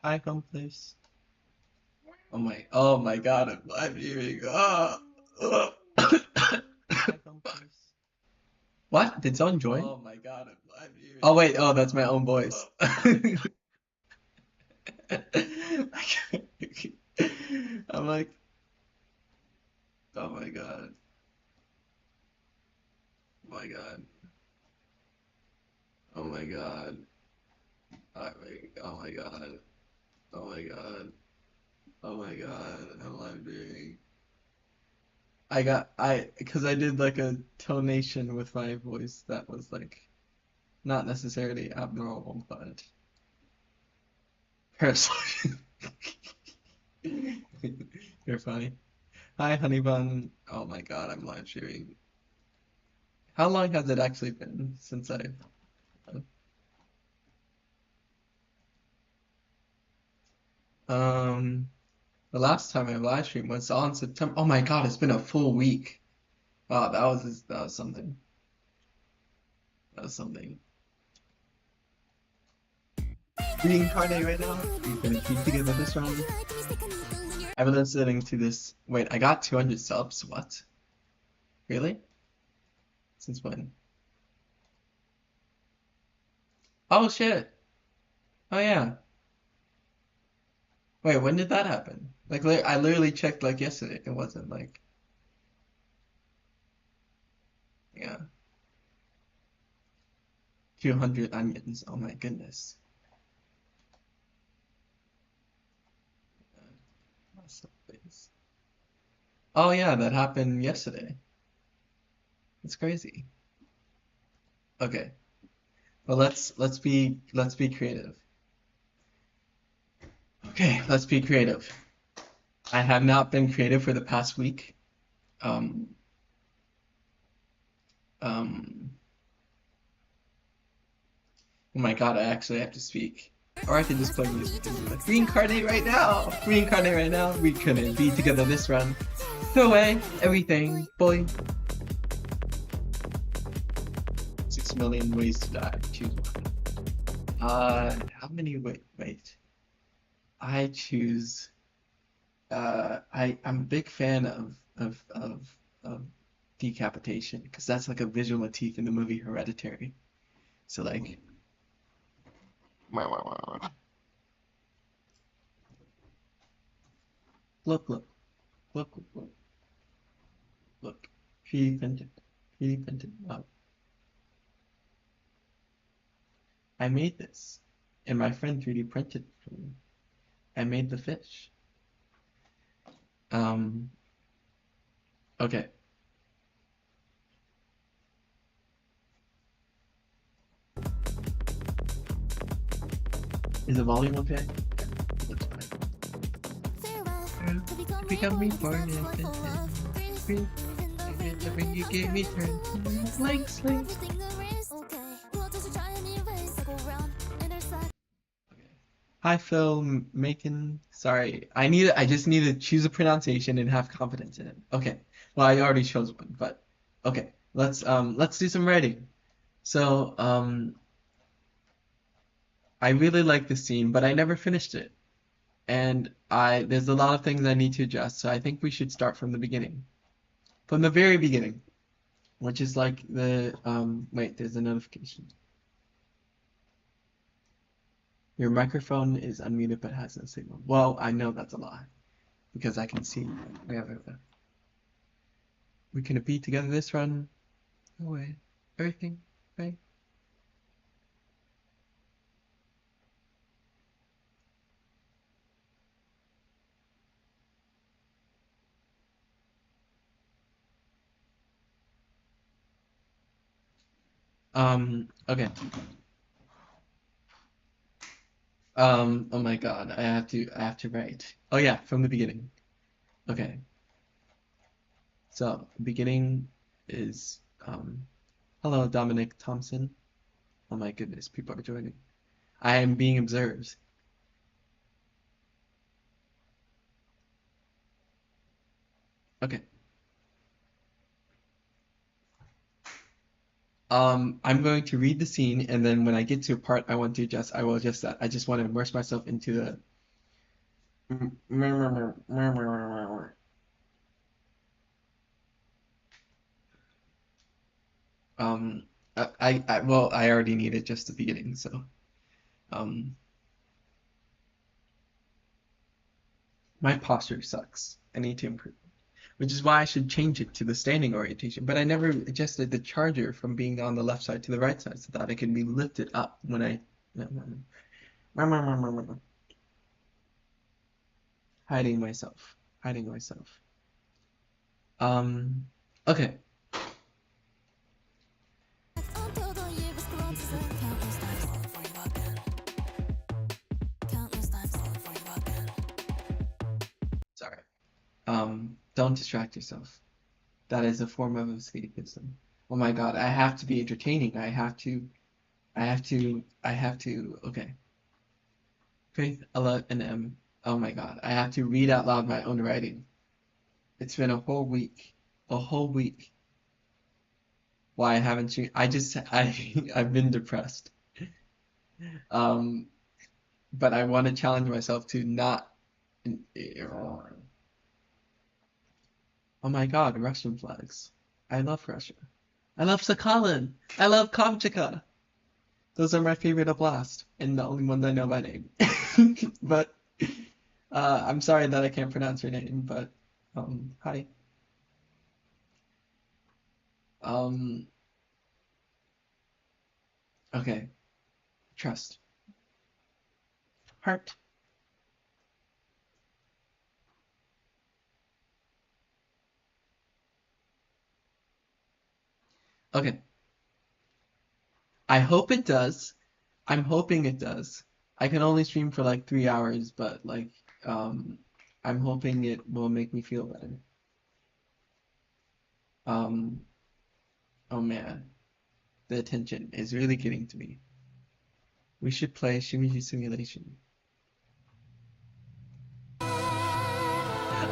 Hi, come please. Oh my God, I'm live viewing. Hi, come please. What? Did someone join? Oh my God, I'm live viewing. Oh wait, oh, that's my own voice. I'm like, oh my God. Oh my God. Oh my God. Oh my God. Oh my God. Oh my God. I'm live viewing. Because I did like a tonation with my voice that was like not necessarily abnormal, but parasite. You're funny. Hi, honey bun. Oh my God, I'm live streaming. How long has it actually been since I? Um, the last time I live streamed was on September. Oh my God, it's been a full week. Wow, that was something. That was something. Reincarnate right now. We're gonna keep together this round. I've been listening to this. Wait, I got 200 subs. What? Really? Since when? Oh shit. Oh yeah. Wait, when did that happen? Like, I literally checked like yesterday. It wasn't like, yeah, 200 onions. Oh my goodness. Oh yeah, that happened yesterday. It's crazy. Okay. Well, let's be creative. Okay, let's be creative. I have not been creative for the past week. Um, um, oh my God, I actually have to speak. Or I could just play music and be like, reincarnate right now! Reincarnate right now! We couldn't be together this run. Throw away everything, boy. 6 million ways to die. Choose one. How many? Wait. I choose. I'm a big fan of decapitation because that's like a visual motif in the movie Hereditary. So like, look, look, look, look, look. 3D printed, 3D printed. Wow. I made this, and my friend 3D printed it for me. I made the fish. Um, okay. Is the volume okay? That's fine. To become reborn when you gave me turn like slings. Hi Phil, Macon. Sorry, I just need to choose a pronunciation and have confidence in it. Okay. Well, I already chose one, but okay. Let's do some writing. So, I really like the scene, but I never finished it. And there's a lot of things I need to adjust, so I think we should start from the beginning. From the very beginning, which is like wait, there's a notification. Your microphone is unmuted but has no signal. Well, I know that's a lie because I can see. We can be together this run. No way. Everything, right? Okay. Oh my God, I have to write. Oh yeah, from the beginning. Okay. So, beginning is, hello, Dominic Thompson. Oh my goodness, people are joining. I am being observed. Okay. I'm going to read the scene, and then when I get to a part I want to adjust, I will adjust that. I just want to immerse myself into the. Um, well, I already needed just the beginning, so um, my posture sucks. I need to improve, which is why I should change it to the standing orientation. But I never adjusted the charger from being on the left side to the right side so that it can be lifted up when I. Hiding myself. Hiding myself. Um, okay. Sorry. Don't distract yourself. That is a form of escapism. Oh my God, I have to be entertaining. I have to, okay. Faith, Allah, and M. Oh my God, I have to read out loud my own writing. It's been a whole week. A whole week. Why I haven't you? I've been depressed. Um, but I want to challenge myself to not. Oh my God, Russian flags. I love Russia. I love Sakhalin. I love Kamchatka. Those are my favorite oblast, and the only ones I know by name. But I'm sorry that I can't pronounce your name, but hi. Um, okay. Trust. Heart. Okay. I hope it does. I'm hoping it does. I can only stream for like 3 hours, but like um I'm hoping it will make me feel better. Um, oh man, the attention is really getting to me. We should play Shimiji Simulation.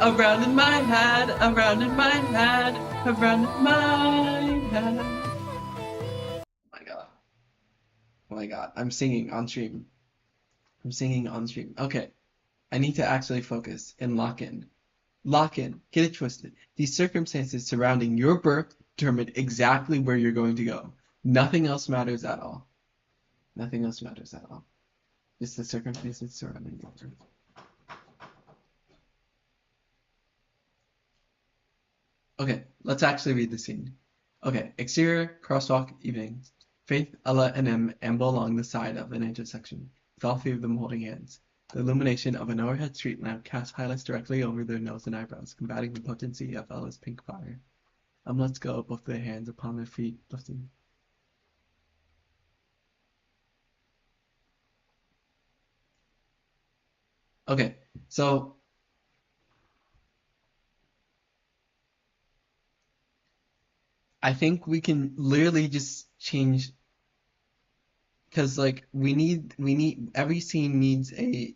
Around in my head, around in my head, around in my head. Oh my God. Oh my God. I'm singing on stream. I'm singing on stream. Okay. I need to actually focus and lock in. Lock in. Get it twisted. These circumstances surrounding your birth determine exactly where you're going to go. Nothing else matters at all. Nothing else matters at all. Just the circumstances surrounding your birth. Okay, let's actually read the scene. Okay, exterior, crosswalk, evening. Faith, Ella, and M amble along the side of an intersection, with all three of them holding hands. The illumination of an overhead street lamp casts highlights directly over their nose and eyebrows, combating the potency of Ella's pink fire. Lets go, both their hands upon their feet, lifting. Okay, so I think we can literally just change because like we need every scene needs every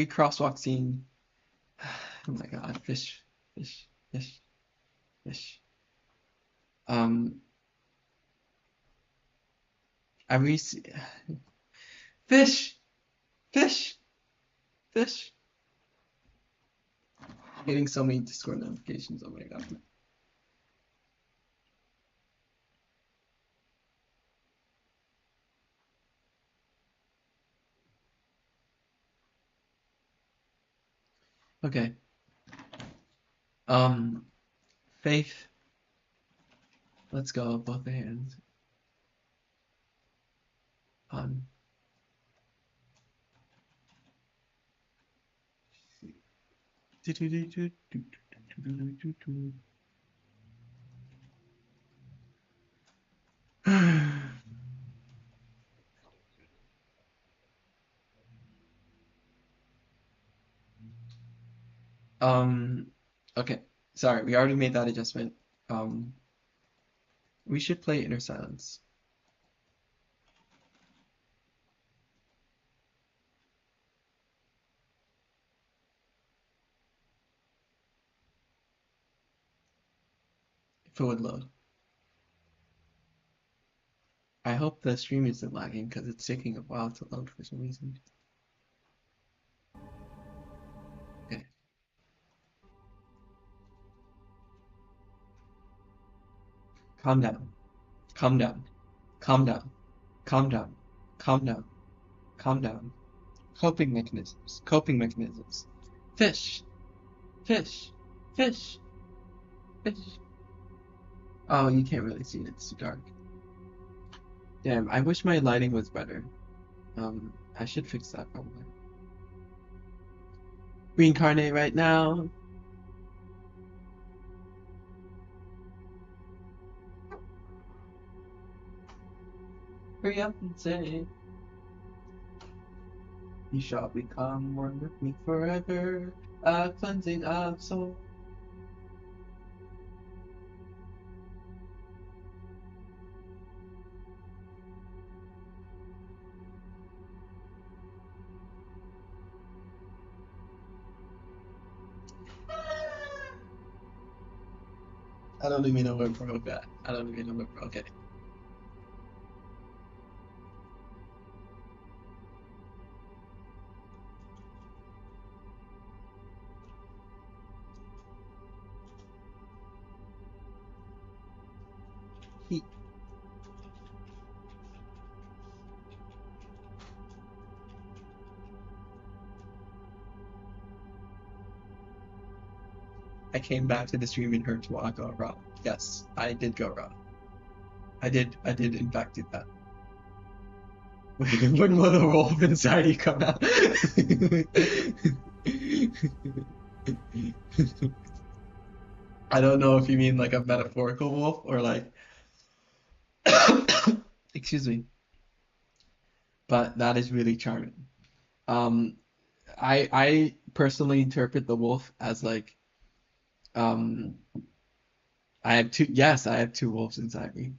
crosswalk scene. Oh my God, fish, fish, fish, fish. Um, every fish, fish, fish. I'm getting so many Discord notifications. Oh my God. Okay. Um, Faith, let's go. Both the hands on. Um, okay. Sorry, we already made that adjustment. Um, we should play Inner Silence. would load. I hope the stream isn't lagging because it's taking a while to load for some reason. Okay. Calm down. Calm down. Calm down. Calm down. Calm down. Calm down. Coping mechanisms. Coping mechanisms. Fish. Fish. Fish. Fish. Oh, you can't really see it. It's too dark. Damn, I wish my lighting was better. I should fix that probably. Reincarnate right now. Hurry up and say, you shall become one with me forever, a cleansing of soul. I don't even know where broke at. I don't even know where broke at. He I came back to the stream and heard Twa go raw. Yes, I did go raw. I did in fact do that. When will the wolf inside you come out? I don't know if you mean like a metaphorical wolf or like excuse me. But that is really charming. Um I personally interpret the wolf as like um I have two wolves inside me.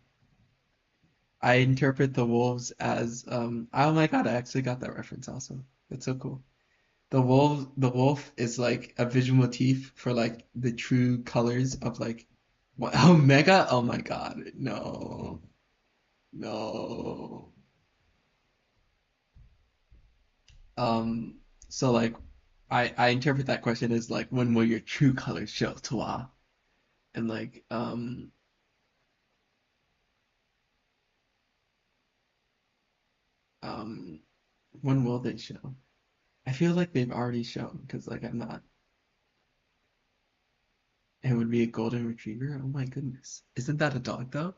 I interpret the wolves as oh my god, I actually got that reference also. That's so cool. The wolf is like a visual motif for like the true colors of like what Omega? Oh my god. No. No. Um so like I interpret that question as like when will your true colors show Twa? And like um when will they show? I feel like they've already shown because like I'm not. It would be a golden retriever. Oh my goodness. Isn't that a dog though?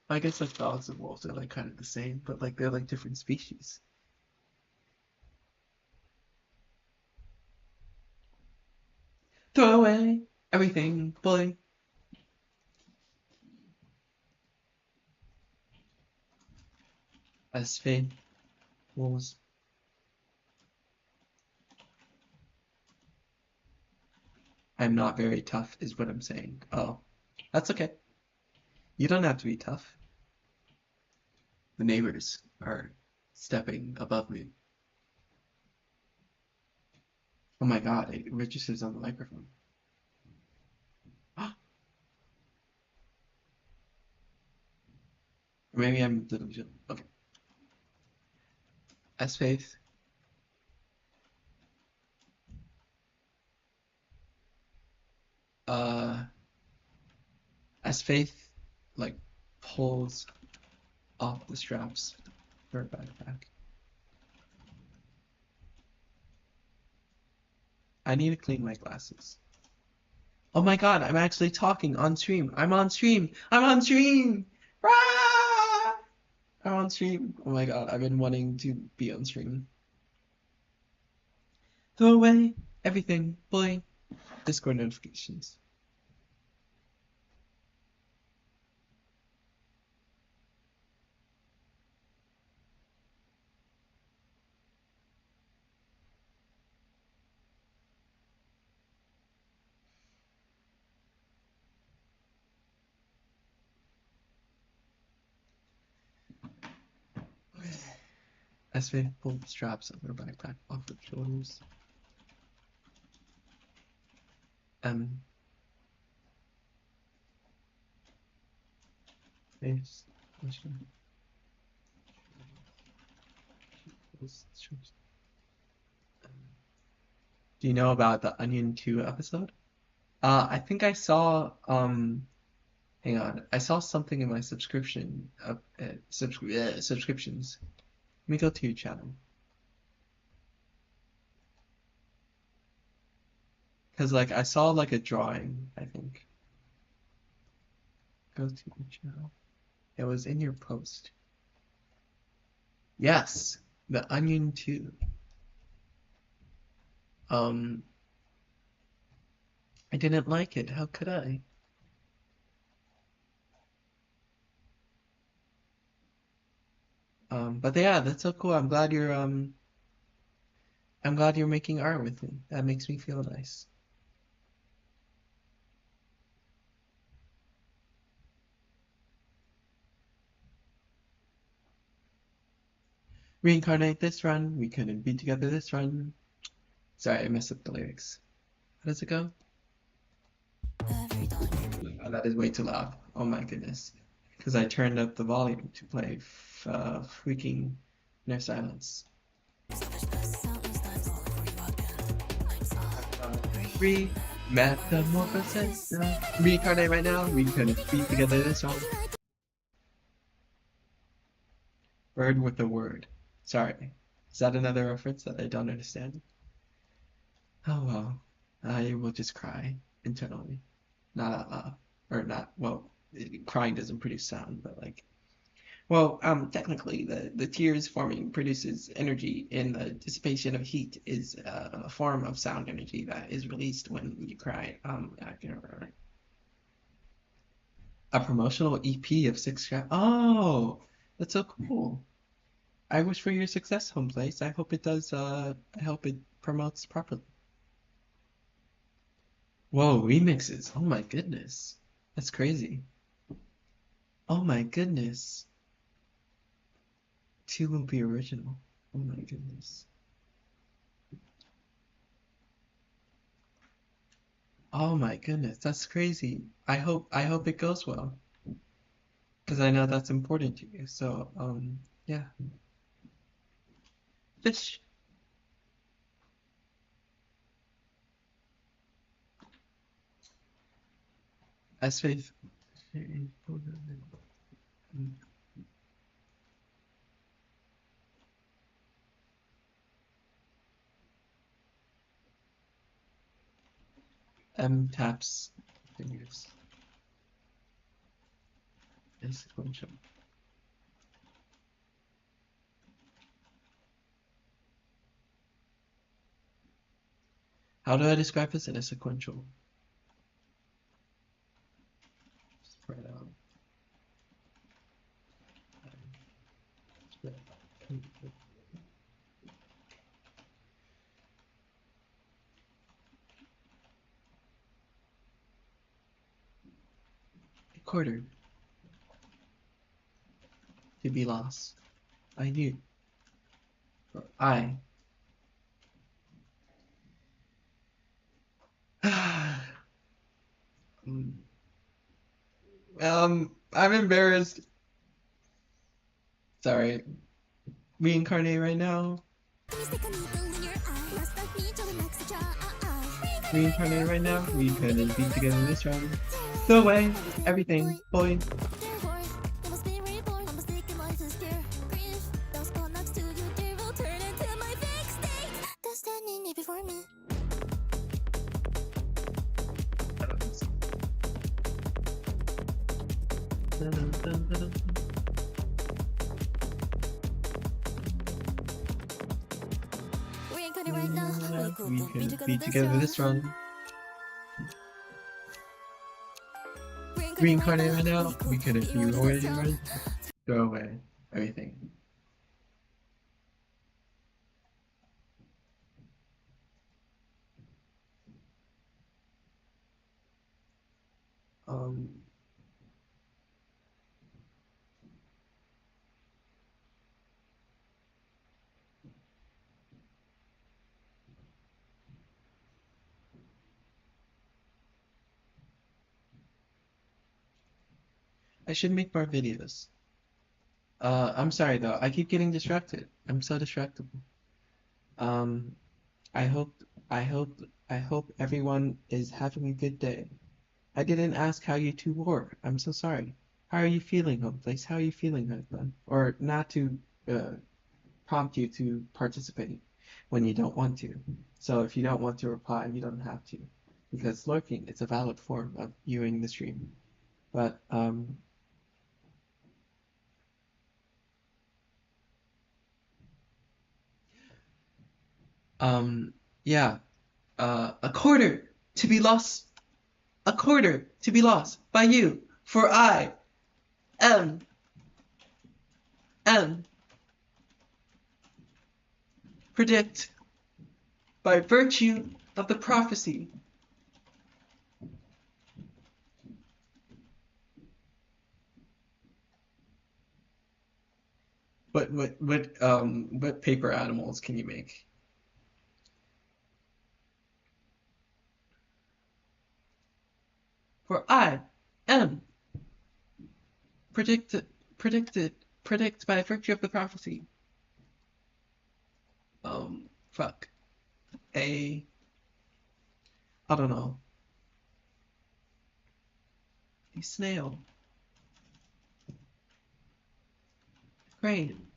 I guess like dogs and wolves are like kind of the same, but like they're like different species. Throw away everything, bully. As fate wolves. I'm not very tough, is what I'm saying. Oh, that's okay. You don't have to be tough. The neighbors are stepping above me. Oh my god, it registers on the microphone. Maybe I'm delusional. Okay. As faith. Uh, as faith, like pulls off the straps for a backpack. I need to clean my glasses. Oh my god, I'm actually talking on stream. I'm on stream. I'm on stream. Ah! I'm on stream. Oh my god, I've been wanting to be on stream. Throw away everything, boy. Discord notifications. SV pulled the straps of her backpack off her shoulders. Um, Face. Do you know about the Onion 2 episode? I think I saw hang on. I saw something in my subscriptions. Let me go to your channel. Cause like I saw like a drawing, I think. Go to your channel. It was in your post. Yes, the Onion 2. Um, I didn't like it. How could I? But yeah, that's so cool. I'm glad you're making art with me. That makes me feel nice. Reincarnate this run. We couldn't be together this run. Sorry, I messed up the lyrics. How does it go? Oh, that is way too loud. Oh my goodness. Because I turned up the volume to play freaking No Silence. Re Metamorphosis. Reincarnate right now. We couldn't be together this run. Bird with a word. Sorry. Is that another reference that I don't understand? Oh well. I will just cry internally. Not out loud. Or not, well, crying doesn't produce sound, but like, well, technically the tears forming produces energy, and the dissipation of heat is a form of sound energy that is released when you cry. I can remember. A promotional EP of 6 tracks. Oh, that's so cool. I wish for your success, Home Place. I hope it does, I hope it promotes properly. Whoa, remixes. Oh my goodness. That's crazy. Oh my goodness. Two will be original. Oh my goodness. Oh my goodness, that's crazy. I hope it goes well. Because I know that's important to you. So, yeah. Fish. As faith. M taps fingers. Is sequential. How do I describe this in a sequential? Spread out. Spread out. Quarter. To be lost. I knew. I. I'm embarrassed. Sorry. Reincarnate right now. Reincarnate right now. We couldn't be together this round. Go away. Everything. Boy. We couldn't be together this run. Reincarnate right now. We couldn't be already run. Go away. Everything. Um. I should make more videos. I'm sorry though. I keep getting distracted. I'm so distractible. Um, I hope, I hope, I hope everyone is having a good day. I didn't ask how you two were. I'm so sorry. How are you feeling, home place? How are you feeling, husband? Or not to uh, prompt you to participate when you don't want to. So if you don't want to reply, you don't have to, because lurking is a valid form of viewing the stream. But um, yeah, a quarter to be lost, a quarter to be lost by you, for I am predict by virtue of the prophecy. What paper animals can you make? For I am predicted predicted predict by virtue of the prophecy. Fuck. A I don't know. A snail. Crane.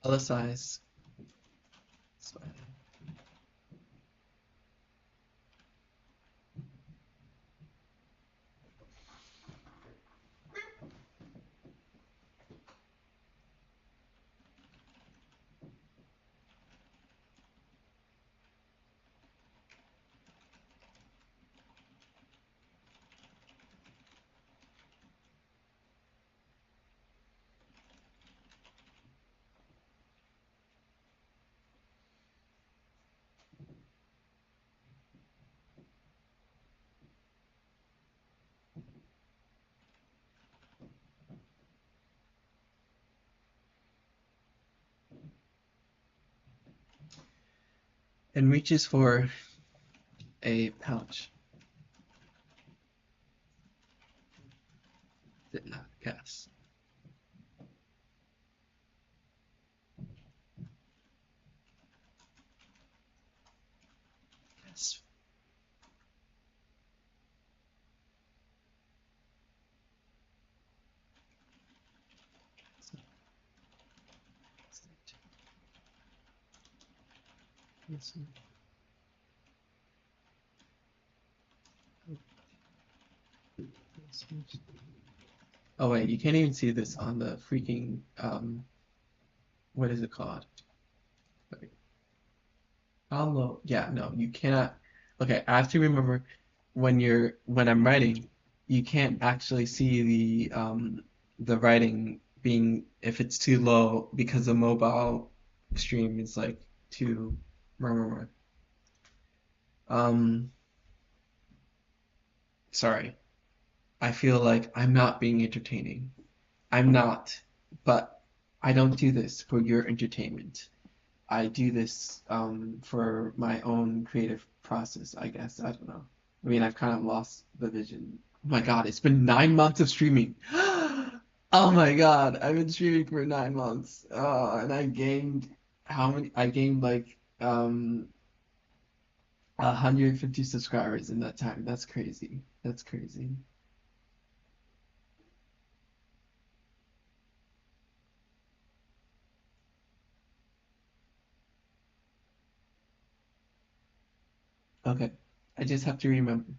LSIs. And reaches for a pouch. Did not guess. Yes. Oh wait, you can't even see this on the freaking what is it called? Wait, download. Yeah, no, you cannot. Okay, I have to remember when I'm writing, you can't actually see the writing being if it's too low because the mobile stream is like too. Um, sorry. I feel like I'm not being entertaining. I'm not, but I don't do this for your entertainment. I do this for my own creative process, I guess. I don't know. I mean, I've kind of lost the vision. Oh my God, it's been 9 months of streaming. Oh my God, I've been streaming for 9 months. And I gained how many? I gained like 150 subscribers in that time. That's crazy. That's crazy. Okay, I just have to remember.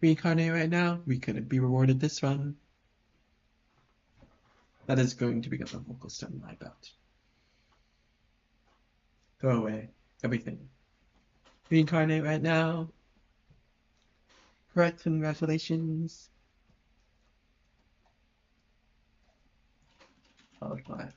Reincarnate right now, we couldn't be rewarded this run. That is going to become a vocal stone my belt. Throw away everything. Reincarnate right now. Correct, congratulations. Followed by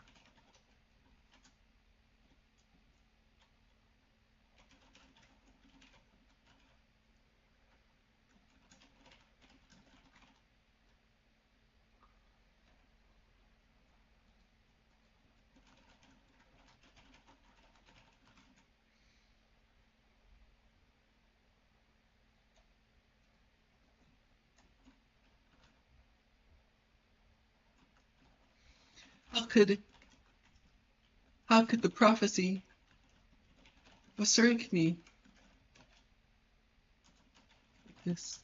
How could how could the prophecy forsake me? This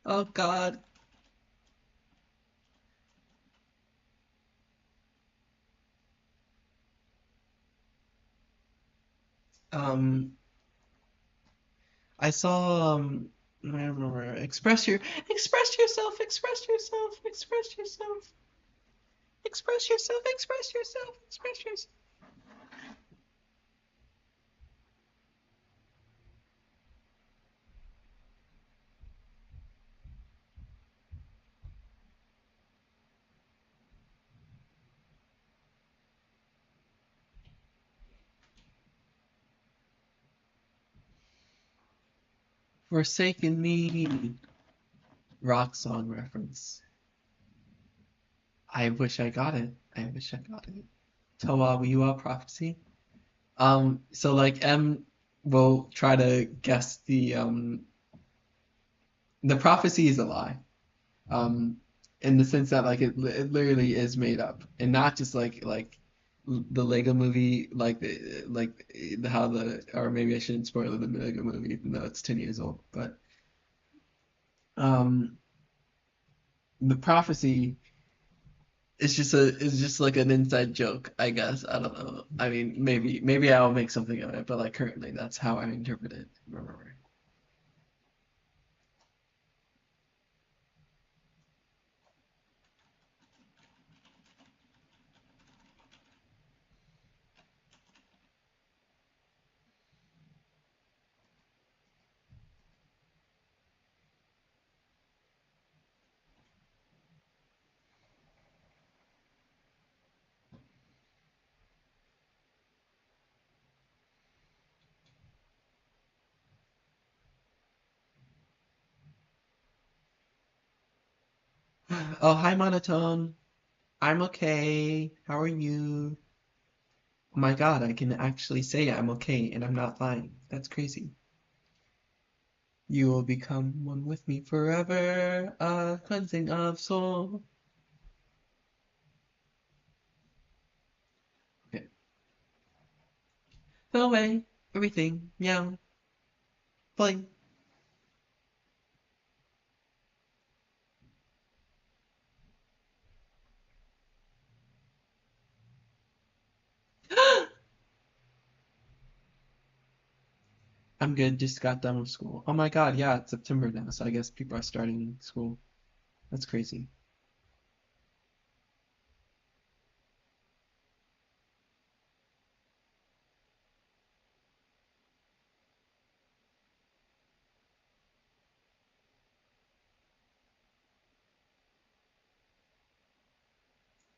oh God. Um I saw I remember express yourself, express yourself, express yourself, express yourself, express yourself, express yourself. Forsaken me. Rock song reference. I wish I got it. I wish I got it. Toa Wiwa prophecy. So like M will try to guess the prophecy is a lie. Um, in the sense that like it literally is made up, and not just the Lego movie, how the or maybe I shouldn't spoil the Lego movie even though it's 10 years old. But um, the prophecy is just like an inside joke, I guess. I don't know. I mean, maybe I'll make something of it, but like currently that's how I interpret it. Remember. Oh, hi, Monotone. I'm okay. How are you? Oh my God, I can actually say I'm okay and I'm not lying. That's crazy. You will become one with me forever, a cleansing of soul. Okay. Throw away everything. Meow. Bling. I'm good. Just got done with school. Oh my God, yeah, it's September now, so I guess people are starting school. That's crazy.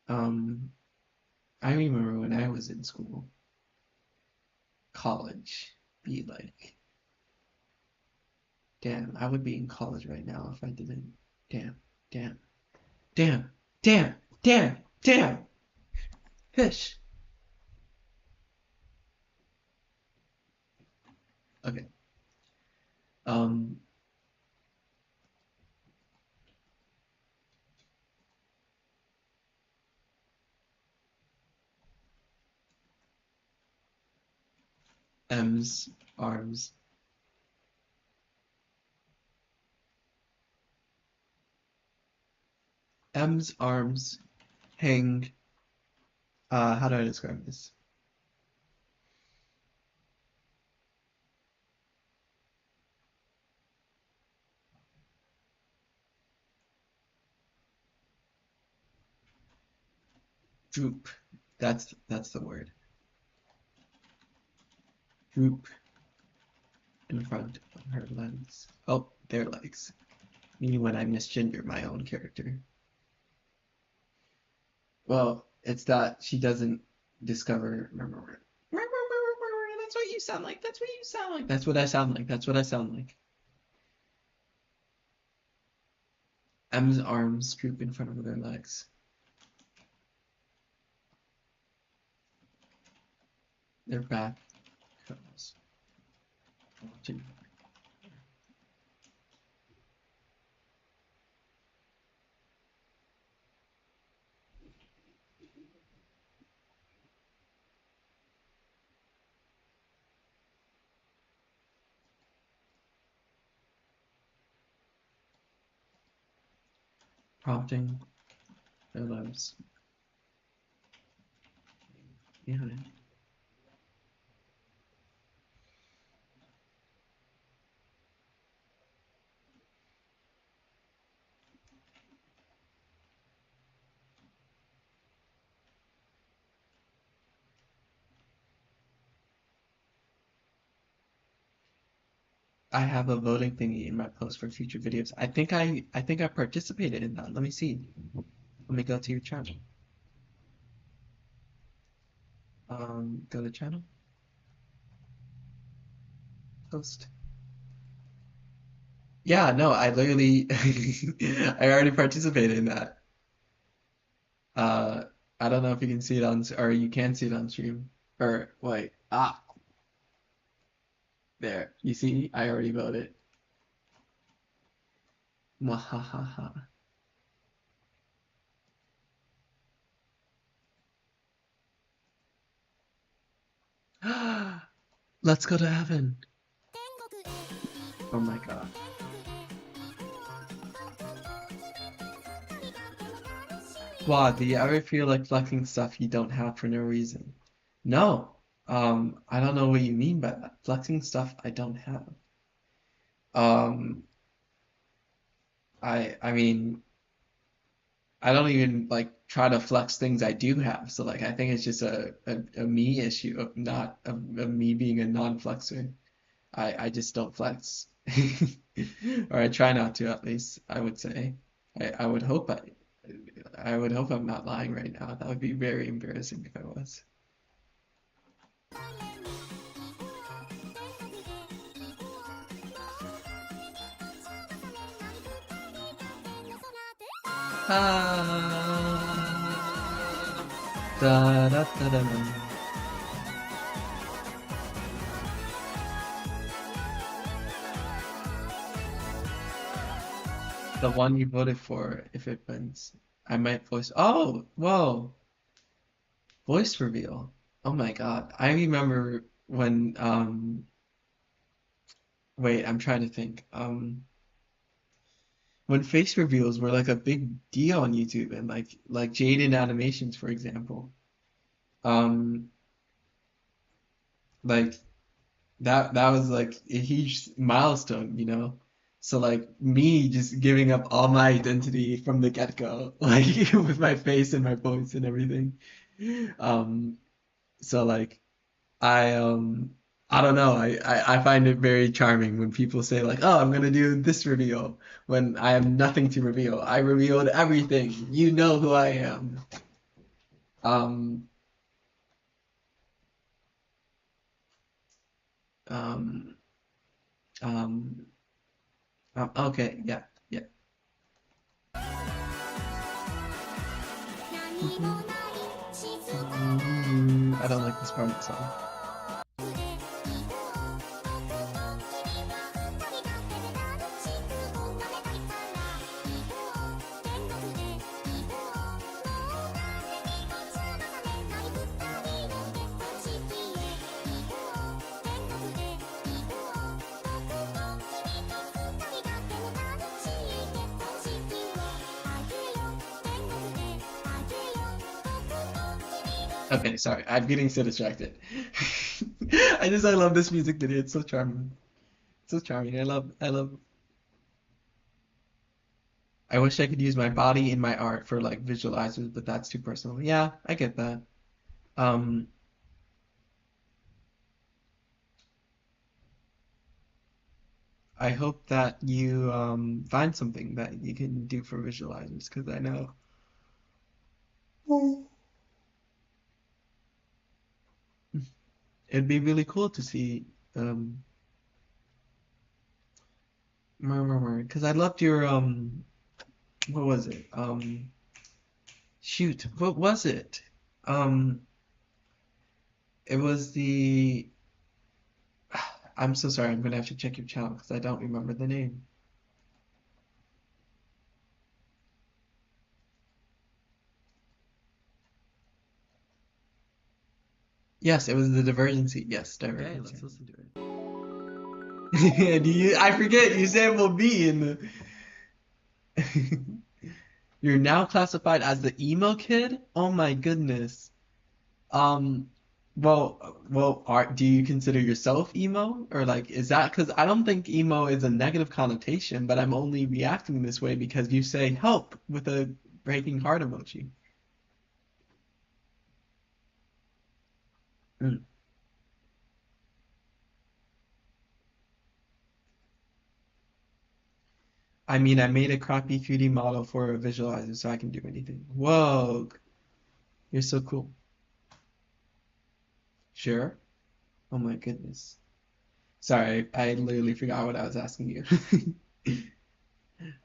Um, I remember when I was in school, college, be like, damn, I would be in college right now if I didn't. Damn, damn, damn, damn, damn, damn. Fish. Okay. Um, M's arms. M's arms hang. How do I describe this? Droop. That's the word. Droop in front of her legs. Oh, their legs. Me when I misgender my own character. Well, it's that she doesn't discover. That's what you sound like. That's what you sound like. That's what I sound like. That's what I sound like. M's arms droop in front of their legs. Their back comes. Prompting their lives. Yeah. I have a voting thingy in my post for future videos. I think I participated in that. Let me see. Let me go to your channel. Go to channel. Post. Yeah, no, I literally I already participated in that. Uh I don't know if you can see it on or you can see it on stream. Or wait. There. You see? I already voted. Mwahaha. Let's go to heaven. Oh my god. Wow, do you ever feel like flexing stuff you don't have for no reason? No. I don't know what you mean by that. Flexing stuff I don't have. Um, I mean, I don't even like try to flex things I do have. So like I think it's just a me issue of not of me being a non-flexer. I just don't flex. Or I try not to at least, I would say. I would hope I would hope I'm not lying right now. That would be very embarrassing if I was. Ah, da, da, da, da, da. The one you voted for, if it wins, I might voice. Oh, whoa, voice reveal. Oh my God. I remember when, wait, I'm trying to think. When face reveals were like a big deal on YouTube and like Jaden animations, for example. Um, like that was like a huge milestone, you know? So like me just giving up all my identity from the get-go, like with my face and my voice and everything. Um, so like I don't know, I find it very charming when people say like, oh, I'm gonna do this reveal when I have nothing to reveal. I revealed everything. You know who I am. Um, um, um, okay, yeah, yeah. I don't like this part of the song. Okay, sorry, I'm getting so distracted. I love this music video. It's so charming. So charming. I wish I could use my body in my art for like visualizers, but that's too personal. Yeah, I get that. Um, I hope that you find something that you can do for visualizers because I know it'd be really cool to see um because I loved your what was it? Shoot, what was it? Um, it was the I'm so sorry. I'm gonna have to check your channel because I don't remember the name. Yes, it was the Divergency. Yes, Divergency. Okay, let's listen to it. I forget you sampled me in the. You're now classified as the emo kid? Oh my goodness. Um, do you consider yourself emo? Or like, is that because I don't think emo is a negative connotation, but I'm only reacting this way because you say help with a breaking heart emoji. Mm. I mean, I made a crappy 3D model for a visualizer so I can do anything. Whoa, you're so cool. Sure. Oh my goodness. Sorry, I literally forgot what I was asking you.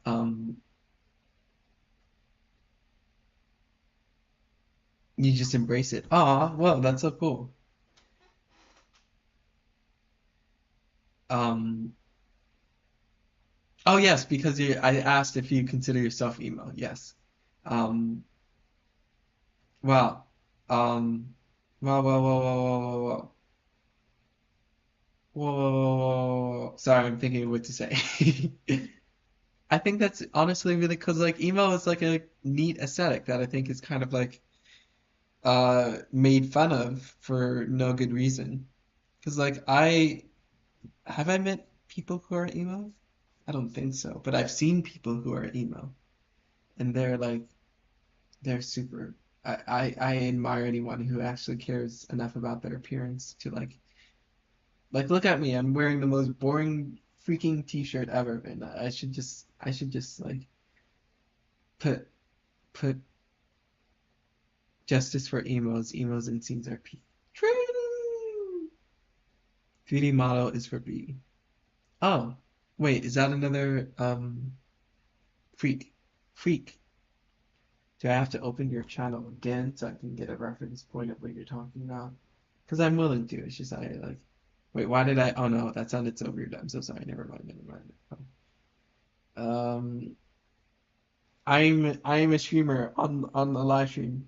Um, you just embrace it. Aw, well, that's so cool. Um, oh yes, because I asked if you consider yourself emo. Yes. Um, well, um, whoa. Whoa. Sorry, I'm thinking of what to say. I think that's honestly really because like emo is like a neat aesthetic that I think is kind of like made fun of for no good reason. Because like I met people who are emo? I don't think so, but I've seen people who are emo and they're super. I admire anyone who actually cares enough about their appearance to like look at me. I'm wearing the most boring freaking t-shirt ever, and I should just like put put justice for emos. Emos and scenes are P. True. 3D model is for B. Oh, wait, is that another freak? Freak. Do I have to open your channel again so I can get a reference point of what you're talking about? Because I'm willing to. It's just I like. Wait, why did I? Oh no, that sounded so weird. I'm so sorry. Never mind. Never mind. Um, I'm a streamer on the live stream.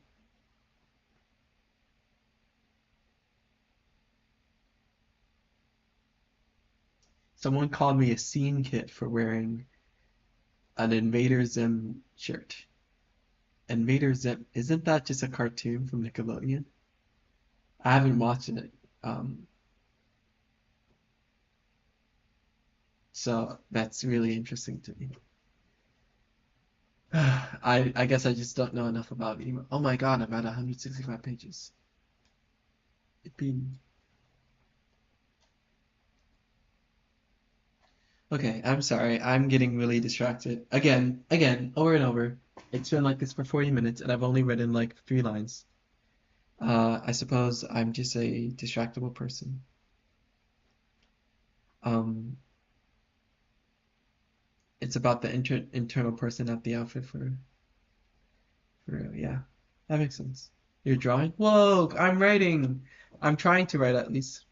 Someone called me a scene kid for wearing an Invader Zim shirt. Invader Zim, isn't that just a cartoon from Nickelodeon? I haven't watched it. Um, so that's really interesting to me. I guess I just don't know enough about emo. Oh my God, I'm at 165 pages. Okay, I'm sorry. I'm getting really distracted. Again, over and over. It's been like this for 40 minutes and I've only written like 3 lines. I suppose I'm just a distractible person. Um, it's about the internal person, not the outfit for yeah. That makes sense. You're drawing? Whoa, I'm writing. I'm trying to write at least.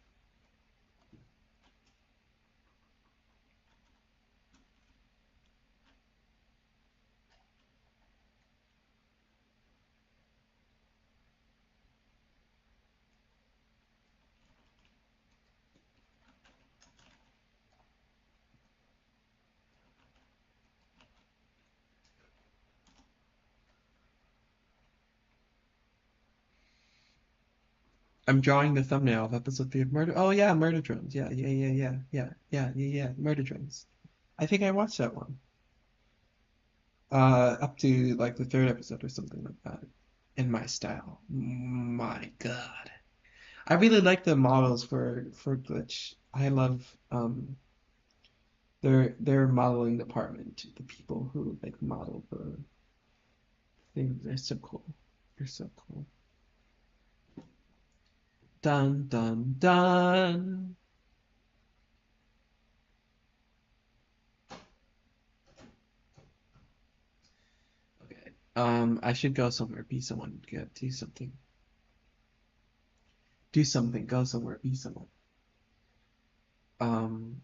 I'm drawing the thumbnail of episode 3 of Murder. Oh yeah, Murder Drones. Yeah. Murder Drones. I think I watched that one. Up to like the third episode or something like that. In my style. My God. I really like the models for Glitch. I love their modeling department. The people who like model the things. They're so cool. They're so cool. Dun dun dun. Okay. I should go somewhere, be someone, get do something. Do something, go somewhere, be someone. Um,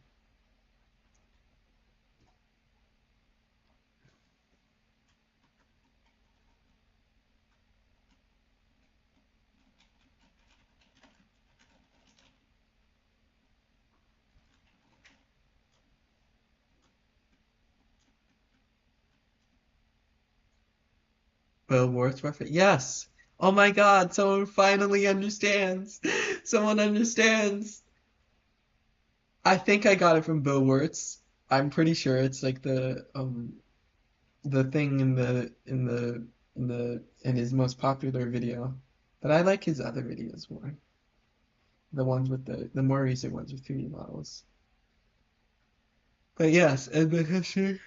Worth reference. Yes. Oh my God, someone finally understands. Someone understands. I think I got it from Bill Wirtz. I'm pretty sure it's like the thing in his most popular video. But I like his other videos more. The ones with the more recent ones with 3D models. But yes, and the history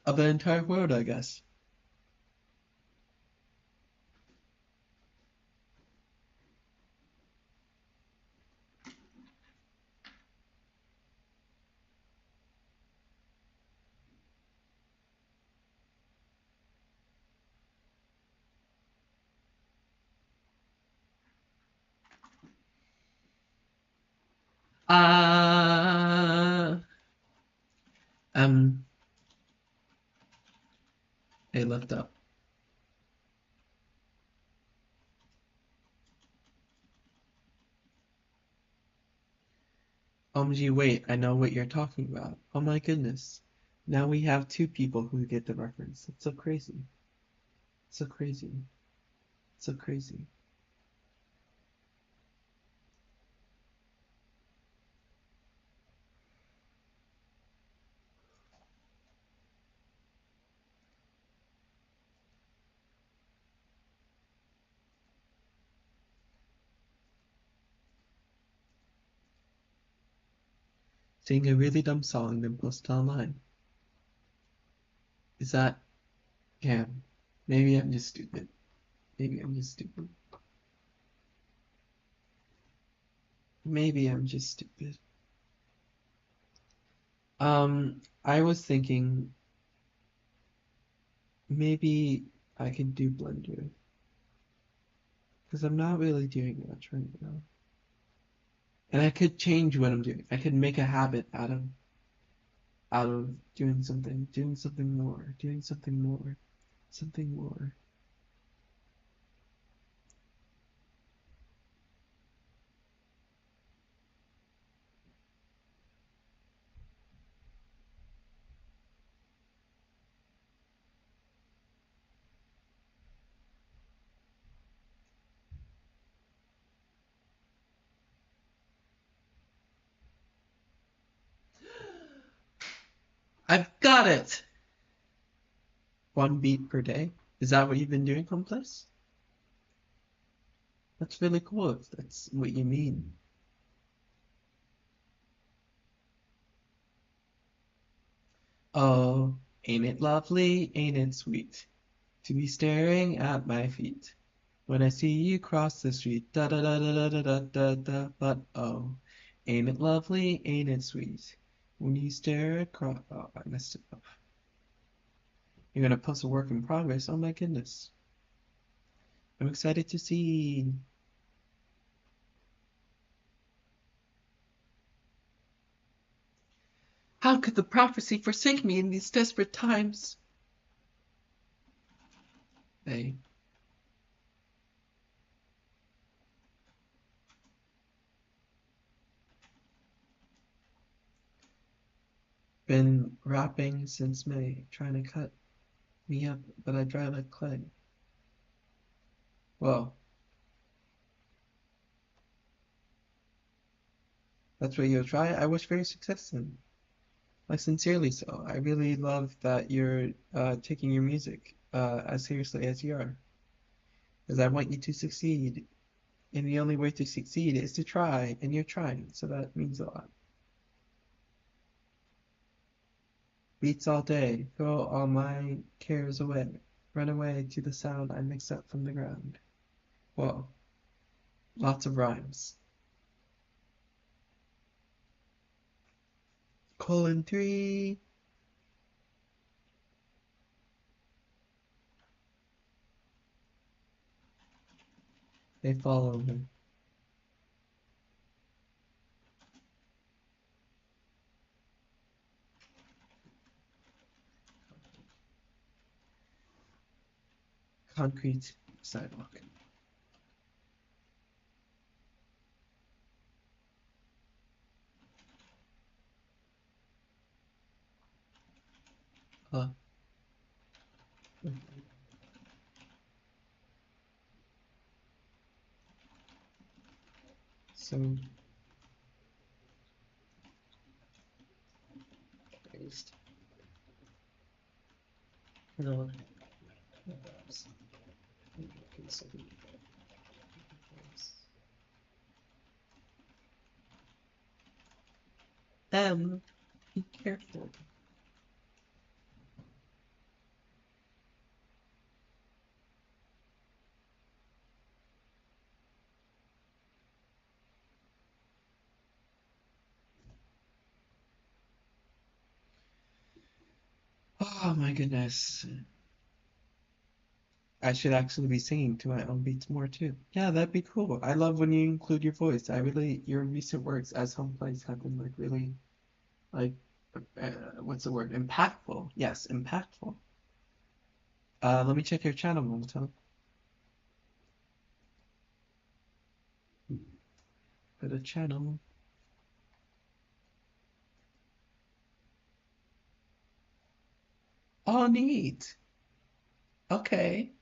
of the entire world, I guess. Uh um I left up. OMG, wait, I know what you're talking about. Oh my goodness. Now we have two people who get the reference. It's so crazy. So crazy. So crazy. Sing a really dumb song, then post it online. Is that, yeah, maybe I'm just stupid. Maybe I'm just stupid. Maybe I'm just stupid. I was thinking maybe I could do Blender. Because I'm not really doing much right now. And I could change what I'm doing. I could make a habit out of doing something more, doing something more, something more. I've got it! 1 beat per day. Is that what you've been doing, Homeless? That's really cool if that's what you mean. Oh, ain't it lovely, ain't it sweet, to be staring at my feet when I see you cross the street. Da da da da da da da da. But oh, ain't it lovely, ain't it sweet, when you stare across. Oh, I messed it up. You're gonna post a work in progress. Oh my goodness. I'm excited to see. How could the prophecy forsake me in these desperate times? They been rapping since May, trying to cut me up, but I dry like clay. Well, that's what you'll try. I wish for your success in. Like sincerely so. I really love that you're taking your music as seriously as you are. Because I want you to succeed. And the only way to succeed is to try, and you're trying, so that means a lot. Beats all day, throw all my cares away. Run away to the sound I mix up from the ground. Whoa, lots of rhymes. Colon 3. They follow me. Concrete sidewalk. Uh, So raised. No. Be careful. Oh my goodness. I should actually be singing to my own beats more too. Yeah, that'd be cool. I love when you include your voice. Your recent works as home plays have been like really, like, what's the word? Impactful. Yes, impactful. Let me check your channel, Momentum. Go to channel. Oh, neat. Okay.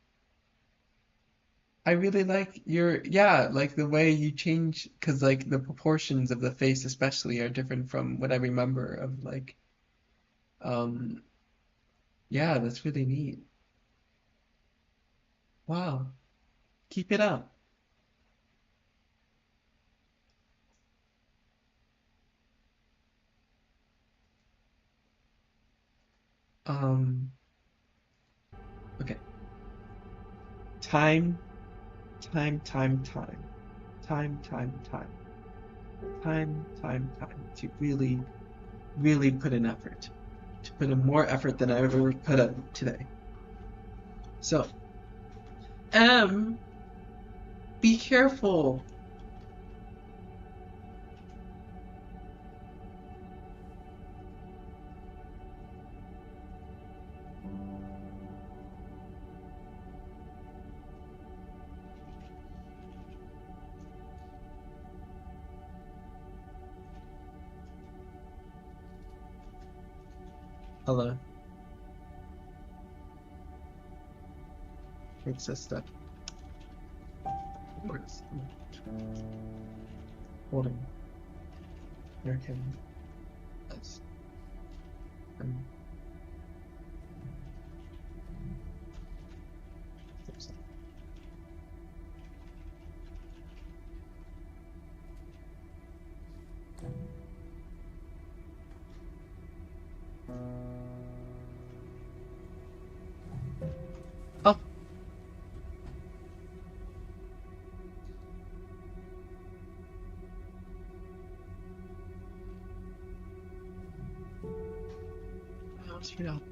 I really like yeah, like the way you change, because like the proportions of the face especially are different from what I remember of like, um, yeah, that's really neat. Wow. Keep it up. Um, okay. Time, time, time, time, time, time, time, time to really, really put in effort. To put in more effort than I ever put in today. So, M, be careful. Hello. It's a step. Words. Holding. American. That's. Um, oh, straight out.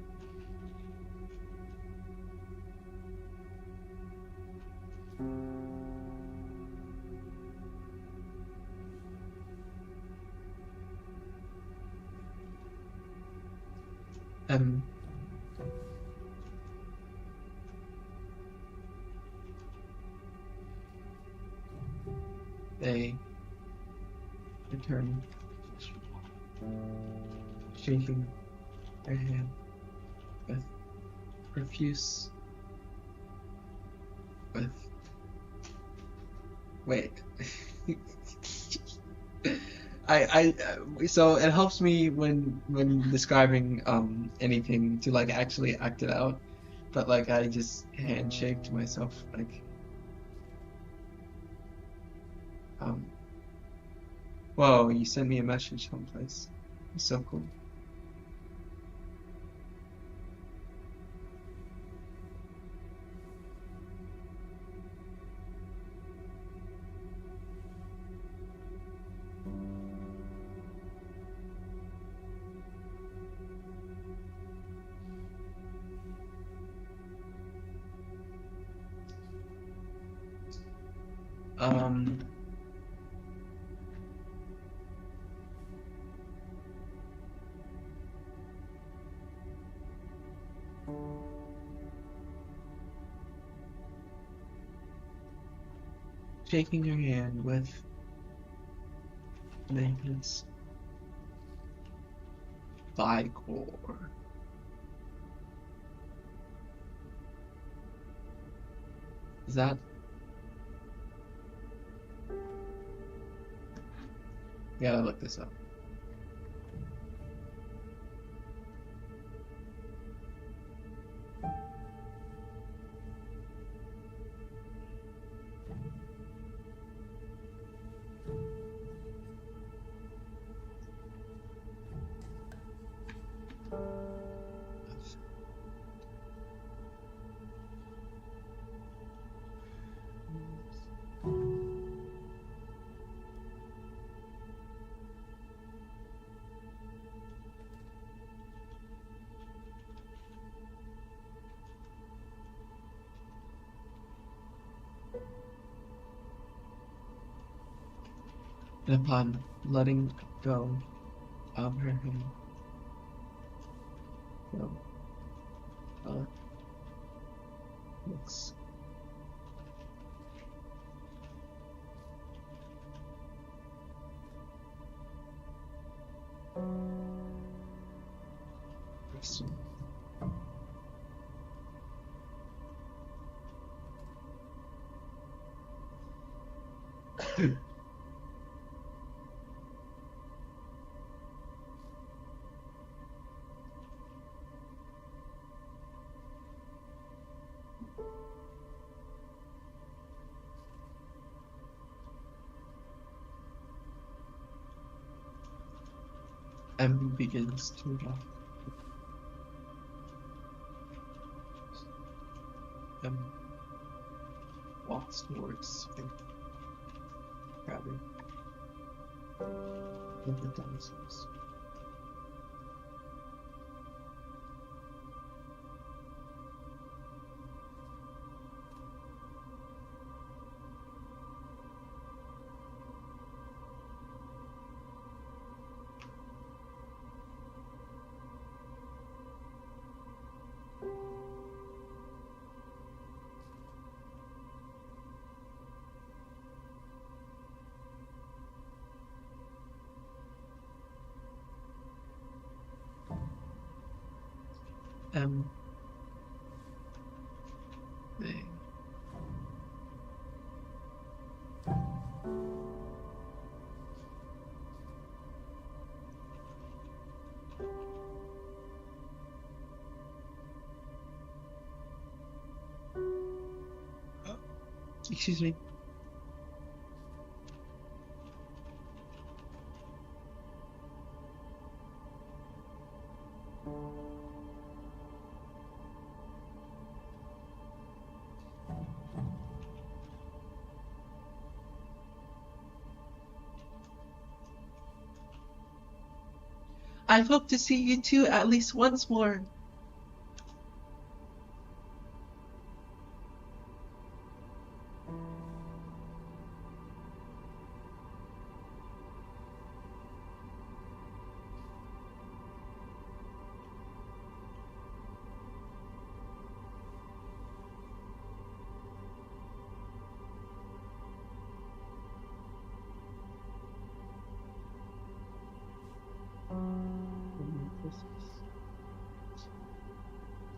Um, they return, shaking their hand with profuse, with, wait. So it helps me when describing anything to like actually act it out, but like I just handshaked myself like um whoa, you sent me a message someplace. It's so cool. Um Shaking your hand with maintenance Vicor. Is that? Gotta look this up. And upon letting go of her hand, go, looks. And begins to walk. Walks towards grabbing in the dinosaurs. They Excuse me. I hope to see you two at least once more.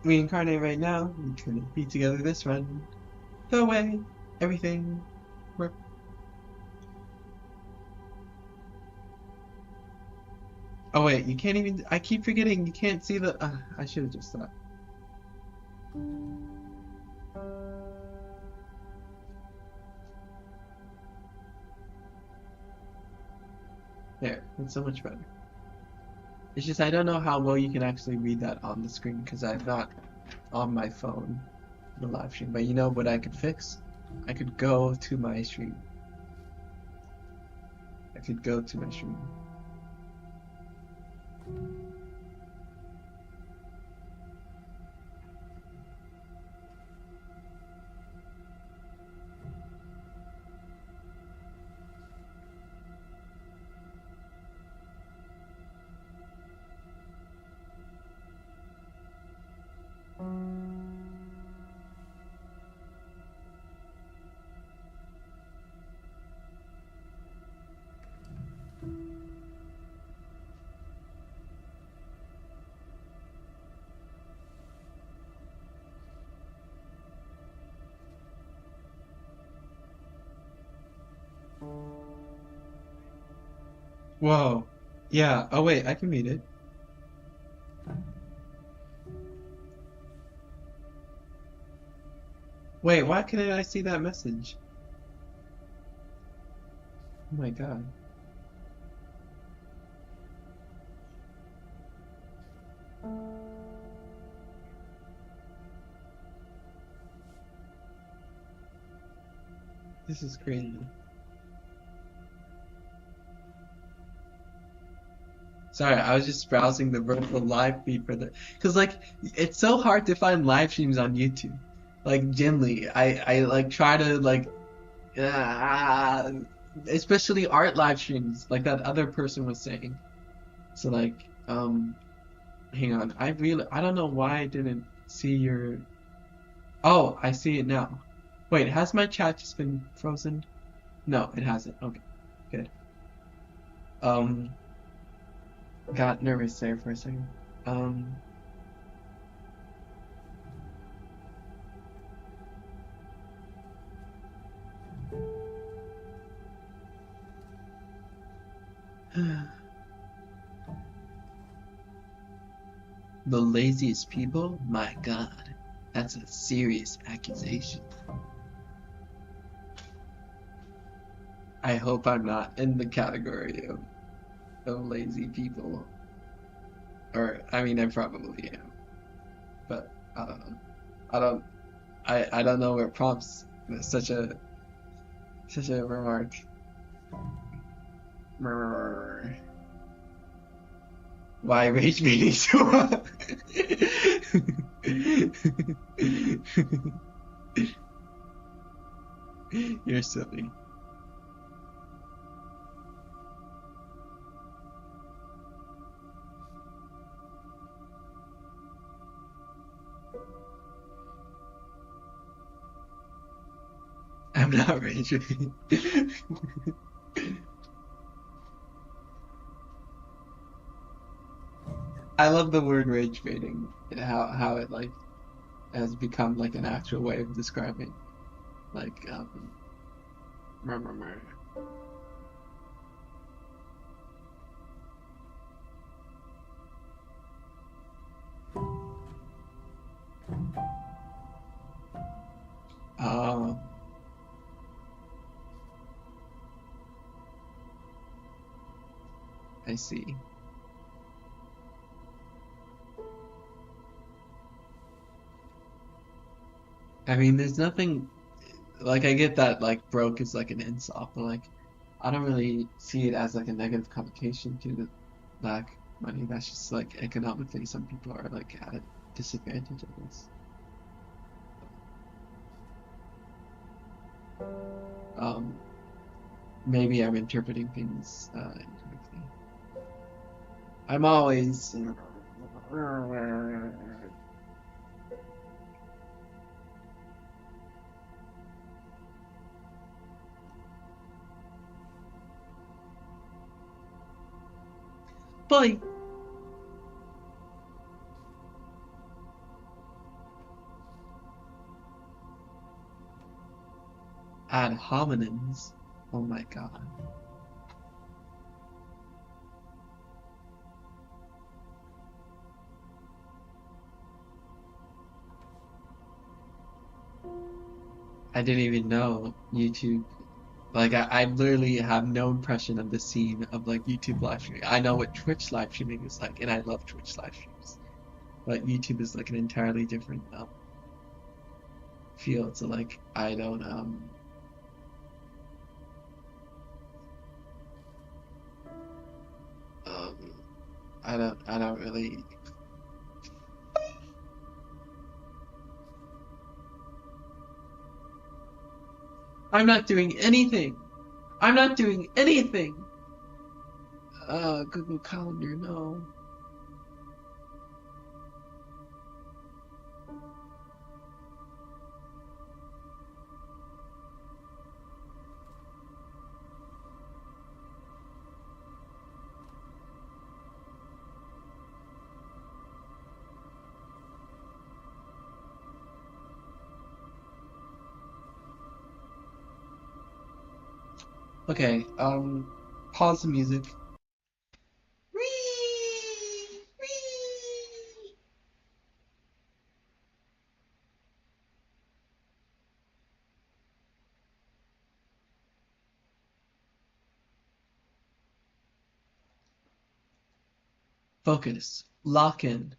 We incarnate right now. We couldn't be together this run. Go away. Everything. Work. Oh wait, you can't even. I keep forgetting. You can't see the. I should have just thought. There. It's so much better. It's just I don't know how well you can actually read that on the screen because I'm not on my phone, the live stream. But you know what I could fix? I could go to my stream. I could go to my stream. Whoa. Yeah. Oh wait, I can read it. Wait, why couldn't I see that message? Oh my God. This is crazy. Sorry, I was just browsing the virtual live feed for the, cause like it's so hard to find live streams on YouTube. Like generally, I like try to like, uh, especially art live streams, like that other person was saying. So like, hang on, I don't know why I didn't see your. Oh, I see it now. Wait, has my chat just been frozen? No, it hasn't. Okay, good. Um, got nervous there for a second. Um. The laziest people? My God, that's a serious accusation. I hope I'm not in the category of lazy people. Or, I mean, I probably am. But, I don't know. I don't, I don't know what prompts such a remark. Why rage meeting so much? You're silly. I'm not rage baiting. I love the word rage baiting and how it like has become like an actual way of describing like meh, meh, meh. Oh, I see. I mean, there's nothing like I get that like broke is like an insult, but like I don't really see it as like a negative connotation to the lack money. That's just like economically some people are like at a disadvantage of this. Um, maybe I'm interpreting things incorrectly. I'm always bully ad hominems. Oh my God. I didn't even know YouTube. Like I literally have no impression of the scene of like YouTube live streaming. I know what Twitch live streaming is like, and I love Twitch live streams. But YouTube is like an entirely different field. So like I don't um I don't really. I'm not doing anything. I'm not doing anything. Google Calendar, no. Okay, pause the music. Focus. Lock in.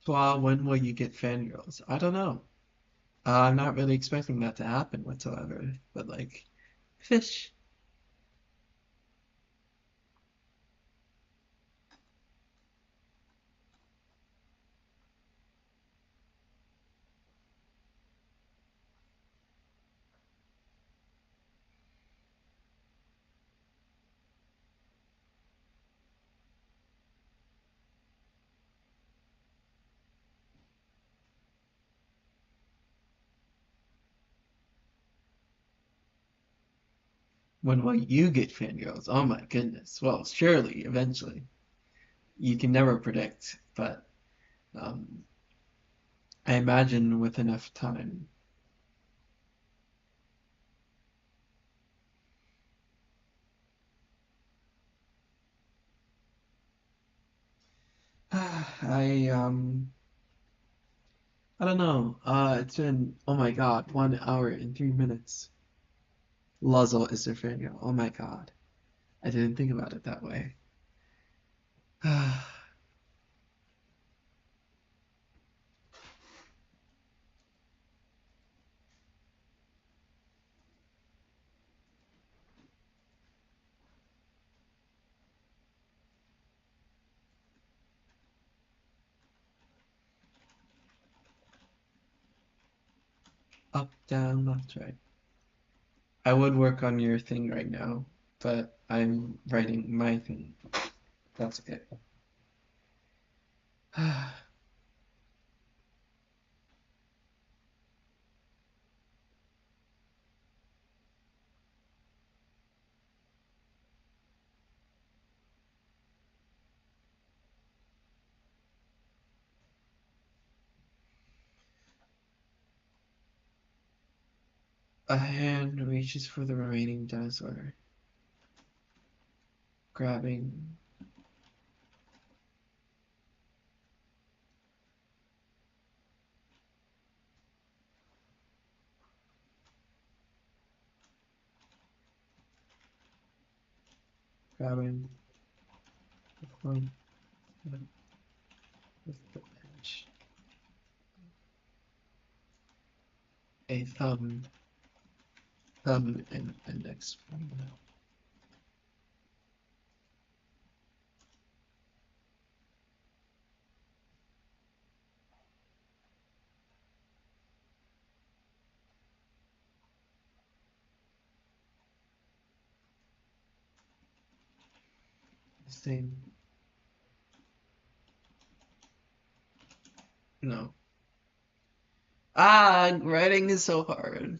Well, when will you get fangirls? I don't know. I'm not really expecting that to happen whatsoever, but like, fish. When will you get fangirls? Oh my goodness. Well, surely, eventually. You can never predict, but um, I imagine with enough time. I don't know. It's been, oh my God, 1 hour and 3 minutes. Luzzle is their fangirl. Oh my God. I didn't think about it that way. Up, down, left, right. I would work on your thing right now, but I'm writing my thing. That's okay. A hand reaches for the remaining dinosaur, grabbing, grabbing the point with the edge. A thumb and index finger. Same. No. Ah, writing is so hard.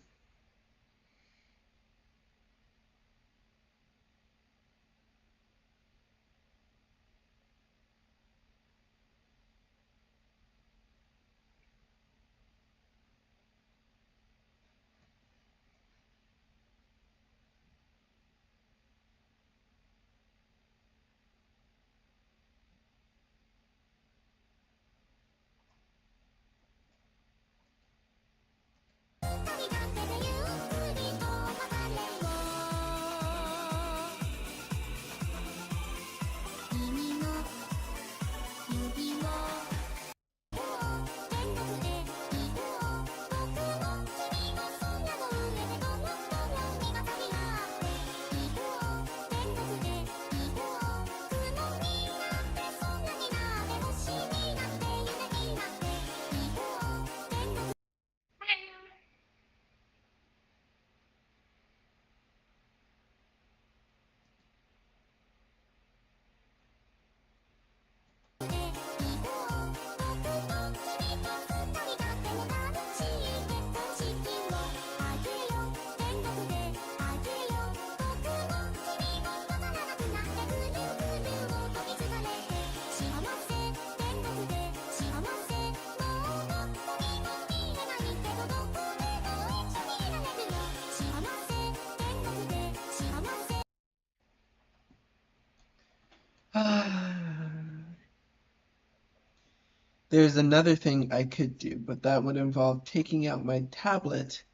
There's another thing I could do, but that would involve taking out my tablet,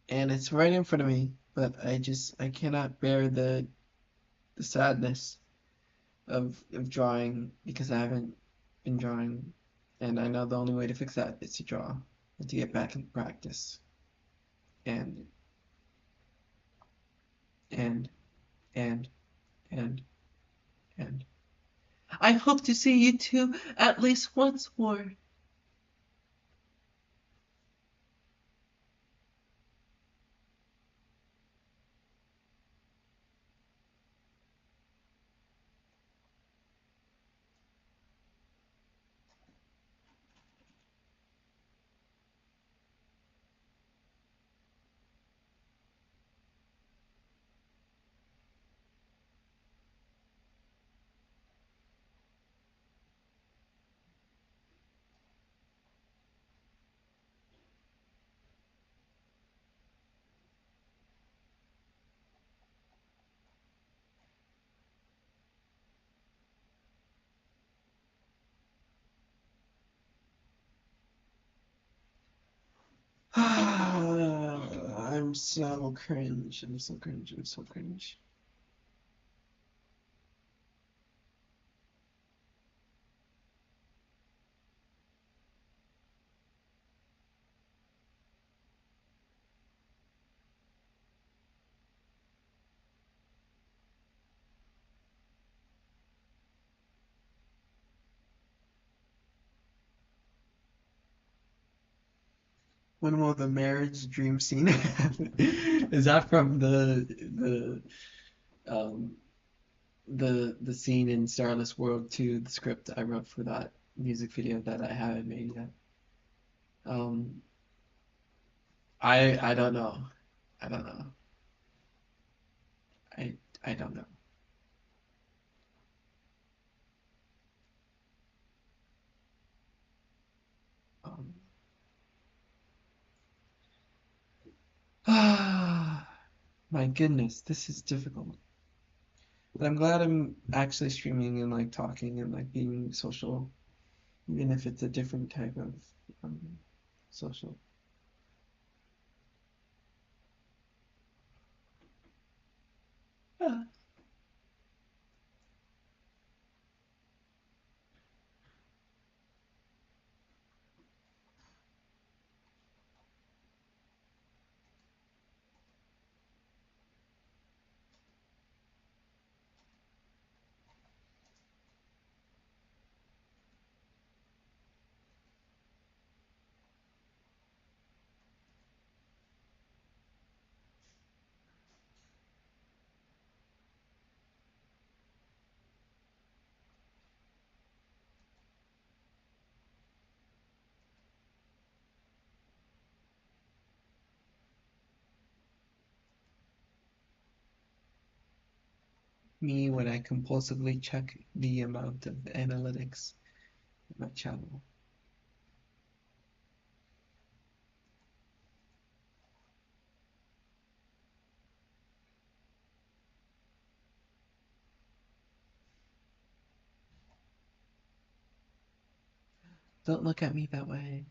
and it's right in front of me, but I cannot bear the sadness of drawing because I haven't been drawing, and I know the only way to fix that is to draw and to get back in practice. And and and and and I hope to see you two at least once more. I'm so cringe. I'm so cringe. I'm so cringe. When will the marriage dream scene happen? Is that from um the scene in Starless World 2, the script I wrote for that music video that I haven't made yet? Um, I don't know. I don't know. I I don't know. Um, my goodness, this is difficult. But I'm glad I'm actually streaming and like talking and like being social, even if it's a different type of social. Ah. Me when I compulsively check the amount of analytics in my channel. Don't look at me that way.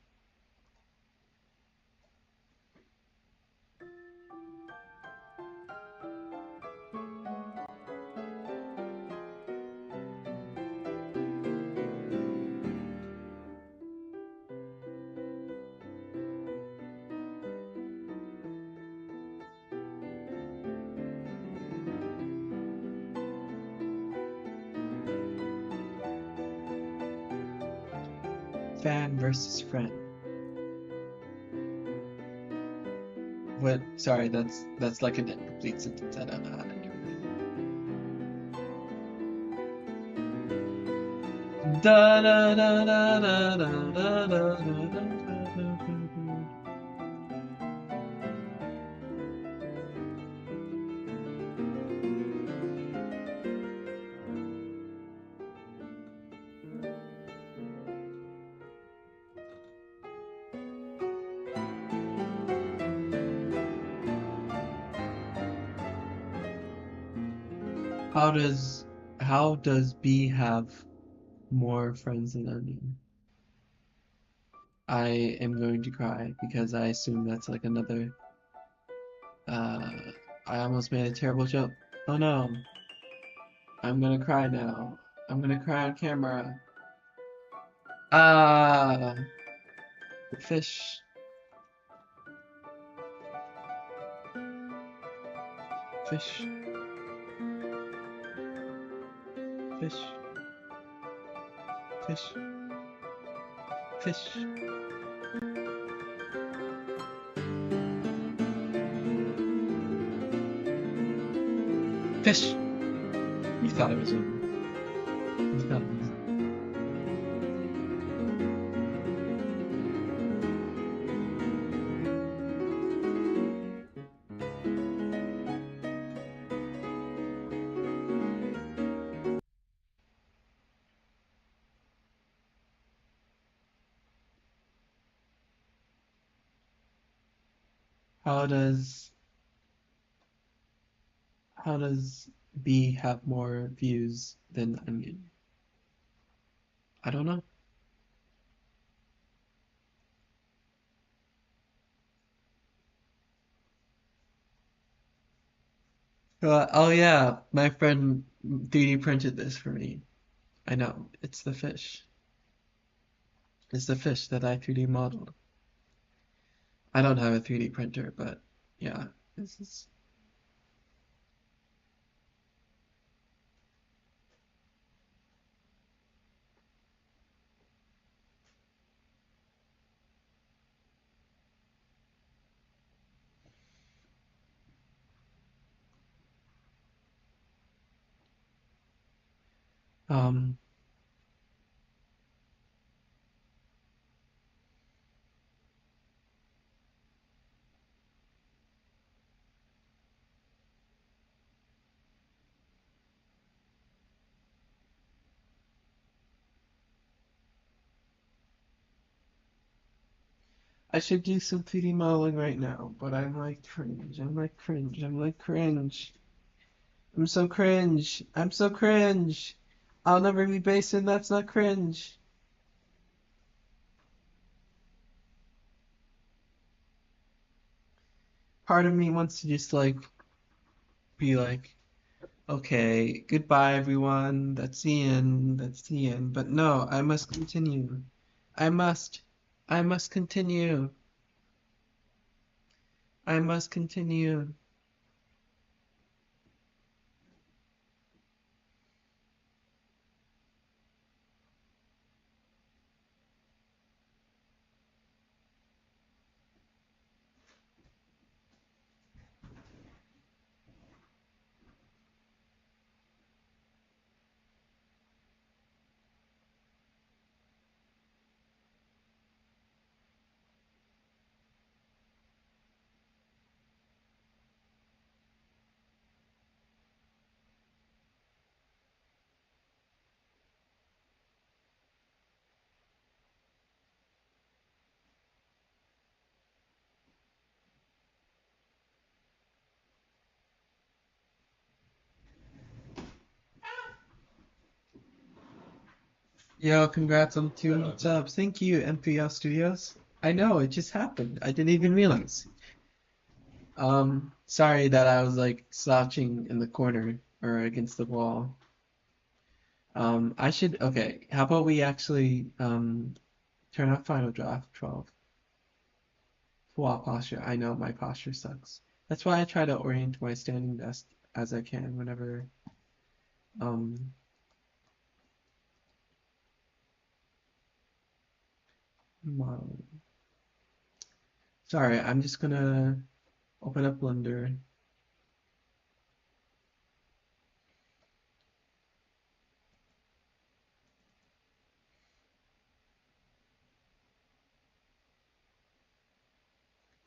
Fan versus friend. What? Sorry, that's like an incomplete sentence. I don't know how to do it. Da da da da da da da da da da. How does How does B have more friends than Onion? I am going to cry because I assume that's like another. Uh, I almost made a terrible joke. Oh no, I'm gonna cry now. I'm gonna cry on camera. Ah, fish, fish, fish, fish, fish, fish. You thought it was over. You thought it was. How does how does B have more views than Onion? I don't know. Oh yeah, my friend 3D printed this for me. I know, it's the fish. It's the fish that I 3D modeled. I don't have a 3D printer, but yeah, this is. Um, I should do some 3D modeling right now, but I'm like cringe. I'm like cringe. I'm like cringe. I'm so cringe. I'm so cringe. I'll never be Basin. That's not cringe. Part of me wants to just like be like, okay, goodbye everyone. That's the end. That's the end. But no, I must continue. I must. I must continue. I must continue. Yo, congrats on 200 subs. Thank you, MPL Studios. I know, it just happened. I didn't even realize. Sorry that I was like slouching in the corner or against the wall. Okay, how about we actually turn off Final Draft 12? Wall posture. I know my posture sucks. That's why I try to orient my standing desk as I can whenever um modeling. Sorry, I'm just gonna open up Blender.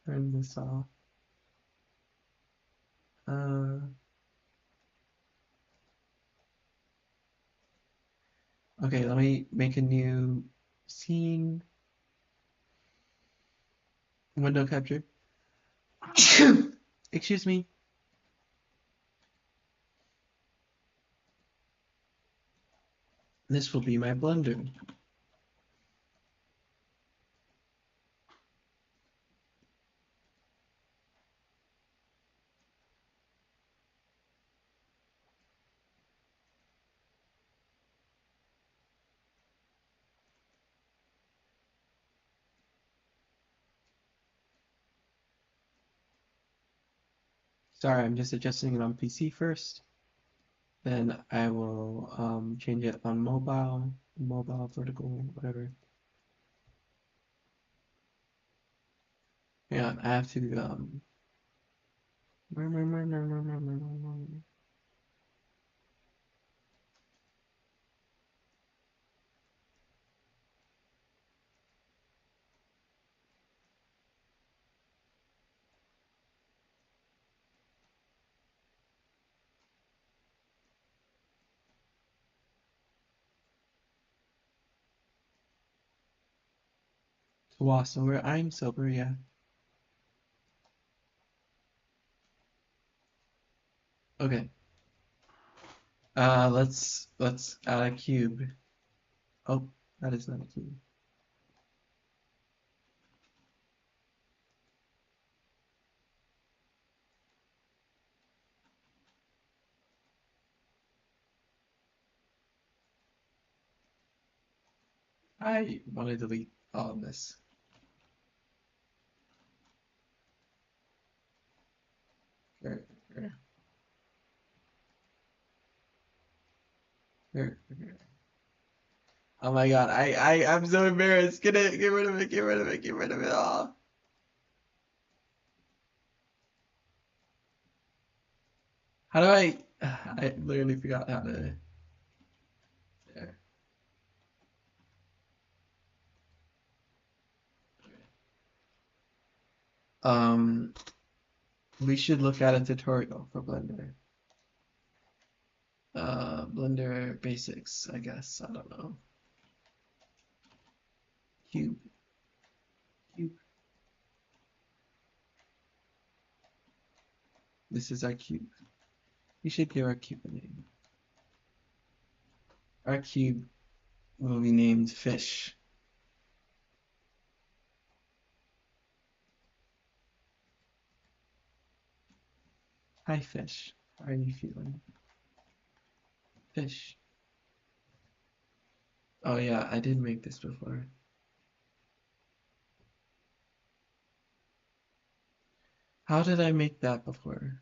Turn this off. Uh, okay, let me make a new scene. Window capture. Excuse me. This will be my blender. Sorry, I'm just adjusting it on PC first. Then I will change it on mobile, vertical, whatever. Yeah, I have to gloss over. I'm sober, yeah. Okay. Let's add a cube. Oh, that is not a cube. I want to delete all of this. Here, here, here. Oh my God, I'm so embarrassed. Get it, get rid of it, get rid of it, get rid of it all. How do I? I literally forgot how to. There. Um, we should look at a tutorial for Blender. Blender basics, I guess. I don't know. Cube, cube. This is our cube. We should give our cube a name. Our cube will be named Fish. Hi, Fish. How are you feeling? Fish. Oh yeah, I did make this before. How did I make that before?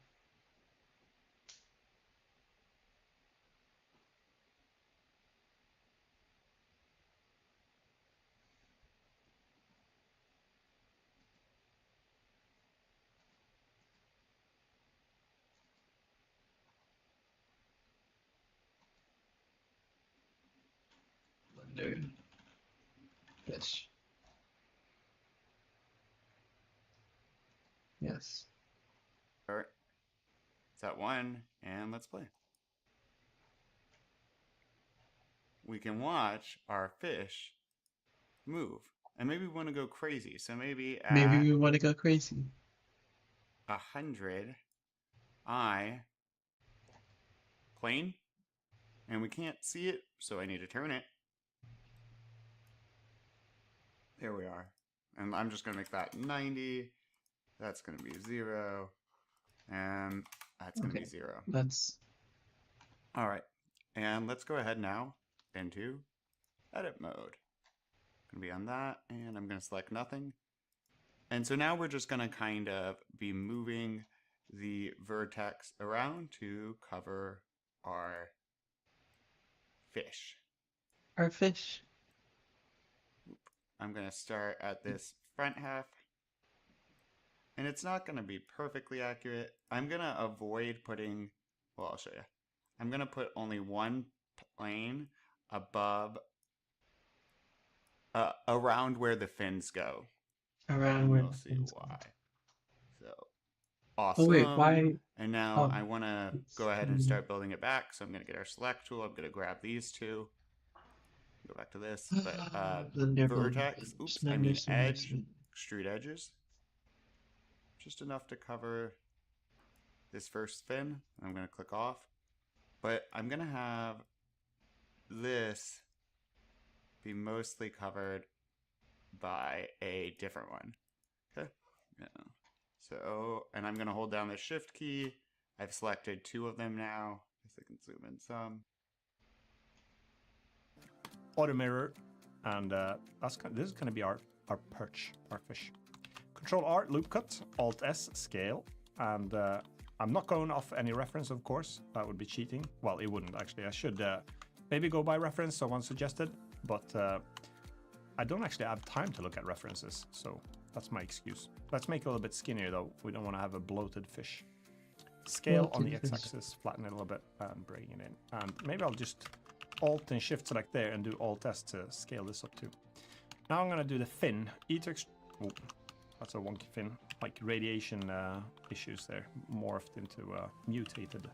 Blender. Fish. Yes. All right, set one, and let's play. We can watch our fish move, and maybe we want to go crazy. So maybe Maybe at we want to go crazy. 100, I plane, and we can't see it, so I need to turn it. There we are. And I'm just going to make that 90. That's going to be 0. And that's going to be Okay, 0. let's. All right. And let's go ahead now into edit mode. Going to be on that, and I'm going to select nothing. And so now we're just going to kind of be moving the vertex around to cover our fish. Our fish. I'm going to start at this front half. And it's not going to be perfectly accurate. I'm going to avoid putting, well, I'll show you. I'm going to put only one plane above, around where the fins go. Around And where you'll the see fins go. why. So, Oh wait, awesome. why? And now Oh, I want to it's go ahead and start building it back. So I'm going to get our select tool. I'm going to grab these two. Go back to this. But Blender, Blender, vertex, Blender. oops, I mean Slender, edge, Slender. extrude edges. Just enough to cover this first fin. I'm going to click off. But I'm going to have this be mostly covered by a different one. Okay. Yeah. So, and I'm going to hold down the shift key. I've selected 2 of them now. I guess I can zoom in some. Auto mirror, and this is going to be our perch, our fish. Control R, loop cut, Alt S, scale, and I'm not going off any reference, of course. That would be cheating. Well, it wouldn't actually. I should maybe go by reference, someone suggested, but I don't actually have time to look at references, so that's my excuse. Let's make it a little bit skinnier though. We don't want to have a bloated fish. Scale on the x-axis, flatten it a little bit, and bring it in. And maybe I'll just Alt and Shift select there and do Alt S to scale this up too. Now I'm going to do the fin. Oh, that's a wonky fin. Like radiation issues there, morphed into mutated.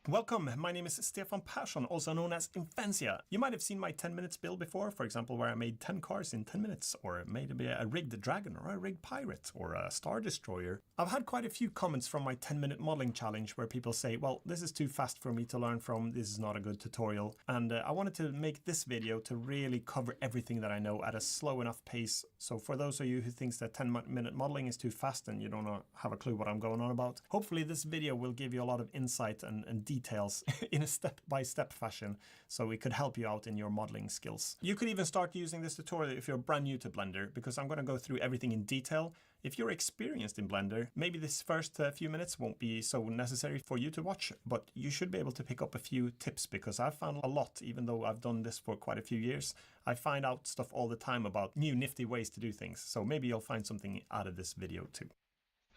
Welcome, my name is Stefan Persson, also known as Infancia. You might have seen my 10 minutes build before, for example, where I made 10 cars in 10 minutes, or maybe a rigged dragon, or a rigged pirate, or a star destroyer. I've had quite a few comments from my 10-minute modeling challenge where people say, well, this is too fast for me to learn from, this is not a good tutorial, and I wanted to make this video to really cover everything that I know at a slow enough pace. So for those of you who thinks that 10-minute modeling is too fast and you don't have a clue what I'm going on about, hopefully this video will give you a lot of insight and details in a step-by-step fashion, so it could help you out in your modeling skills. You could even start using this tutorial if you're brand new to Blender, because I'm going to go through everything in detail. If you're experienced in Blender, maybe this first few minutes won't be so necessary for you to watch, but you should be able to pick up a few tips, because I've found a lot, even though I've done this for quite a few years. I find out stuff all the time about new nifty ways to do things, so maybe you'll find something out of this video too.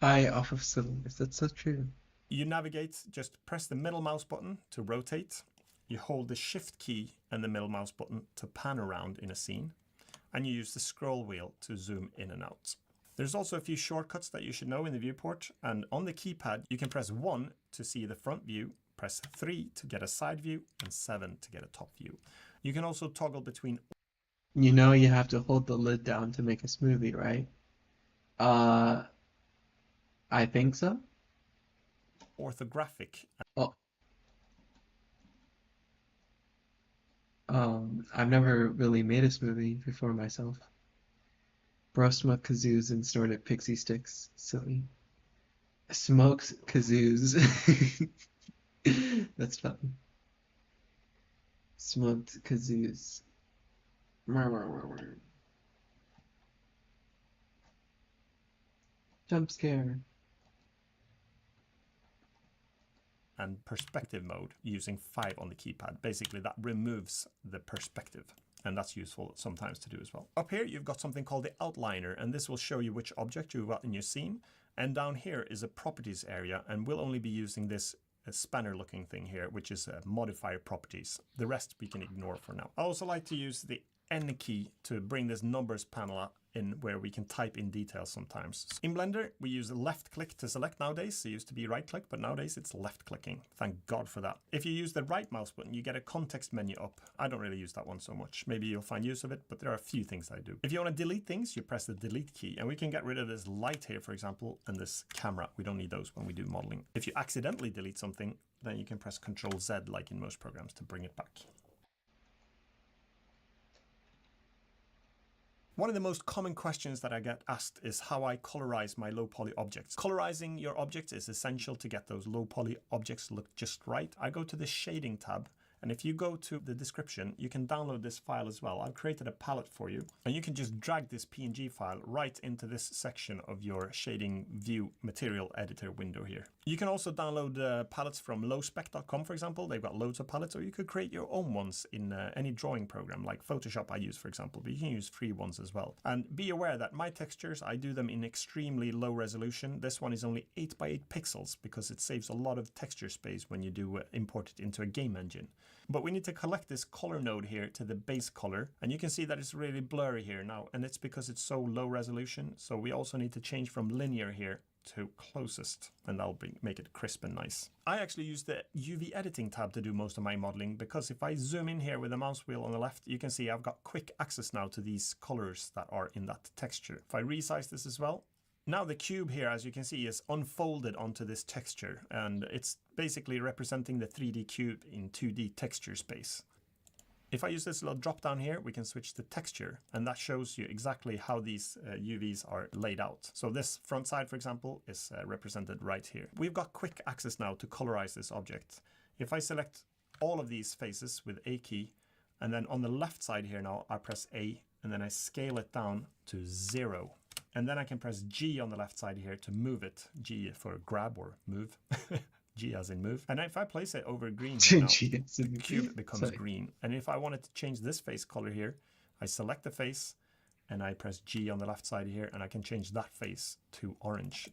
Hi, off of cylinders, that's so true. You navigate, just press the middle mouse button to rotate. You hold the shift key and the middle mouse button to pan around in a scene. And you use the scroll wheel to zoom in and out. There's also a few shortcuts that you should know in the viewport. And on the keypad, you can press 1 to see the front view, press 3 to get a side view, and 7 to get a top view. You can also toggle between... You know you have to hold the lid down to make a smoothie, right? I think so. Orthographic. Oh. I've never really made a smoothie before myself. Bro smoked kazoos and snorted pixie sticks. Silly. Smoked kazoos. That's funny. Smoked kazoos. Jump scare. And perspective mode using 5 on the keypad. Basically that removes the perspective, and that's useful sometimes to do as well. Up here you've got something called the outliner, and this will show you which object you've got in your scene. And down here is a properties area, and we'll only be using this spanner looking thing here, which is modifier properties. The rest we can ignore for now. I also like to use the N key to bring this numbers panel in where we can type in details sometimes. In Blender, we use left click to select nowadays. It used to be right click, but nowadays it's left clicking. Thank God for that. If you use the right mouse button, you get a context menu up. I don't really use that one so much. Maybe you'll find use of it, but there are a few things I do. If you want to delete things, you press the delete key, and we can get rid of this light here, for example, and this camera. We don't need those when we do modeling. If you accidentally delete something, then you can press Ctrl Z like in most programs to bring it back. One of the most common questions that I get asked is how I colorize my low poly objects. Colorizing your objects is essential to get those low poly objects look just right. I go to the shading tab, and if you go to the description, you can download this file as well. I've created a palette for you, and you can just drag this PNG file right into this section of your shading view material editor window here. You can also download palettes from lowspec.com, for example. They've got loads of palettes, or you could create your own ones in any drawing program, like Photoshop I use, for example, but you can use free ones as well. And be aware that my textures, I do them in extremely low resolution. This one is only 8 by 8 pixels because it saves a lot of texture space when you do import it into a game engine. But we need to collect this color node here to the base color, and you can see that it's really blurry here now, and it's because it's so low resolution. So we also need to change from linear here to closest, and that'll make it crisp and nice. I actually use the UV editing tab to do most of my modeling, because if I zoom in here with the mouse wheel on the left, you can see I've got quick access now to these colors that are in that texture. If I resize this as well, Now the cube here, as you can see, is unfolded onto this texture, and it's basically representing the 3D cube in 2D texture space. If I use this little drop down here, we can switch to texture, and that shows you exactly how these UVs are laid out. So this front side, for example, is represented right here. We've got quick access now to colorize this object. If I select all of these faces with A key, and then on the left side here now, I press A, and then I scale it down to 0. And then I can press G on the left side here to move it. G for grab or move. G as in move. And if I place it over green here now, the cube becomes green. And if I wanted to change this face color here, I select the face and I press G on the left side here, and I can change that face to orange.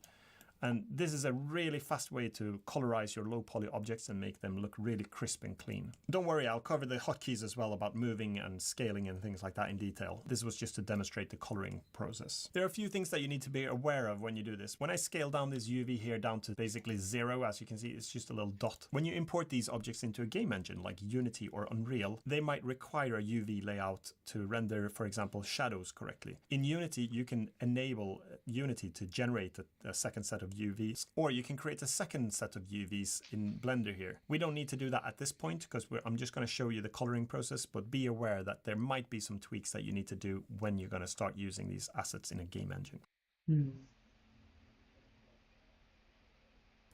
And this is a really fast way to colorize your low poly objects and make them look really crisp and clean. Don't worry, I'll cover the hotkeys as well about moving and scaling and things like that in detail. This was just to demonstrate the coloring process. There are a few things that you need to be aware of when you do this. When I scale down this UV here down to basically 0, as you can see, it's just a little dot. When you import these objects into a game engine like Unity or Unreal, they might require a UV layout to render, for example, shadows correctly. In Unity, you can enable Unity to generate a second set of UVs, or you can create a second set of UVs in Blender here. We don't need to do that at this point because I'm just going to show you the coloring process, but be aware that there might be some tweaks that you need to do when you're going to start using these assets in a game engine.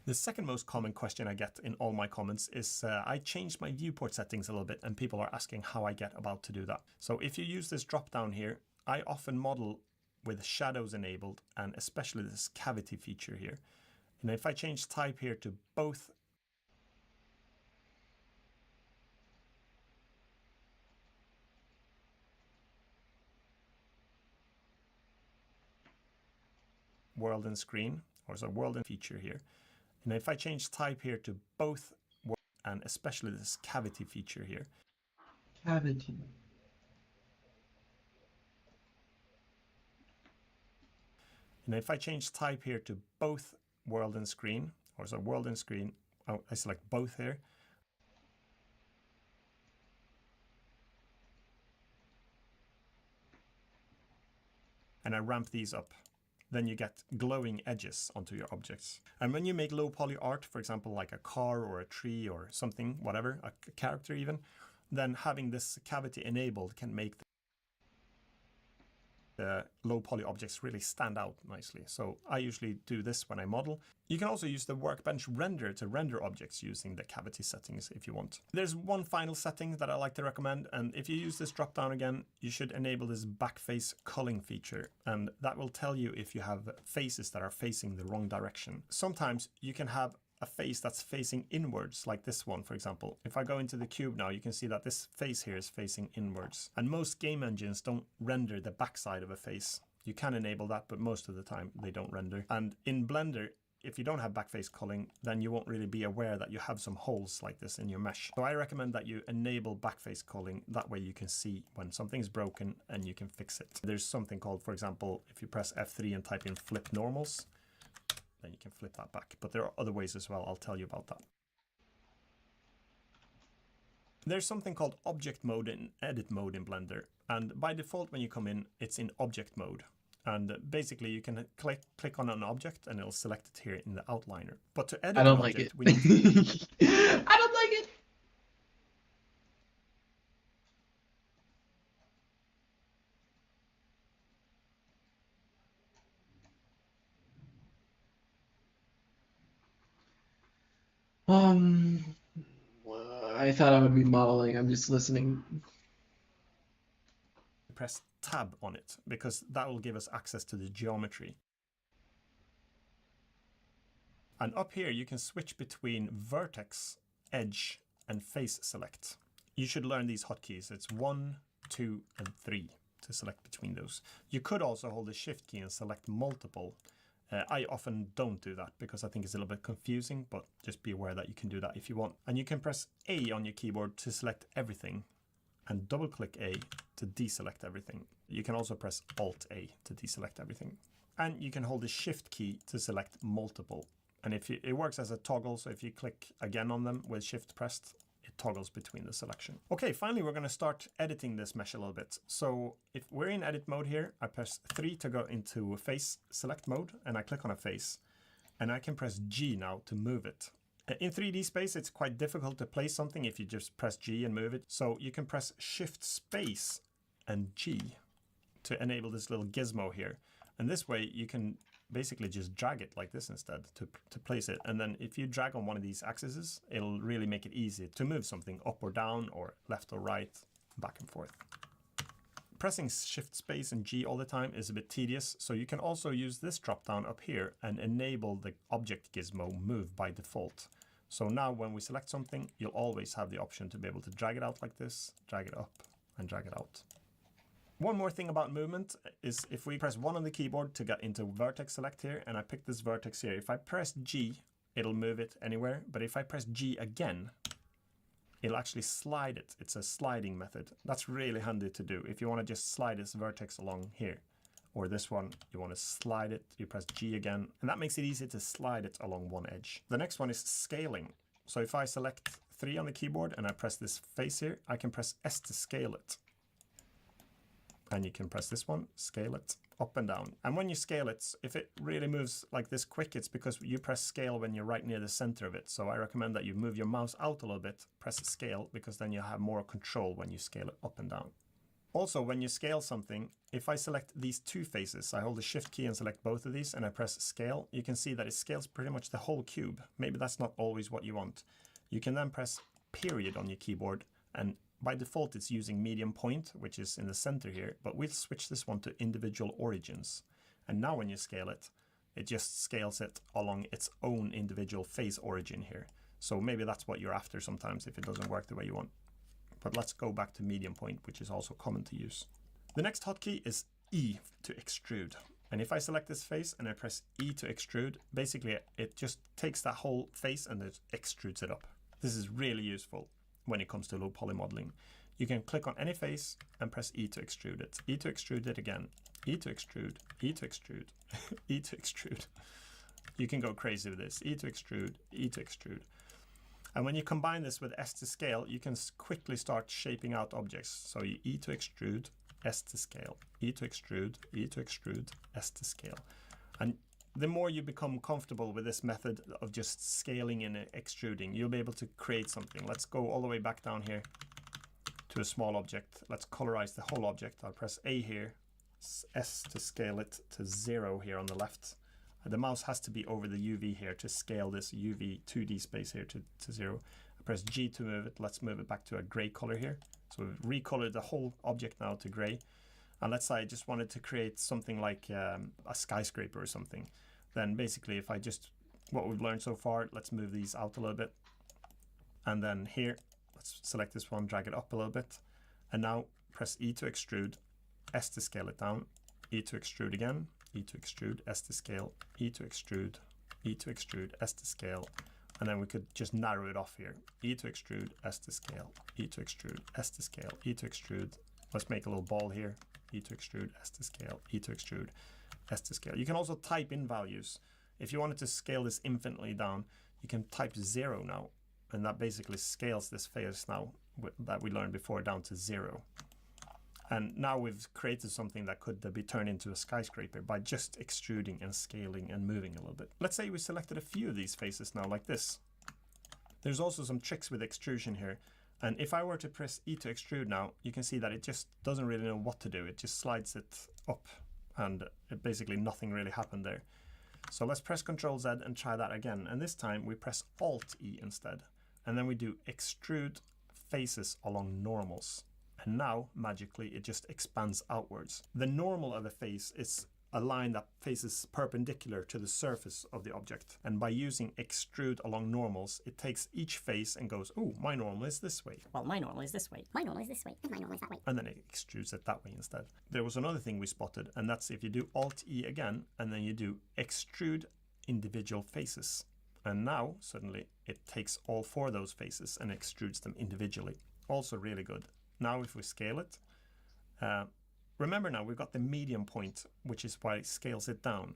The second most common question I get in all my comments is I changed my viewport settings a little bit and people are asking how I get about to do that. So if you use this drop down here, I often model with shadows enabled, and especially this cavity feature here. And if I change type here to both world and screen, or so world and feature here. And if I change type here to both world and especially this cavity feature here. Cavity. And if I change type here to both world and screen, or so world and screen, I select both here. And I ramp these up. Then you get glowing edges onto your objects. And when you make low poly art, for example, like a car or a tree or something, whatever, a character even, then having this cavity enabled can make the low poly objects really stand out nicely. So I usually do this when I model. You can also use the workbench render to render objects using the cavity settings if you want. There's one final setting that I like to recommend, and if you use this drop down again, you should enable this backface culling feature, and that will tell you if you have faces that are facing the wrong direction. Sometimes you can have a face that's facing inwards, like this one, for example. If I go into the cube now, you can see that this face here is facing inwards. And most game engines don't render the backside of a face. You can enable that, but most of the time they don't render. And in Blender, if you don't have backface culling, then you won't really be aware that you have some holes like this in your mesh. So I recommend that you enable backface culling. That way you can see when something's broken and you can fix it. There's something called, for example, if you press F3 and type in flip normals, then you can flip that back. But there are other ways as well. I'll tell you about that. There's something called object mode and edit mode in Blender. And by default, when you come in, it's in object mode. And basically you can click on an object and it'll select it here in the outliner. But to edit I don't an like object, it. we need to... I don't like it. I thought I would be modeling. I'm just listening. press tab on it because that will give us access to the geometry. And up here you can switch between vertex, edge, and face select. You should learn these hotkeys. It's 1, 2, and 3 to select between those. You could also hold the shift key and select multiple. I often don't do that because I think it's a little bit confusing, but just be aware that you can do that if you want. And you can press A on your keyboard to select everything and double click A to deselect everything. You can also press Alt A to deselect everything. And you can hold the shift key to select multiple. And if it works as a toggle, so if you click again on them with shift pressed, it toggles between the selection. Okay, finally, we're going to start editing this mesh a little bit. So if we're in edit mode here, I press 3 to go into face select mode, and I click on a face. And I can press G now to move it. In 3D space, it's quite difficult to place something if you just press G and move it. So you can press Shift Space and G to enable this little gizmo here. And this way you can basically just drag it like this instead to place it. And then if you drag on one of these axes, it'll really make it easy to move something up or down or left or right, back and forth. Pressing Shift Space and G all the time is a bit tedious, so you can also use this drop down up here and enable the object gizmo move by default. So now when we select something, you'll always have the option to be able to drag it out like this, drag it up and drag it out. One more thing about movement is if we press 1 on the keyboard to get into vertex select here, and I pick this vertex here, if I press G, it'll move it anywhere, but if I press G again, it'll actually slide it. It's a sliding method. That's really handy to do. If you want to just slide this vertex along here, or this one, you want to slide it, you press G again, and that makes it easy to slide it along one edge. The next one is scaling. So if I select 3 on the keyboard and I press this face here, I can press S to scale it. And you can press this one, scale it up and down. And when you scale it, if it really moves like this quick, it's because you press scale when you're right near the center of it. So I recommend that you move your mouse out a little bit, press scale, because then you have more control when you scale it up and down. Also, when you scale something, if I select these 2 faces, I hold the Shift key and select both of these and I press scale, you can see that it scales pretty much the whole cube. Maybe that's not always what you want. You can then press period on your keyboard, and by default, it's using medium point, which is in the center here, but we'll switch this one to individual origins. And now when you scale it, it just scales it along its own individual face origin here. So maybe that's what you're after sometimes if it doesn't work the way you want. But let's go back to medium point, which is also common to use. The next hotkey is E to extrude. And if I select this face and I press E to extrude, basically it just takes that whole face and it extrudes it up. This is really useful when it comes to low poly modeling. You can click on any face and press E to extrude it. E to extrude it again. E to extrude. E to extrude. E to extrude. You can go crazy with this. E to extrude. E to extrude. And when you combine this with S to scale, you can quickly start shaping out objects. So you E to extrude, S to scale. E to extrude, E to extrude, S to scale. And the more you become comfortable with this method of just scaling and extruding, you'll be able to create something. Let's go all the way back down here to a small object. Let's colorize the whole object. I'll press A here, S to scale it to 0 here on the left. The mouse has to be over the UV here to scale this UV 2D space here to 0. I press G to move it. Let's move it back to a gray color here. So we've recolored the whole object now to gray. And let's say I just wanted to create something like a skyscraper or something. Then basically if I just, what we've learned so far, let's move these out a little bit. And then here, let's select this one, drag it up a little bit. And now press E to extrude, S to scale it down, E to extrude again, E to extrude, S to scale, E to extrude, E to extrude, S to scale. And then we could just narrow it off here. E to extrude, S to scale, E to extrude, S to scale, E to extrude. Let's make a little ball here. E to extrude, S to scale, E to extrude, S to scale. You can also type in values. If you wanted to scale this infinitely down, you can type 0 now. And that basically scales this face now that we learned before down to 0. And now we've created something that could be turned into a skyscraper by just extruding and scaling and moving a little bit. Let's say we selected a few of these faces now like this. There's also some tricks with extrusion here. And if I were to press E to extrude now, you can see that it just doesn't really know what to do. It just slides it up and basically nothing really happened there. So let's press Ctrl Z and try that again. And this time we press Alt E instead. And then we do extrude faces along normals. And now magically it just expands outwards. The normal of a face is a line that faces perpendicular to the surface of the object. And by using extrude along normals, it takes each face and goes, oh, my normal is this way. Well, my normal is this way. My normal is this way. And my normal is that way. And then it extrudes it that way instead. There was another thing we spotted, and that's if you do Alt E again, and then you do extrude individual faces. And now suddenly it takes all 4 of those faces and extrudes them individually. Also really good. Now if we scale it, remember now we've got the medium point, which is why it scales it down.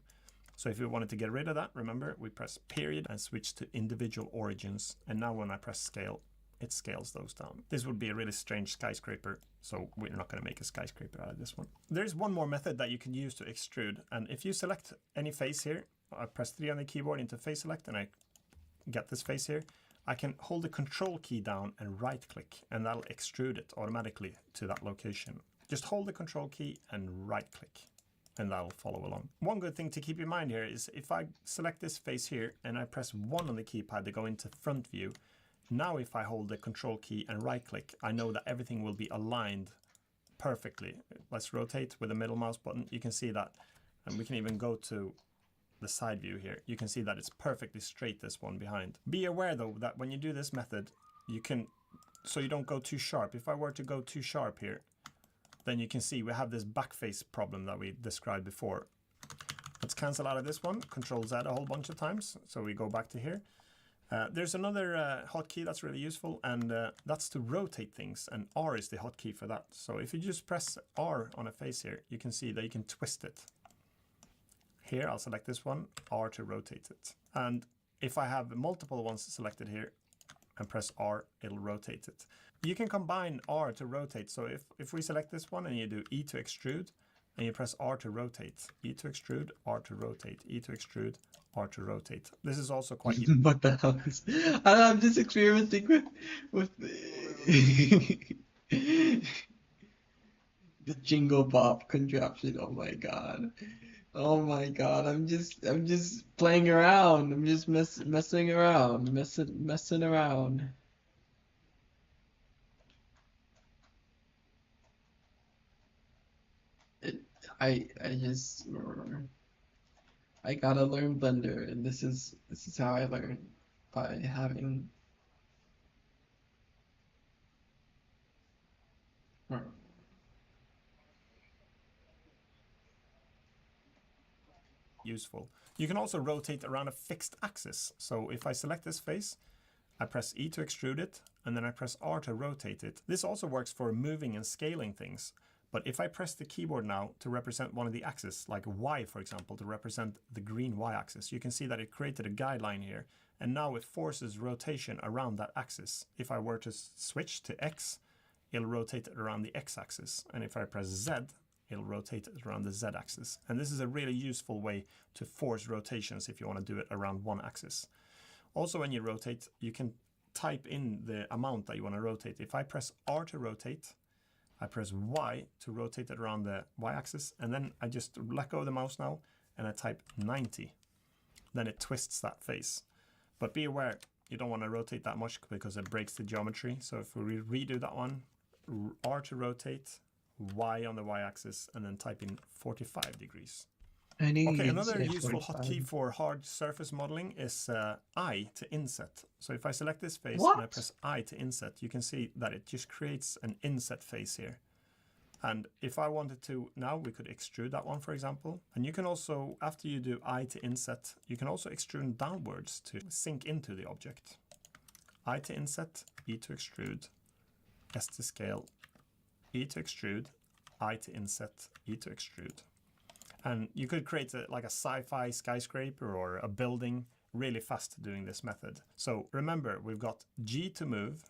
So if we wanted to get rid of that, remember we press period and switch to individual origins. And now when I press scale, it scales those down. This would be a really strange skyscraper, so we're not going to make a skyscraper out of this one. There's one more method that you can use to extrude, and if you select any face here, I press 3 on the keyboard into face select, and I get this face here, I can hold the control key down and right click, and that'll extrude it automatically to that location. Just hold the control key and right click, and that'll follow along. One good thing to keep in mind here is if I select this face here and I press 1 on the keypad to go into front view, now if I hold the control key and right click, I know that everything will be aligned perfectly. Let's rotate with the middle mouse button. You can see that, and we can even go to the side view here. You can see that it's perfectly straight, this one behind. Be aware though that when you do this method, you can, so you don't go too sharp. If I were to go too sharp here, then you can see we have this back face problem that we described before. Let's cancel out of this one, Control Z a whole bunch of times. So we go back to here. There's another hotkey that's really useful, and that's to rotate things, and R is the hotkey for that. So if you just press R on a face here, you can see that you can twist it. Here, I'll select this one, R to rotate it. And if I have multiple ones selected here and press R, it'll rotate it. You can combine R to rotate. So if we select this one and you do E to extrude, and you press R to rotate, E to extrude, R to rotate, E to extrude, R to rotate. This is also quite easy. What the hell is... I'm just experimenting with the jingle bop contraption. Oh my god. Oh my god. I'm just playing around. I'm just messing around. Messing around. I just... I gotta learn Blender, and this is how I learn, by having... Useful. You can also rotate around a fixed axis. So if I select this face, I press E to extrude it, and then I press R to rotate it. This also works for moving and scaling things. But if I press the keyboard now to represent one of the axes, like Y, for example, to represent the green Y axis, you can see that it created a guideline here. And now it forces rotation around that axis. If I were to switch to X, it'll rotate it around the X axis. And if I press Z, it'll rotate it around the Z axis. And this is a really useful way to force rotations if you want to do it around one axis. Also, when you rotate, you can type in the amount that you want to rotate. If I press R to rotate, I press Y to rotate it around the Y axis, and then I just let go of the mouse now, and I type 90. Then it twists that face. But be aware, you don't want to rotate that much because it breaks the geometry. So if we redo that one, R to rotate, Y on the Y axis, and then type in 45 degrees. Okay, another useful hotkey for hard surface modeling is I to inset. So if I select this face and I press I to inset, you can see that it just creates an inset face here. And if I wanted to, now we could extrude that one, for example. And you can also, after you do I to inset, you can also extrude downwards to sink into the object. I to inset, E to extrude, S to scale, E to extrude, I to inset, E to extrude. And you could create like a sci-fi skyscraper or a building really fast doing this method. So remember, we've got G to move,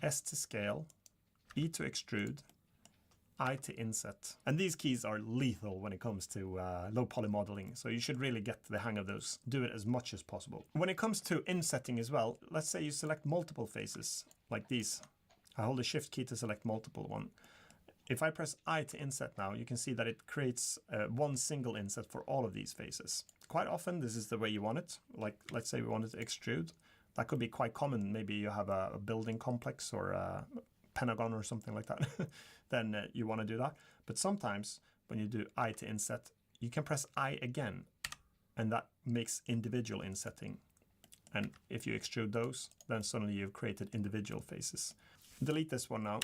S to scale, E to extrude, I to inset. And these keys are lethal when it comes to low poly modeling. So you should really get the hang of those. Do it as much as possible. When it comes to insetting as well, let's say you select multiple faces like these. I hold the shift key to select multiple one. If I press I to inset now, you can see that it creates one single inset for all of these faces. Quite often, this is the way you want it. Like, let's say we wanted to extrude. That could be quite common. Maybe you have a building complex or a pentagon or something like that. Then you want to do that. But sometimes when you do I to inset, you can press I again, and that makes individual insetting. And if you extrude those, then suddenly you've created individual faces. Delete this one now.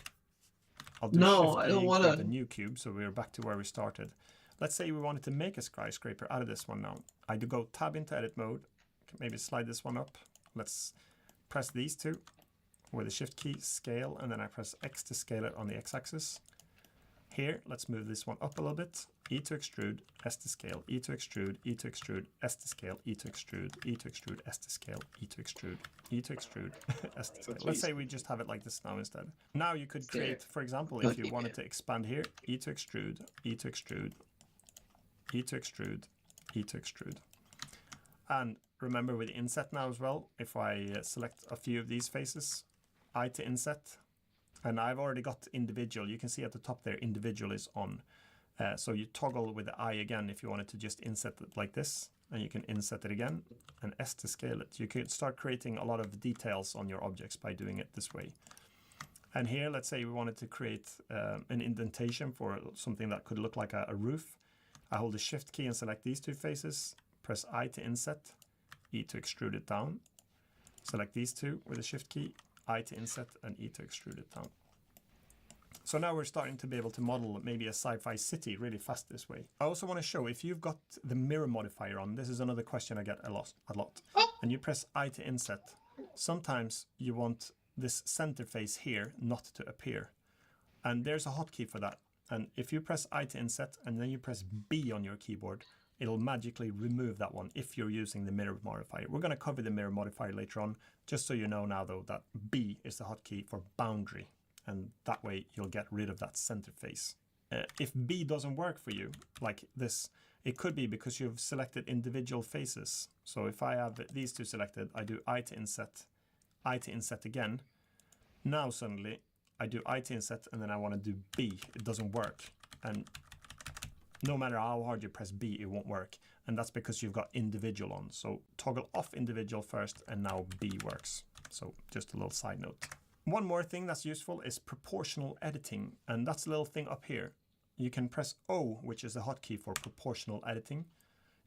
I'll do No, Shift I key don't and want create to. a new cube, so we're back to where we started. Let's say we wanted to make a skyscraper out of this one now. I do go tab into edit mode, maybe slide this one up. Let's press these two with the shift key, scale, and then I press X to scale it on the X-axis. Here, let's move this one up a little bit. E to extrude, S to scale, E to extrude, E to extrude, S to scale, E to extrude, E to extrude, S to scale, E to extrude, E to extrude, S to scale. Let's say we just have it like this now instead. Now you could create, for example, if you wanted to expand here, E to extrude, E to extrude, E to extrude, E to extrude. And remember with inset now as well, if I select a few of these faces, I to inset, and I've already got individual. You can see at the top there, individual is on. So you toggle with the I again if you wanted to just inset it like this, and you can inset it again, and S to scale it. You could start creating a lot of details on your objects by doing it this way. And here, let's say we wanted to create an indentation for something that could look like a roof. I hold the Shift key and select these two faces, press I to inset, E to extrude it down. Select these two with the Shift key, I to inset, and E to extrude it down. So now we're starting to be able to model maybe a sci-fi city really fast this way. I also want to show, if you've got the mirror modifier on, this is another question I get a lot, and you press I to inset, sometimes you want this center face here not to appear. And there's a hotkey for that. And if you press I to inset and then you press B on your keyboard, it'll magically remove that one if you're using the mirror modifier. We're going to cover the mirror modifier later on, just so you know now though that B is the hotkey for boundary, and that way you'll get rid of that center face. If B doesn't work for you, like this, it could be because you've selected individual faces. So if I have these two selected, I do I to inset again. Now suddenly I do I to inset and then I want to do B. It doesn't work. And no matter how hard you press B, it won't work. And that's because you've got individual on. So toggle off individual first and now B works. So just a little side note. One more thing that's useful is proportional editing. And that's a little thing up here. You can press O, which is the hotkey for proportional editing.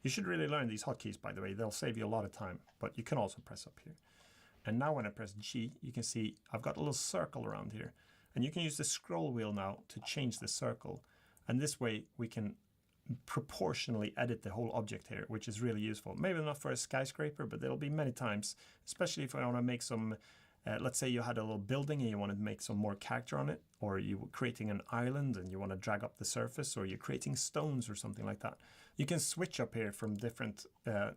You should really learn these hotkeys, by the way. They'll save you a lot of time, but you can also press up here. And now when I press G, you can see I've got a little circle around here. And you can use the scroll wheel now to change the circle. And this way we can proportionally edit the whole object here, which is really useful. Maybe not for a skyscraper, but there'll be many times, especially if I want to make some, let's say you had a little building and you want to make some more character on it, or you were creating an island and you want to drag up the surface, or you're creating stones or something like that. You can switch up here from different, the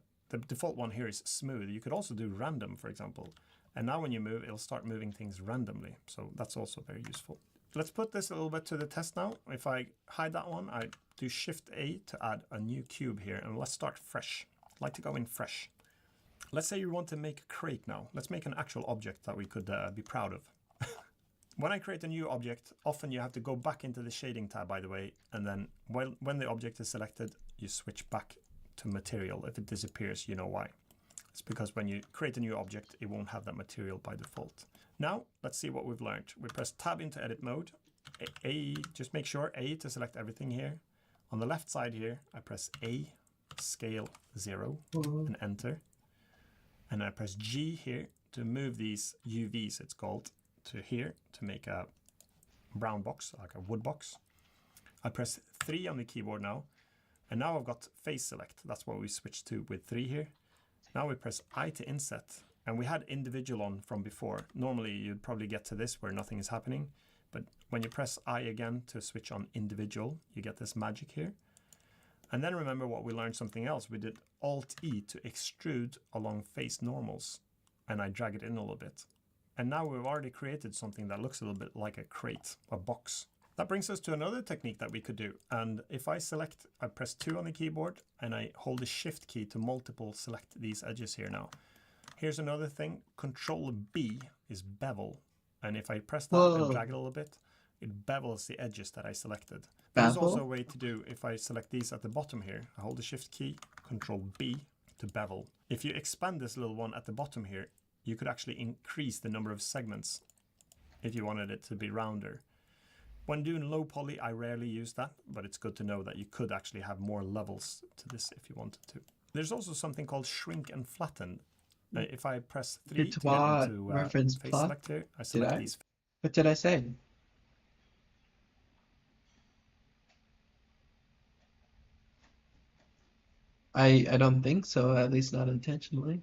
default one here is smooth. You could also do random, for example. And now when you move, it'll start moving things randomly. So that's also very useful. Let's put this a little bit to the test now. If I hide that one, I do Shift A to add a new cube here. And let's start fresh. I'd like to go in fresh. Let's say you want to make a crate now. Let's make an actual object that we could be proud of. When I create a new object, often you have to go back into the shading tab, by the way. And then when the object is selected, you switch back to material. If it disappears, you know why. It's because when you create a new object, it won't have that material by default. Now, let's see what we've learned. We press tab into edit mode. Just make sure A to select everything here. On the left side here, I press A, scale 0, and enter. And I press G here to move these UVs, it's called, to here to make a brown box, like a wood box. I press 3 on the keyboard now. And now I've got face select. That's what we switched to with 3 here. Now we press I to inset, and we had individual on from before. Normally you'd probably get to this where nothing is happening, but when you press I again to switch on individual, you get this magic here. And then remember what we learned something else. We did Alt E to extrude along face normals, and I drag it in a little bit. And now we've already created something that looks a little bit like a crate, a box. That brings us to another technique that we could do. And if I select, I press 2 on the keyboard and I hold the Shift key to multiple select these edges here now. Here's another thing. Control B is bevel. And if I press that and drag it a little bit, it bevels the edges that I selected. There's also a way to do, if I select these at the bottom here, I hold the Shift key, Control B to bevel. If you expand this little one at the bottom here, you could actually increase the number of segments if you wanted it to be rounder. When doing low poly, I rarely use that, but it's good to know that you could actually have more levels to this if you wanted to. There's also something called shrink and flatten. If I press 3 to get into reference face plot. select here, I select these. What did I say? I don't think so, at least not intentionally.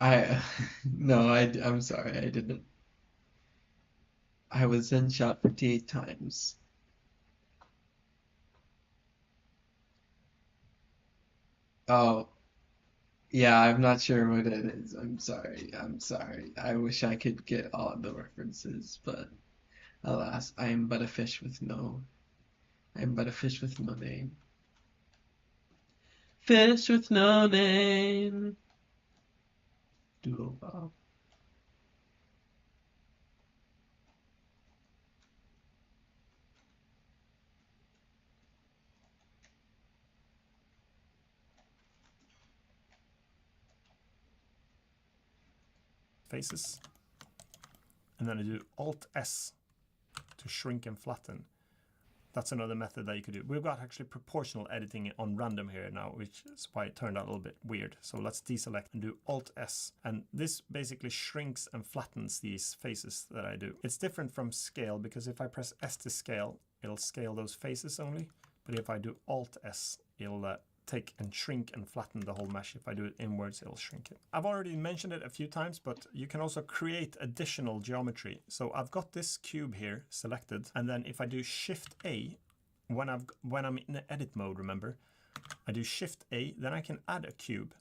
I No, I'm sorry, I didn't. I was then shot 58 times. Oh, yeah, I'm not sure what it is. I'm sorry. I'm sorry. I wish I could get all of the references, but alas, I am but a fish with no. I am but a fish with no name. Fish with no name. Doodle Bob. Faces. And then I do Alt-S to shrink and flatten. That's another method that you could do. We've got actually proportional editing on random here now, which is why it turned out a little bit weird. So let's deselect and do Alt-S. And this basically shrinks and flattens these faces that I do. It's different from scale, because if I press S to scale, it'll scale those faces only. But if I do Alt-S, it'll take and shrink and flatten the whole mesh. If I do it inwards, it'll shrink it. I've already mentioned it a few times, but you can also create additional geometry. So I've got this cube here selected, and then if I do Shift A, when I'm in edit mode, remember, I do Shift A, then I can add a cube.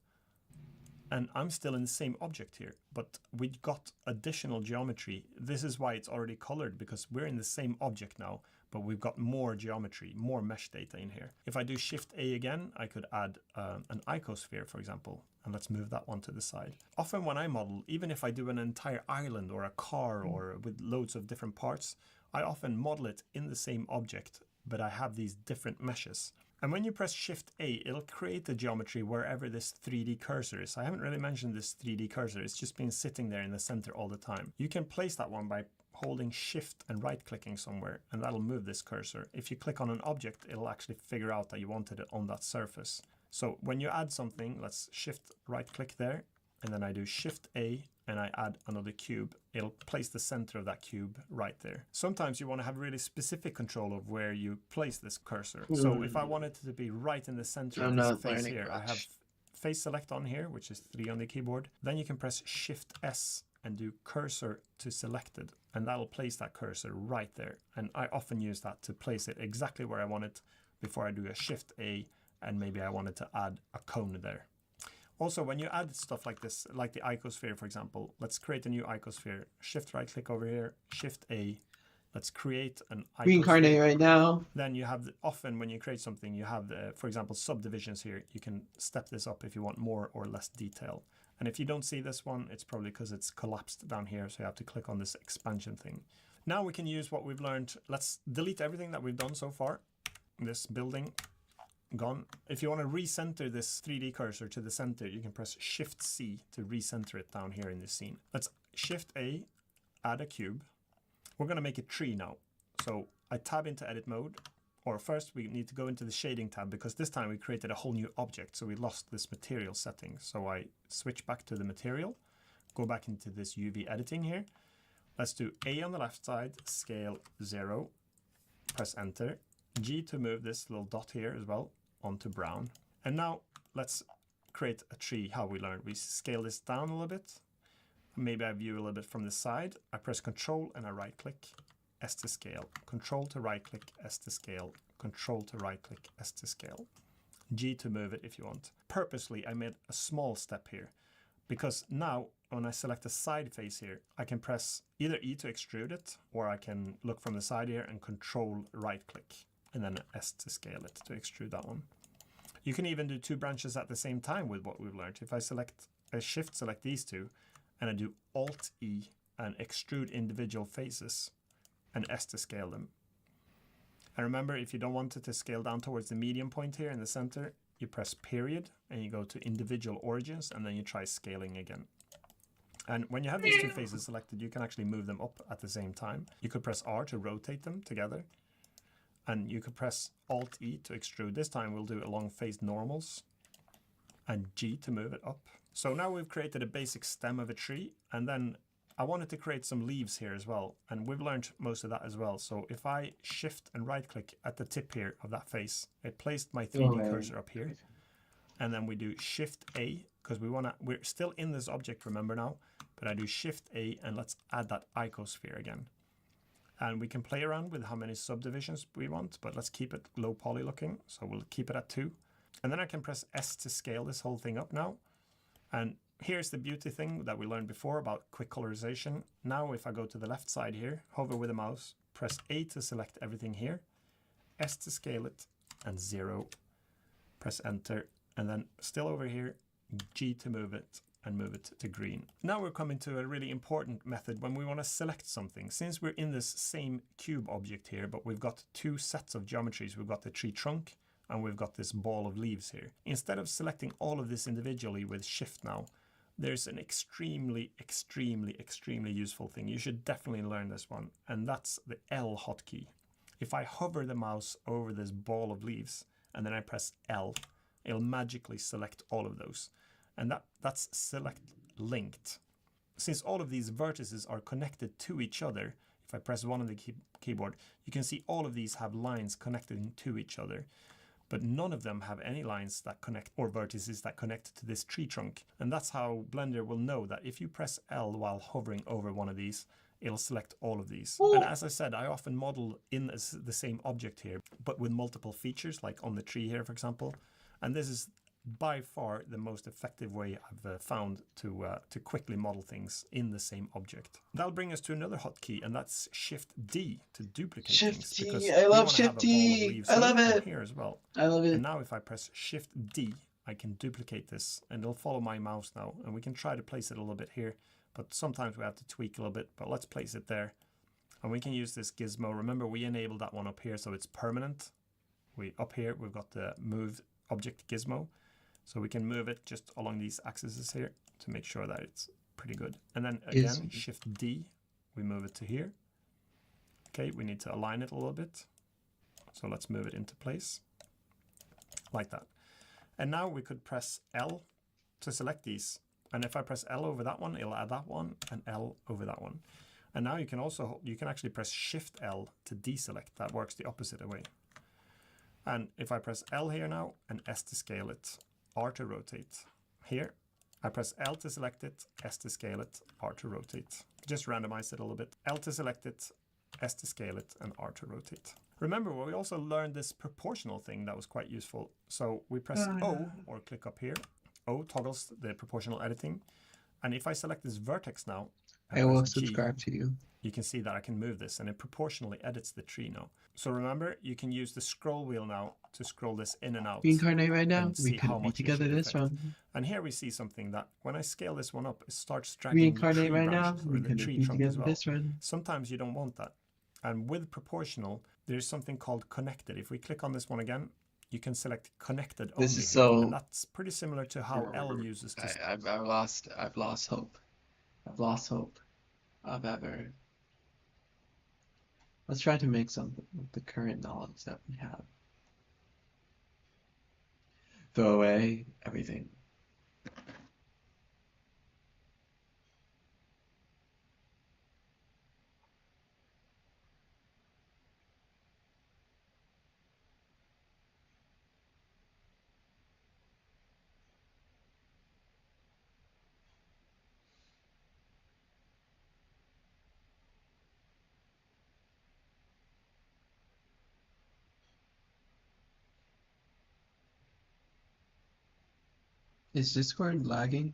And I'm still in the same object here, but we got additional geometry. This is why it's already colored, because we're in the same object now, but we've got more geometry, more mesh data in here. If I do Shift A again, I could add an icosphere, for example, and let's move that one to the side. Often when I model, even if I do an entire island or a car or with loads of different parts, I often model it in the same object, but I have these different meshes. And when you press Shift A, it'll create the geometry wherever this 3D cursor is. I haven't really mentioned this 3D cursor. It's just been sitting there in the center all the time. You can place that one by holding Shift and right-clicking somewhere, and that'll move this cursor. If you click on an object, it'll actually figure out that you wanted it on that surface. So when you add something, let's Shift right-click there, and then I do Shift A, and I add another cube. It'll place the center of that cube right there. Sometimes you want to have really specific control of where you place this cursor. So if I want it to be right in the center of this face here, I have face select on here, which is 3 on the keyboard. Then you can press Shift S and do cursor to selected, and that'll place that cursor right there. And I often use that to place it exactly where I want it before I do a Shift A, and maybe I wanted to add a cone there. Also, when you add stuff like this, like the icosphere, for example, let's create a new icosphere. Shift right click over here, Shift A. Let's create an icosphere. Reincarnate right now. Then you have, often when you create something, you have, for example, subdivisions here. You can step this up if you want more or less detail. And if you don't see this one, it's probably because it's collapsed down here. So you have to click on this expansion thing. Now we can use what we've learned. Let's delete everything that we've done so far. This building. Gone. If you want to recenter this 3D cursor to the center, you can press Shift C to recenter it down here in this scene. Let's Shift A, add a cube. We're going to make a tree now. So I tab into edit mode, or first we need to go into the shading tab, because this time we created a whole new object. So we lost this material setting. So I switch back to the material, go back into this UV editing here. Let's do A on the left side, scale 0, press enter. G to move this little dot here as well onto brown. And now let's create a tree how we learned. We scale this down a little bit. Maybe I view a little bit from the side. I press Control and I right click, S to scale. Control to right click, S to scale. Control to right click, S to scale. G to move it if you want. Purposely I made a small step here, because now when I select the side face here, I can press either E to extrude it, or I can look from the side here and Control right click, and then S to scale it to extrude that one. You can even do 2 branches at the same time with what we've learned. If I select a Shift select these two, and I do Alt E and extrude individual faces, and S to scale them. And remember, if you don't want it to scale down towards the medium point here in the center, you press period and you go to individual origins, and then you try scaling again. And when you have these 2 faces selected, you can actually move them up at the same time. You could press R to rotate them together. And you could press Alt-E to extrude. This time we'll do along face normals. And G to move it up. So now we've created a basic stem of a tree. And then I wanted to create some leaves here as well. And we've learned most of that as well. So if I Shift and right click at the tip here of that face, it placed my 3D cursor up here. And then we do Shift A because we're still in this object, remember now, but I do Shift A and let's add that icosphere again. And we can play around with how many subdivisions we want, but let's keep it low poly looking. So we'll keep it at 2. And then I can press S to scale this whole thing up now. And here's the beauty thing that we learned before about quick colorization. Now if I go to the left side here, hover with the mouse, press A to select everything here, S to scale it, and 0. Press enter, and then still over here, G to move it, and move it to green. Now we're coming to a really important method when we want to select something. Since we're in this same cube object here, but we've got 2 sets of geometries. We've got the tree trunk, and we've got this ball of leaves here. Instead of selecting all of this individually with Shift now, there's an extremely useful thing. You should definitely learn this one, and that's the L hotkey. If I hover the mouse over this ball of leaves, and then I press L, it'll magically select all of those. And that's select linked. Since all of these vertices are connected to each other, if I press 1 on the keyboard, you can see all of these have lines connected to each other, but none of them have any lines that connect or vertices that connect to this tree trunk. And that's how Blender will know that if you press L while hovering over one of these, it'll select all of these. And as I said, I often model in the same object here, but with multiple features, like on the tree here, for example. And this is by far the most effective way I've found to quickly model things in the same object. That'll bring us to another hotkey, and that's Shift D to duplicate things. Shift Because D. I love have Shift a ball of D. leaves I love here and it. here as well. I love And it. now if I press Shift D, I can duplicate this, and it'll follow my mouse now. And we can try to place it a little bit here, but sometimes we have to tweak a little bit. But let's place it there. And we can use this gizmo. Remember, we enabled that one up here, so it's permanent. Up here, we've got the Move Object gizmo. So we can move it just along these axes here to make sure that it's pretty good. And then again, Shift D, we move it to here. Okay, we need to align it a little bit. So let's move it into place like that. And now we could press L to select these. And if I press L over that one, it'll add that one, and L over that one. And now you can actually press Shift L to deselect. That works the opposite way. And if I press L here now and S to scale it, R to rotate. Here, I press L to select it, S to scale it, R to rotate. Just randomize it a little bit. L to select it, S to scale it, and R to rotate. Remember, we also learned this proportional thing that was quite useful. So we press O, or click up here. O toggles the proportional editing. And if I select this vertex now, I will subscribe to you. You can see that I can move this, and it proportionally edits the tree now. So remember, you can use the scroll wheel now to scroll this in and out. Reincarnate right now. And We see how could be much it together should this affect. one. And here we see something that when I scale this one up, it starts dragging the Reincarnate tree right now. branches or We the could tree be trunk as together well. this one. Sometimes you don't want that. And with proportional, there's something called connected. If we click on this one again, you can select connected only. This is here. so. And that's pretty similar to how L uses to. I've lost hope. I've lost hope of ever. Let's try to make something with the current knowledge that we have. Throw away everything. Is Discord lagging?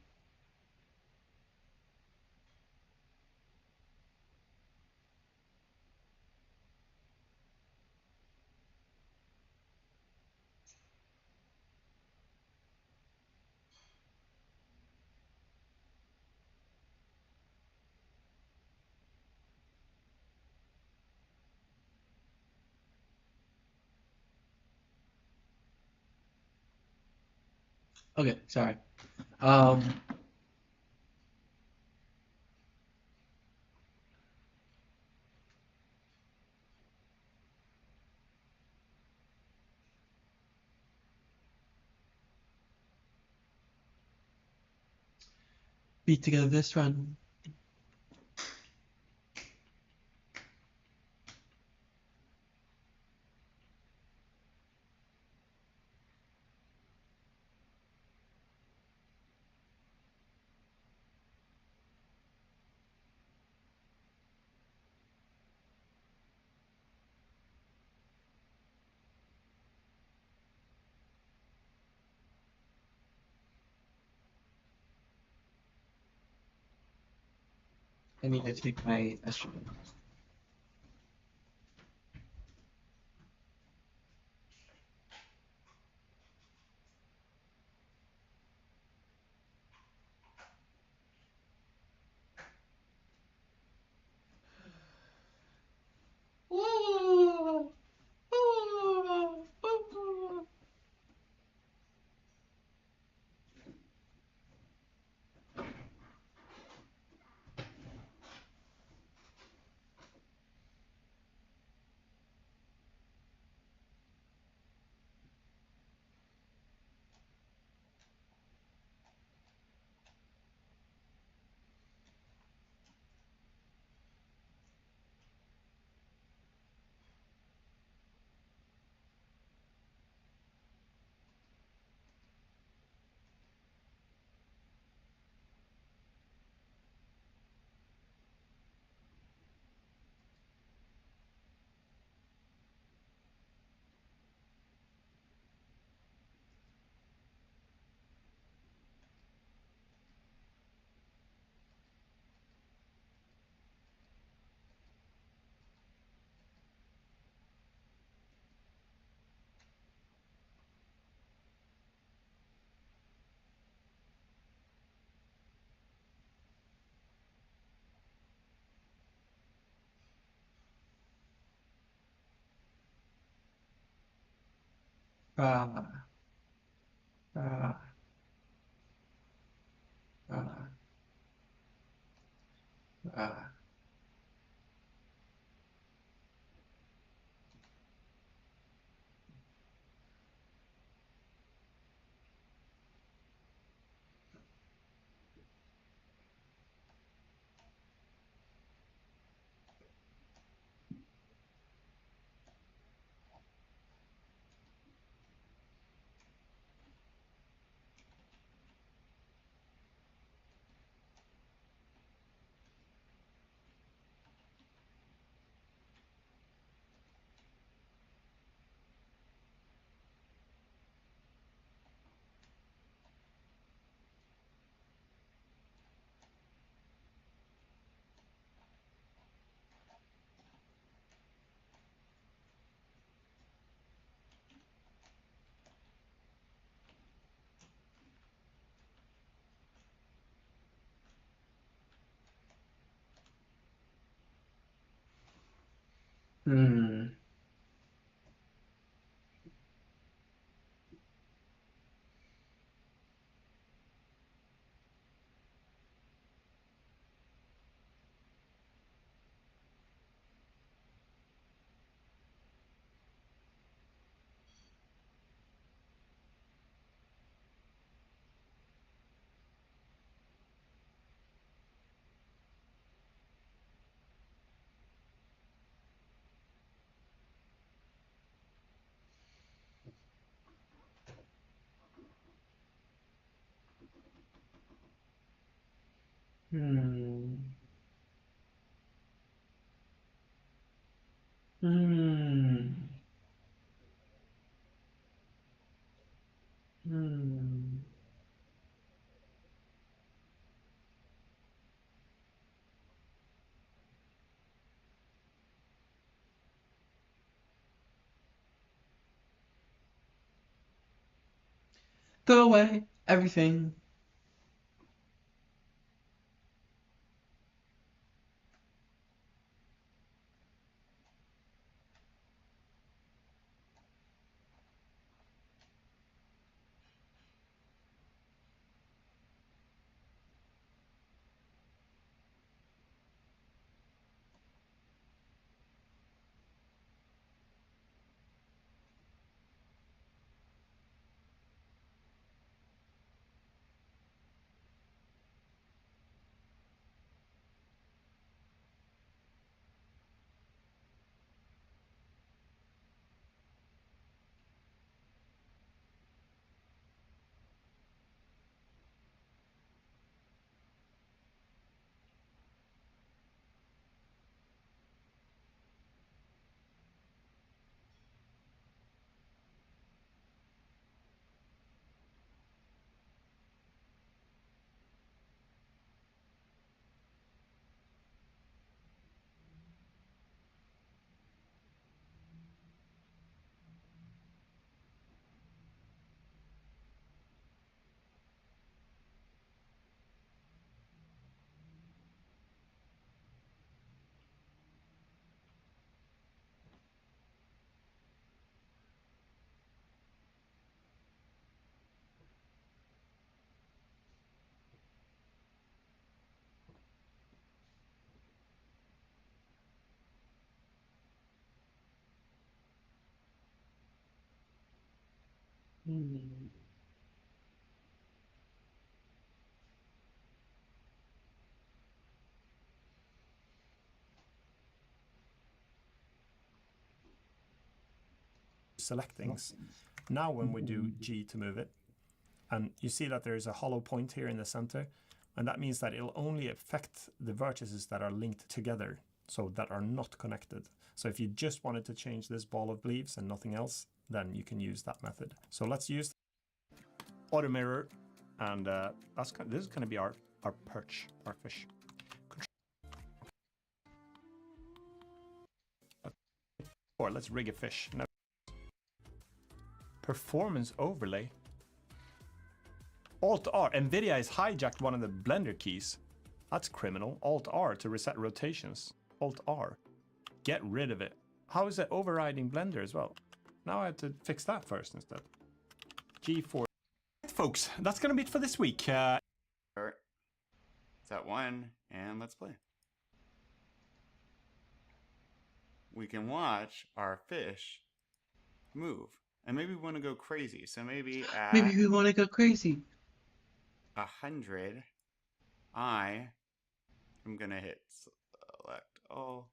Okay, sorry. Be together this one. I need to take my estrogen. Ah, ah, ah, ah. Hmm. Hmm. Hmm. Hmm. Throw away everything. Hmm. select things. Now when we do G to move it, and you see that there is a hollow point here in the center, and that means that it'll only affect the vertices that are linked together, so that are not connected. So if you just wanted to change this ball of leaves and nothing else, then you can use that method. So let's use auto mirror, and this is going to be our perch, our fish. Or let's rig a fish. Now, performance overlay. Alt-R. NVIDIA has hijacked one of the Blender keys. That's criminal. Alt-R to reset rotations. Alt-R. Get rid of it. How is it overriding Blender as well? Now I have to fix that first instead. G4. Folks, that's going to be it for this week. Start. Set 1, and let's play. We can watch our fish move. And maybe we want to go crazy. So maybe at Maybe we want to go crazy. 100, I am going to hit select all.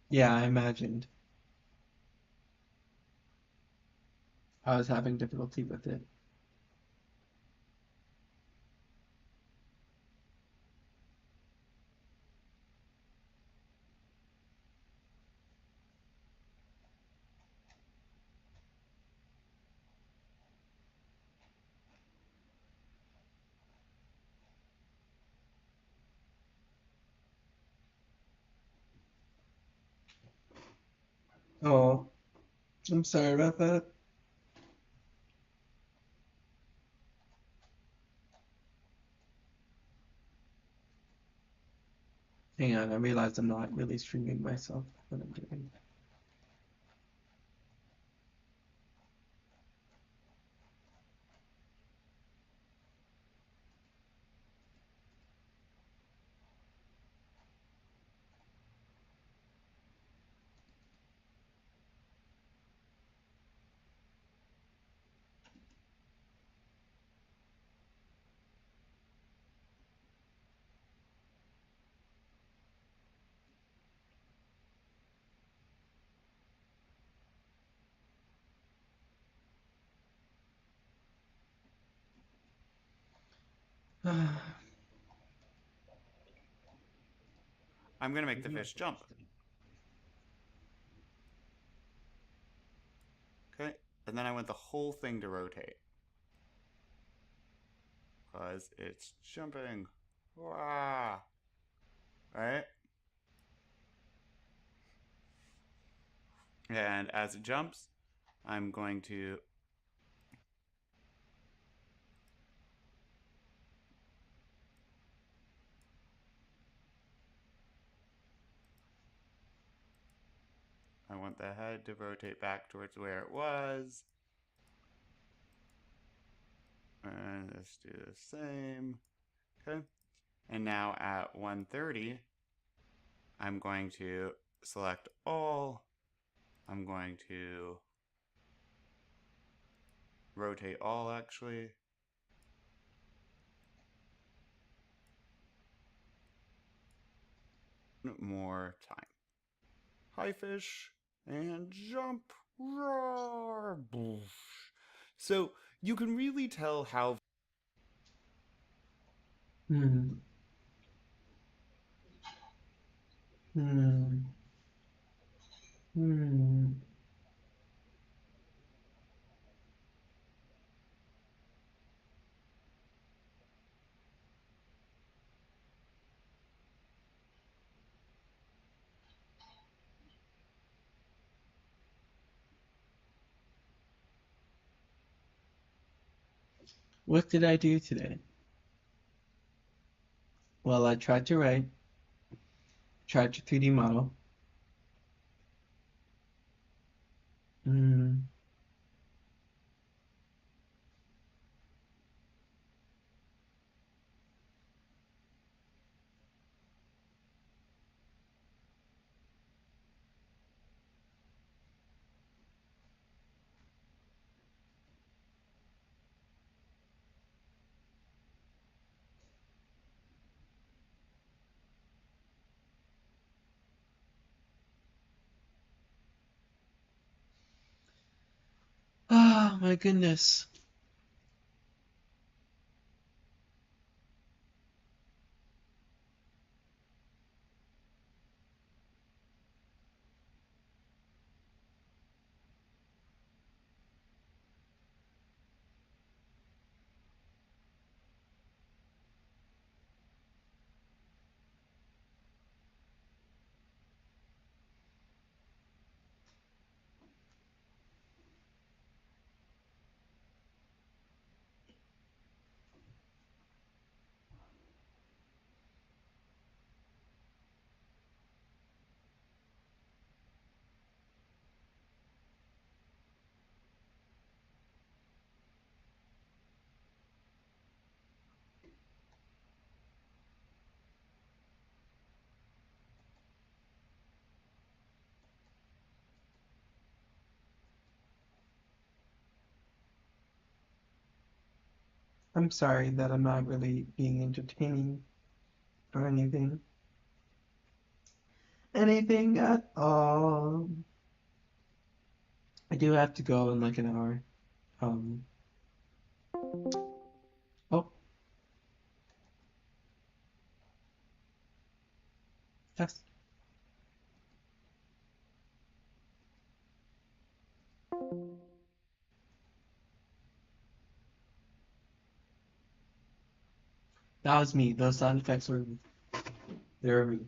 Yeah, I imagined. I was having difficulty with it. Oh, I'm sorry about that. Hang on, I realized I'm not really streaming myself when I'm doing that. I'm going to make the fish jump. Okay, and then I want the whole thing to rotate. Because it's jumping. Wow. Right? And as it jumps, I'm going to I want the head to rotate back towards where it was. And let's do the same. Okay. And now at 130, I'm going to select all. I'm going to rotate all actually. More time. Hi fish and jump. Roar. So you can really tell how Hmm. Hmm. Hmm. What did I do today? Well, I tried to write, tried to 3D model. Hmm. Oh my goodness. I'm sorry that I'm not really being entertaining or anything. Anything at all. I do have to go in like an hour. Um, oh, yes. That was me. Those sound effects were me. They were me.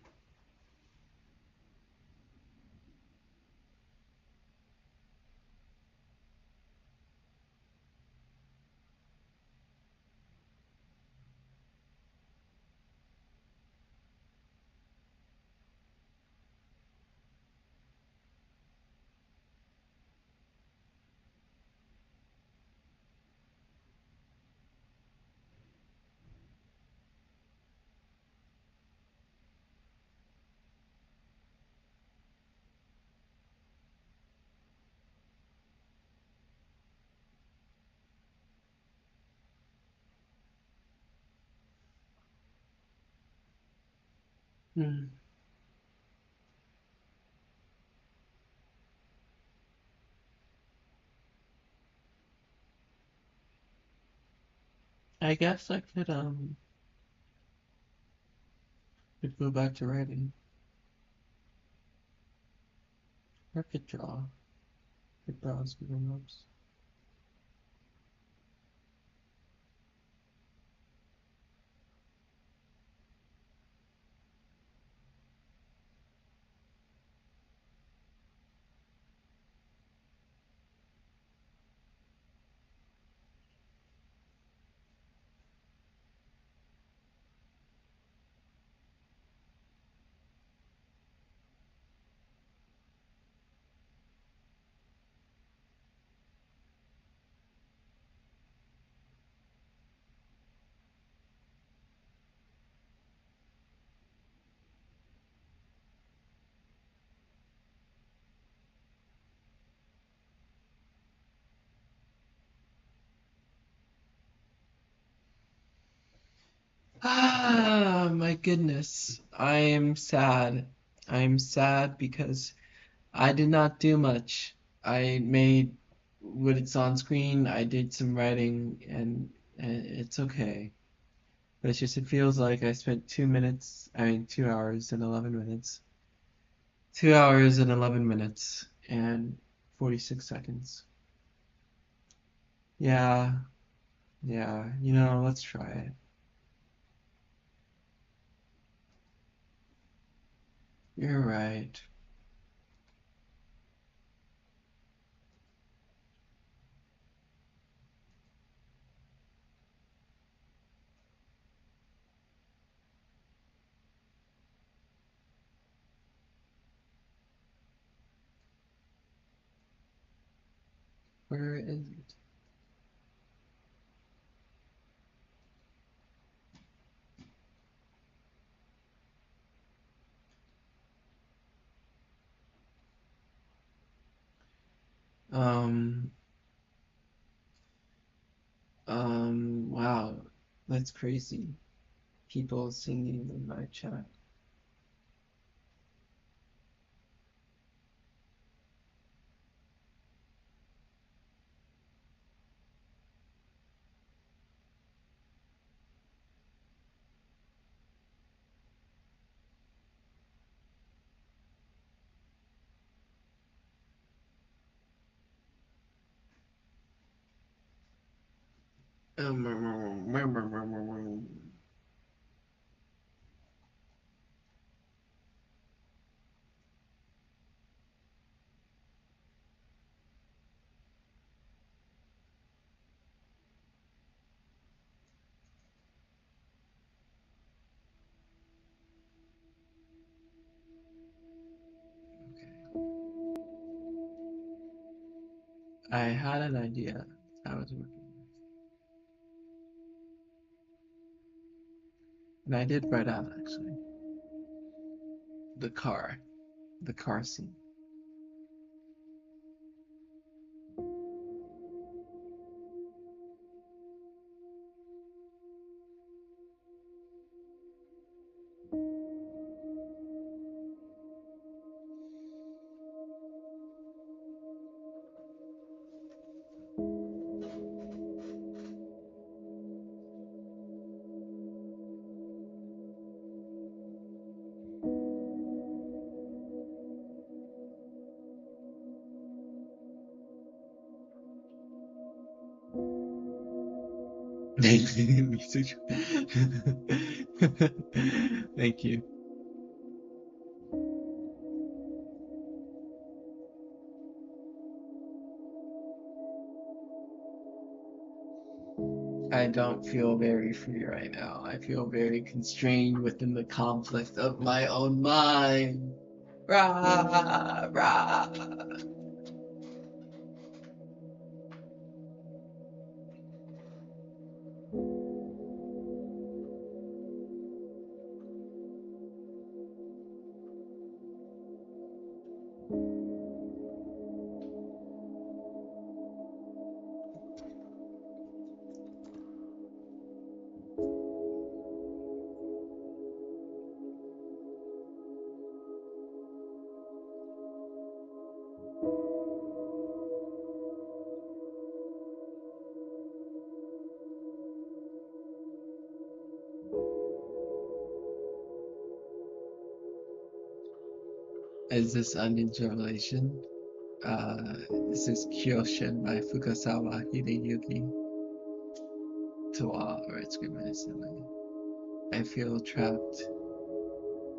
Hmm. I guess I could go back to writing. Or could draw. Could browse Google Maps. Ah, my goodness. I am sad. I am sad because I did not do much. I made what it's on screen. I did some writing, and it's okay. But it's just, it feels like I spent 2 minutes, I mean, 2 hours and 11 minutes. 2 hours and 11 minutes and 46 seconds. Yeah, yeah, let's try it. You're right. Where is it? Um, wow, that's crazy. People singing in my chat. I had an idea I was working with. And I did write out actually. The car. The car scene. Music. Thank you. I don't feel very free right now. I feel very constrained within the conflict of my own mind. Rah, rah. Is this a ninja relation? This is Kyoshin by Fukasawa Hideyuki. Toa, or it's recently. I feel trapped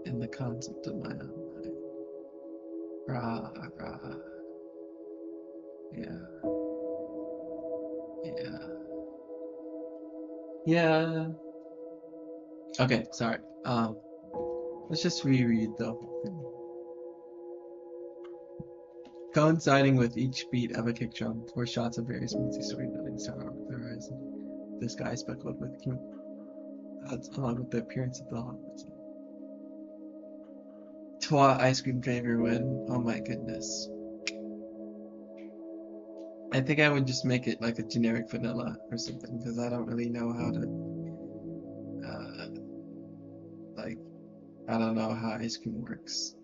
in the concept of my own mind. Rah, rah. Yeah, yeah. Yeah. Okay, sorry. Let's just reread the whole thing. Coinciding with each beat of a kick drum, four shots of various multi-story buildings tower over the horizon. The sky speckled with clouds, along with the appearance of the Hogwarts. Twa ice cream flavor win. Oh my goodness. I think I would just make it like a generic vanilla or something because I don't really know how to, like, I don't know how ice cream works.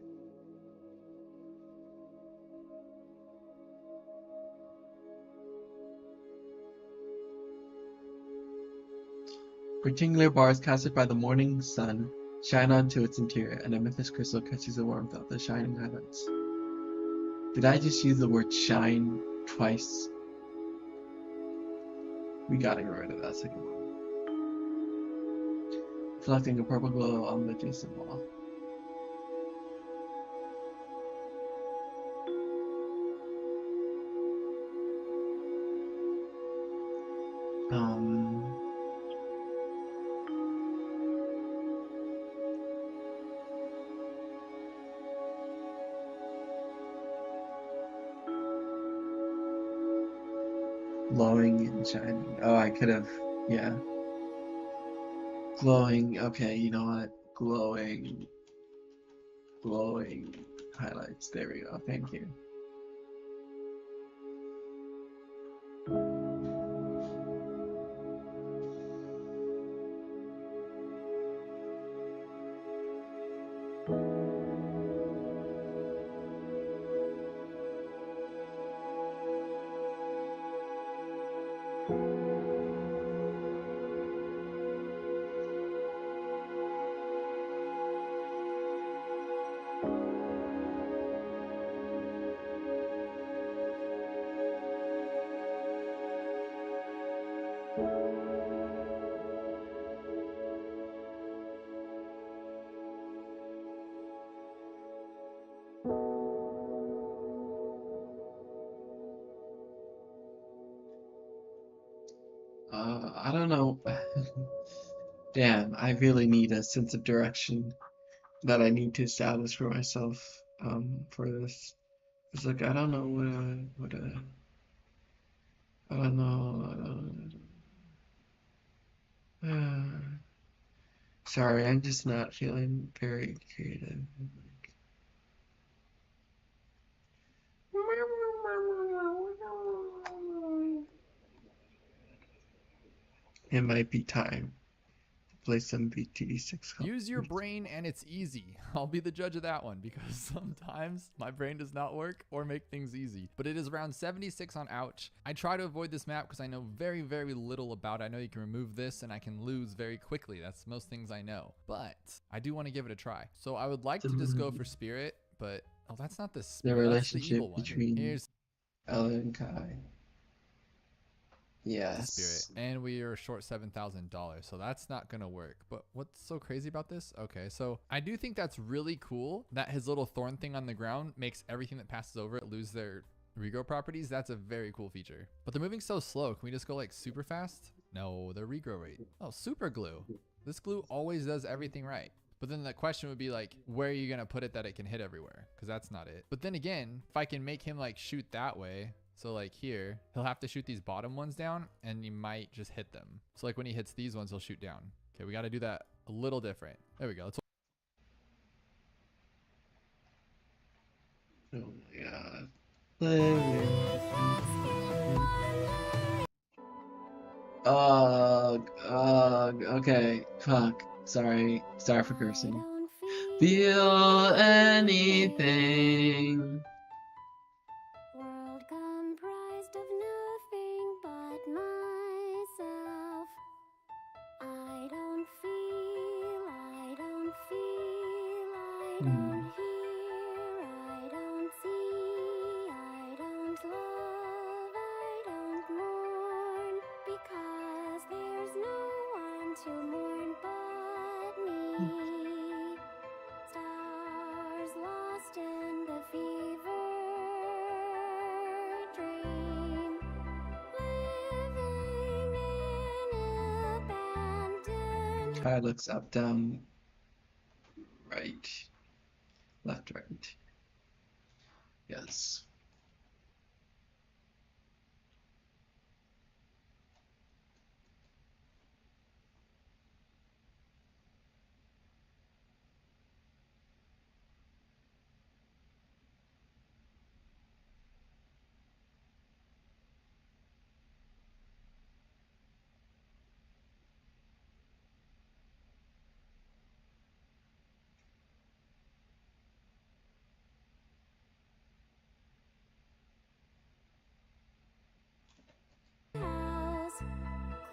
Rectangular bars casted by the morning sun shine onto its interior, and amethyst crystal catches the warmth of the shining highlights. Did I just use the word shine twice? We gotta get rid of that second one. Reflecting a purple glow on the adjacent wall. Glowing and shining. Oh, I could have, yeah. Glowing, okay, you know what? Glowing highlights. There we go. Thank you. don't know. Damn, I really need a sense of direction that I need to establish for myself for this. It's like I don't know I don't know. Sorry, I'm just not feeling very creative. It might be time to play some BTD6. Use your brain and it's easy. I'll be the judge of that one because sometimes my brain does not work or make things easy. But it is round 76 on Ouch. I try to avoid this map because I know very, very little about it. I know you can remove this and I can lose very quickly. That's most things I know. But I do want to give it a try. So I would like to just go for Spirit, but oh, that's not the The Spirit. That's the relationship evil one. between Here's Ella and Kai. the Yes. Spirit, and we are short $7,000, so that's not gonna work. But what's so crazy about this? Okay, so I do think that's really cool that his little thorn thing on the ground makes everything that passes over it lose their regrow properties. That's a very cool feature, but they're moving so slow. Can we just go like super fast? No, their regrow rate. Oh, super glue. This glue always does everything right. But then the question would be like, where are you gonna put it that it can hit everywhere? Because that's not it. But then again, if I can make him like shoot that way, so like here, he'll have to shoot these bottom ones down and he might just hit them. So like when he hits these ones, he'll shoot down. Okay, we got to do that a little different. There we go. Let's Oh my god. Living. Okay. Fuck. Sorry. Sorry for cursing. Feel anything. World comprised of nothing but myself. I don't feel, I don't feel, I don't hear, I don't see, I don't love, I don't mourn, because there's no one to mourn but me. Stars lost in the fever dream, living in abandoned. Kai looks up, down, right, left, right. Yes. House,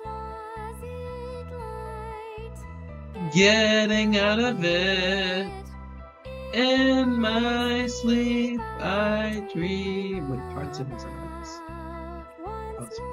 closet light, Getting out of it. In my sleep, I dream with parts of his eyes. once Outsource. more.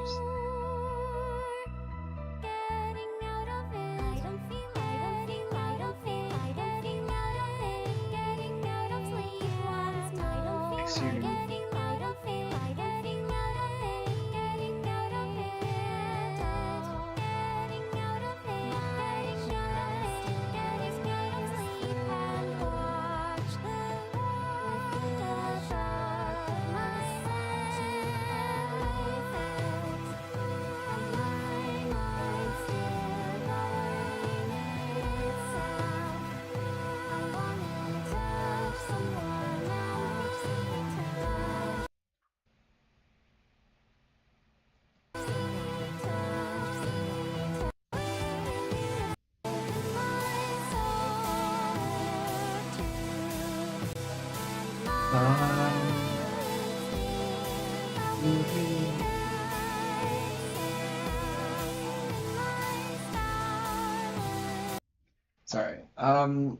Getting out of it. I don't feel, I don't feel, I don't feel, I don't feel out of it. Getting out of sleep once more. I don't feel, Exterior. getting, I don't feel, I don't feel out of it. Getting out of it. Getting out of it. Getting out of it. Getting out of sleep and watch the world dash off my Sorry. Um,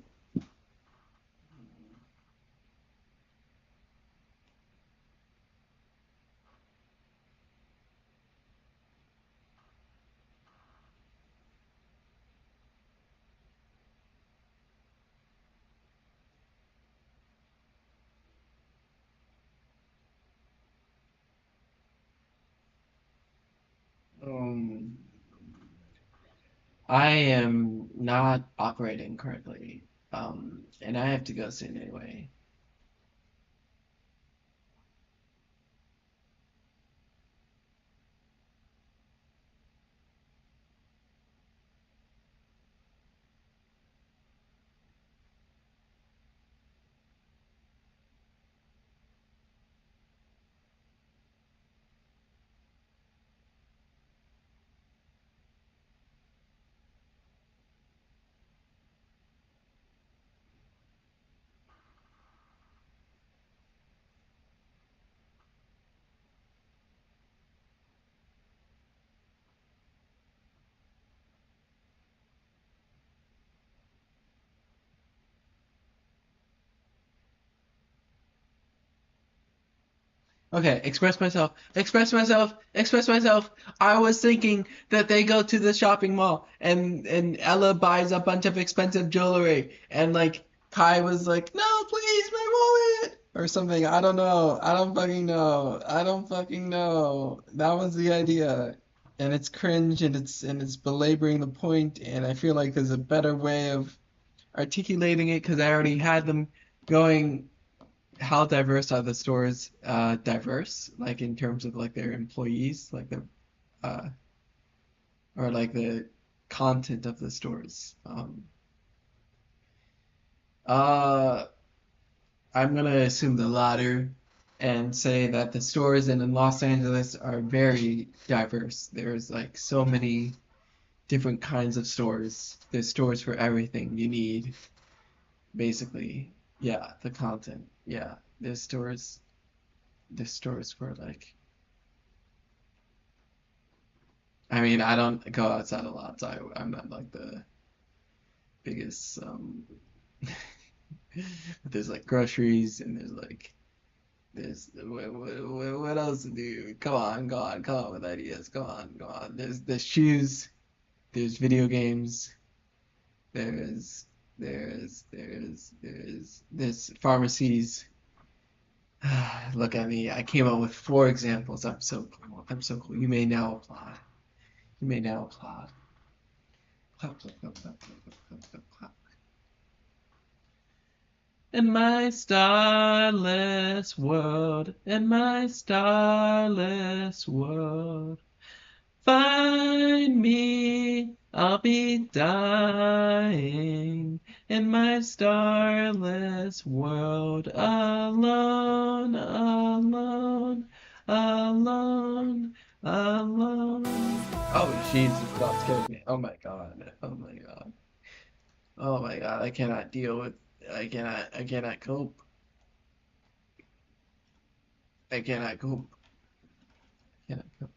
I am not operating currently, and I have to go soon anyway. Okay, express myself, express myself, express myself. I was thinking that they go to the shopping mall and Ella buys a bunch of expensive jewelry and like Kai was like, "No, please, my wallet," or something. I don't know. I don't fucking know. I don't fucking know. That was the idea. And it's cringe and it's belaboring the point and I feel like there's a better way of articulating it because I already had them going. How diverse are the stores? Diverse, like in terms of like their employees, like the uh, or like the content of the stores. Uh, I'm gonna assume the latter and say that the stores in Los Angeles are very diverse. There's like so many different kinds of stores. There's stores for everything you need, basically. Yeah, the content. Yeah, there's stores. There's stores for like I mean, I don't go outside a lot, so I'm not like the biggest. There's like groceries, and there's like there's what else to do? Come on, go on, come on with ideas. Go on, go on. There's shoes. There's video games. There's there's pharmacies. Look at me. I came up with 4 examples. I'm so cool. I'm so cool. You may now applaud. You may now applaud. Clap, clap, clap, clap, clap, clap, clap, clap. In my starless world, in my starless world, find me, I'll be dying in my starless world, alone, alone, alone, alone. Oh, Jesus, that scared me. Oh my God. Oh my God. Oh my God, I cannot deal with I cannot cope. I cannot cope. I cannot cope.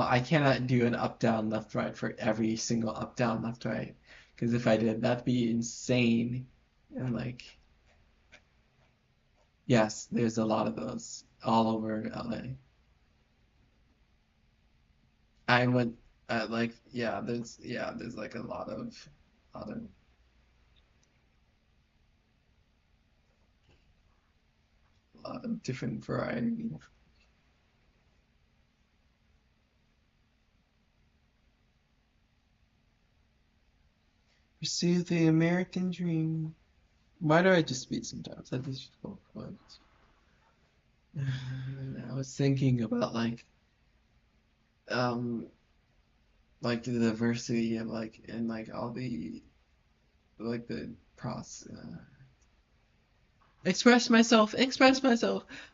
I cannot do an up down left right for every single up down left right because if I did, that'd be insane. And like, yes, there's a lot of those all over LA. I went like there's like lot of lot of different variety. Pursue the American dream. Why do I just speed sometimes? I just go for it. I was thinking about um the diversity of like and like all the like the process. Express myself.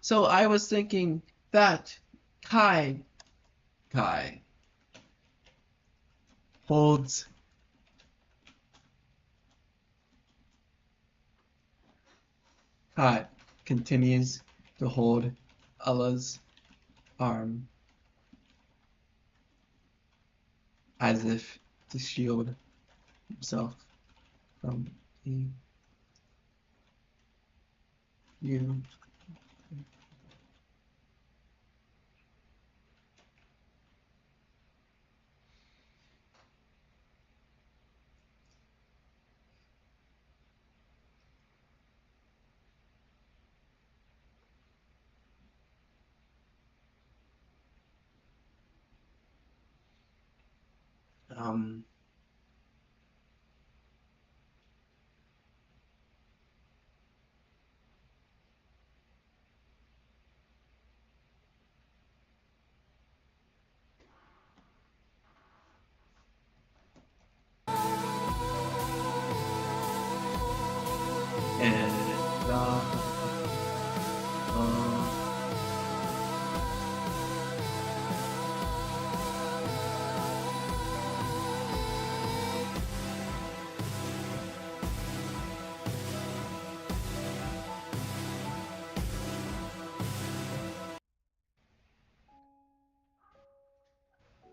So I was thinking that Kai Kai holds Kai continues to hold Allah's arm as if to shield himself from the you. Um, and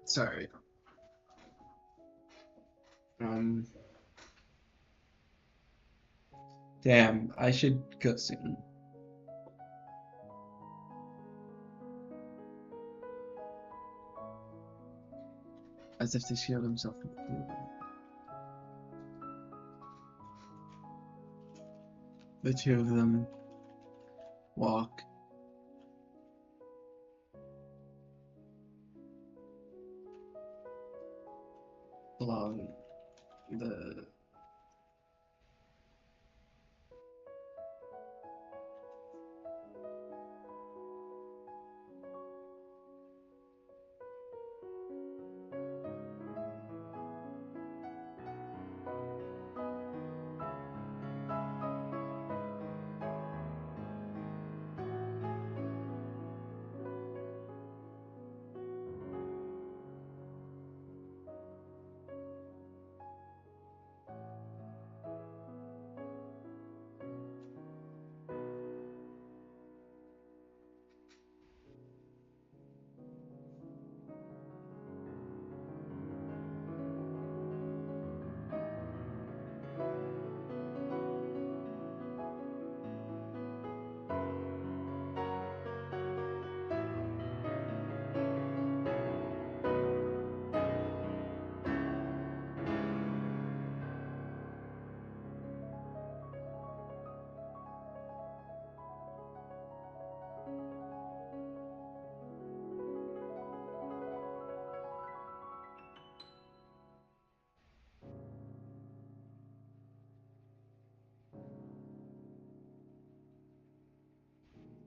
sorry. Damn, I should go soon. As if to shield himself from the blue. The two of them walk along the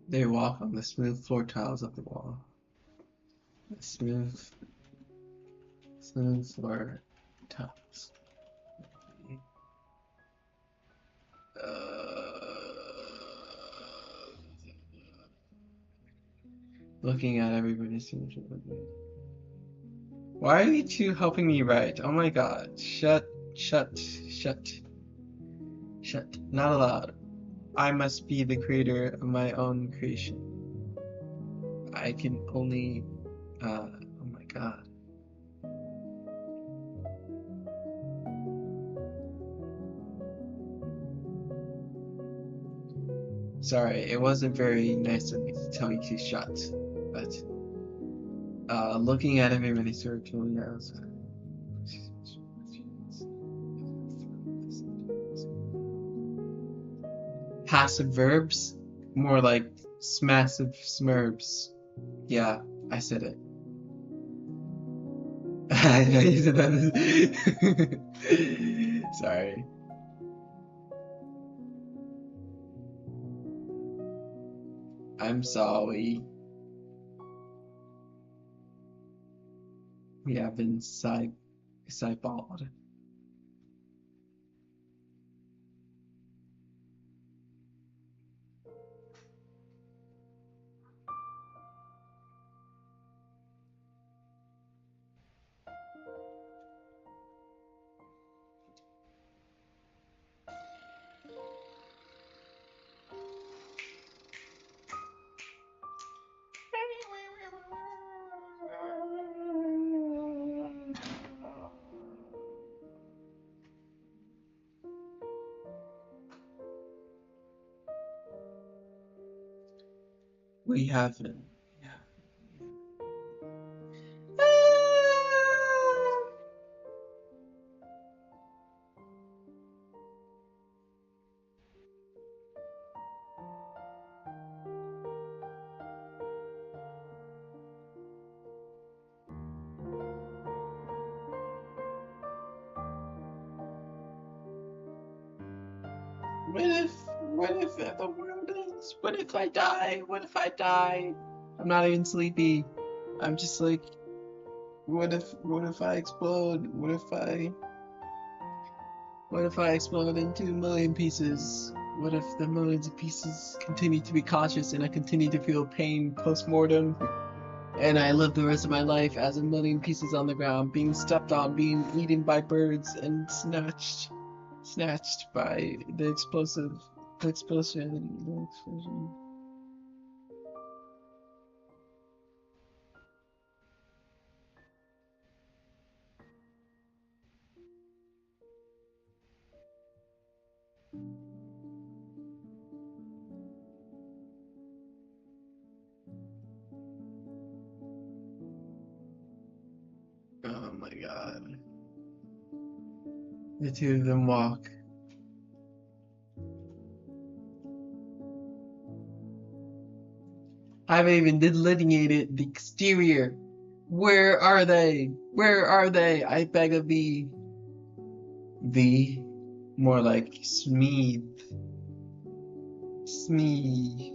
they walk on the smooth floor tiles of the wall. The smooth floor tiles. Looking at everybody's signature. Why are you two helping me write? Oh my god. Shut. Not allowed. I must be the creator of my own creation. I can only. Oh my god. Sorry, it wasn't very nice of me to tell you to shut, but looking at everybody sort of told me I was. Passive verbs, more like massive smerbs. Yeah, I said it. I know you said that. Sorry. I'm sorry. We have been sideballed. We haven't. what if the world ends? What if I die? What if I die? I'm not even sleepy. I'm just like, what if I explode? What if I explode into a million pieces? What if the millions of pieces continue to be cautious and I continue to feel pain post-mortem? And I live the rest of my life as a million pieces on the ground, being stepped on, being eaten by birds, and snatched by the explosion. Oh my god. The two of them walk. I haven't even delineated the exterior. Where are they? Where are they? I beg of thee. Thee. More like Smeed. Smee.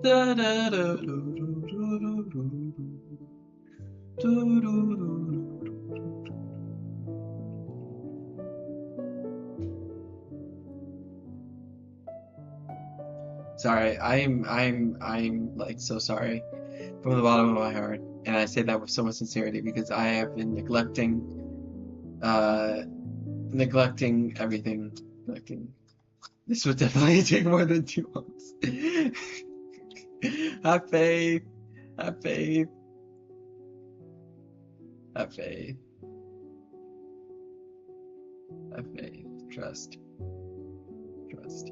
Da da da do do do do do do do do do. Sorry, I'm like so sorry from the bottom of my heart, and I say that with so much sincerity because I have been neglecting everything. Neglecting. This would definitely take more than 2 months. Have faith. Have faith. Have faith. Have faith. Trust. Trust.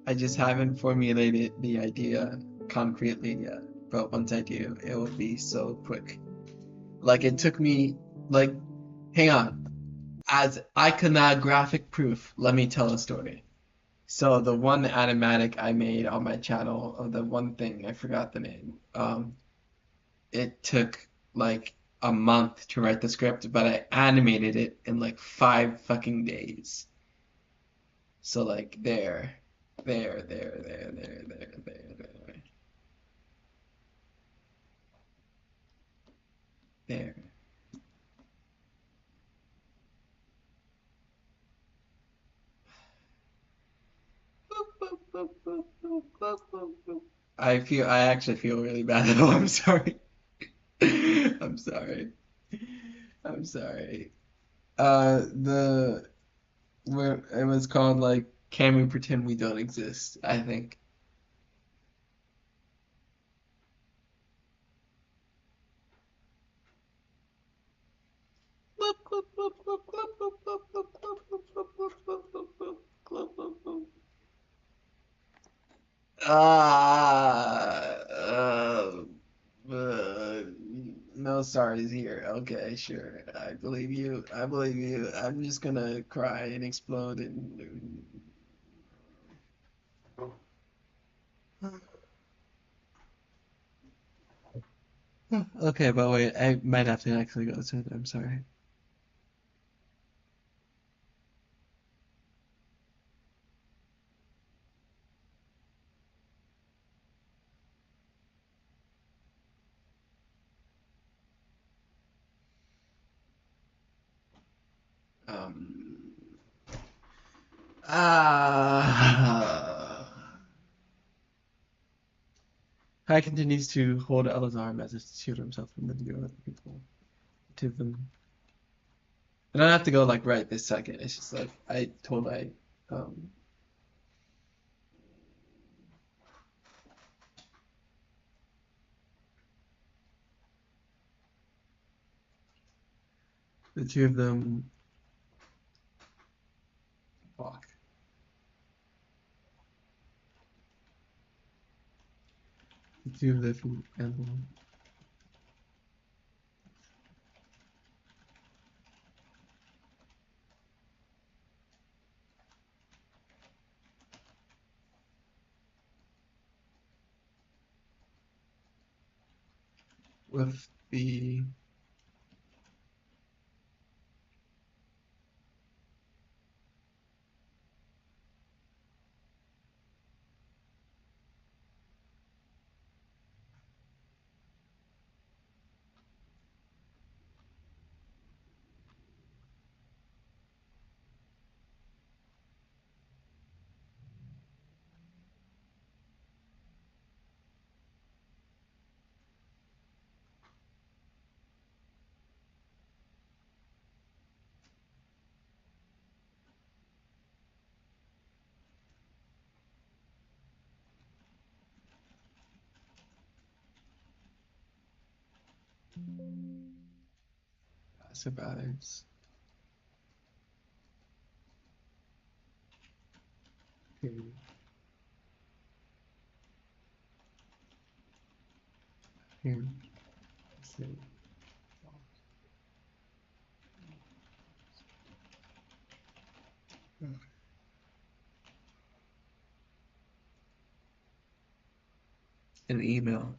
I just haven't formulated the idea concretely yet. But once I do, it will be so quick. Like it took me like hang on. As iconographic proof, let me tell a story. So the one animatic I made on my channel of the one thing, I forgot the name. It took like a month to write the script, but I animated it in like 5 fucking days. So like there. I actually feel really bad though. I'm sorry. I'm sorry. I'm sorry. The where it was called like Can We Pretend We Don't Exist, I think. Uh, uh, no sorries here. Okay, sure. I believe you. I believe you. I'm just gonna cry and explode and. Okay, but wait, I might have to actually go soon. I'm sorry. Um. Ah. Kai continues to hold Ella's arm as if to shield himself from the view of other people. To them. I don't have to go like right this second. It's just like um The two of them. Fuck. The two of them and with the passive adders. Okay. Here. Let's see. An email.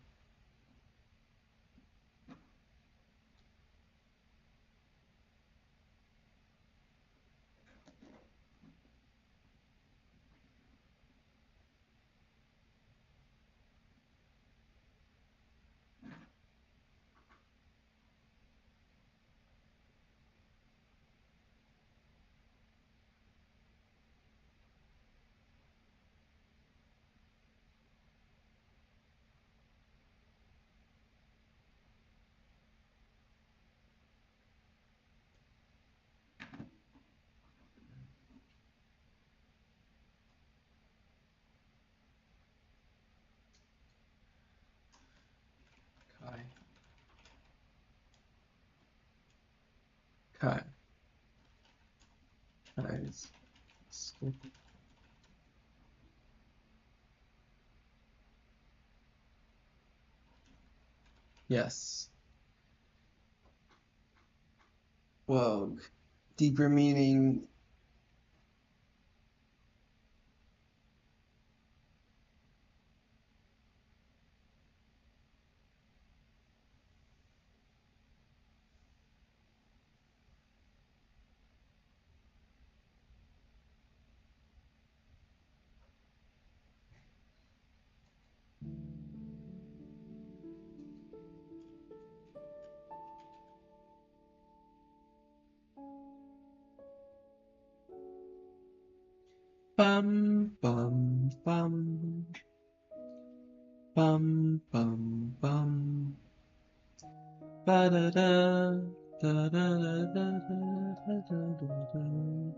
Kai. Kai. Kai's. Yes. Whoa. Deeper meaning. Bum bum bum. Bum bum bum. Ba da da da da da da da da da da.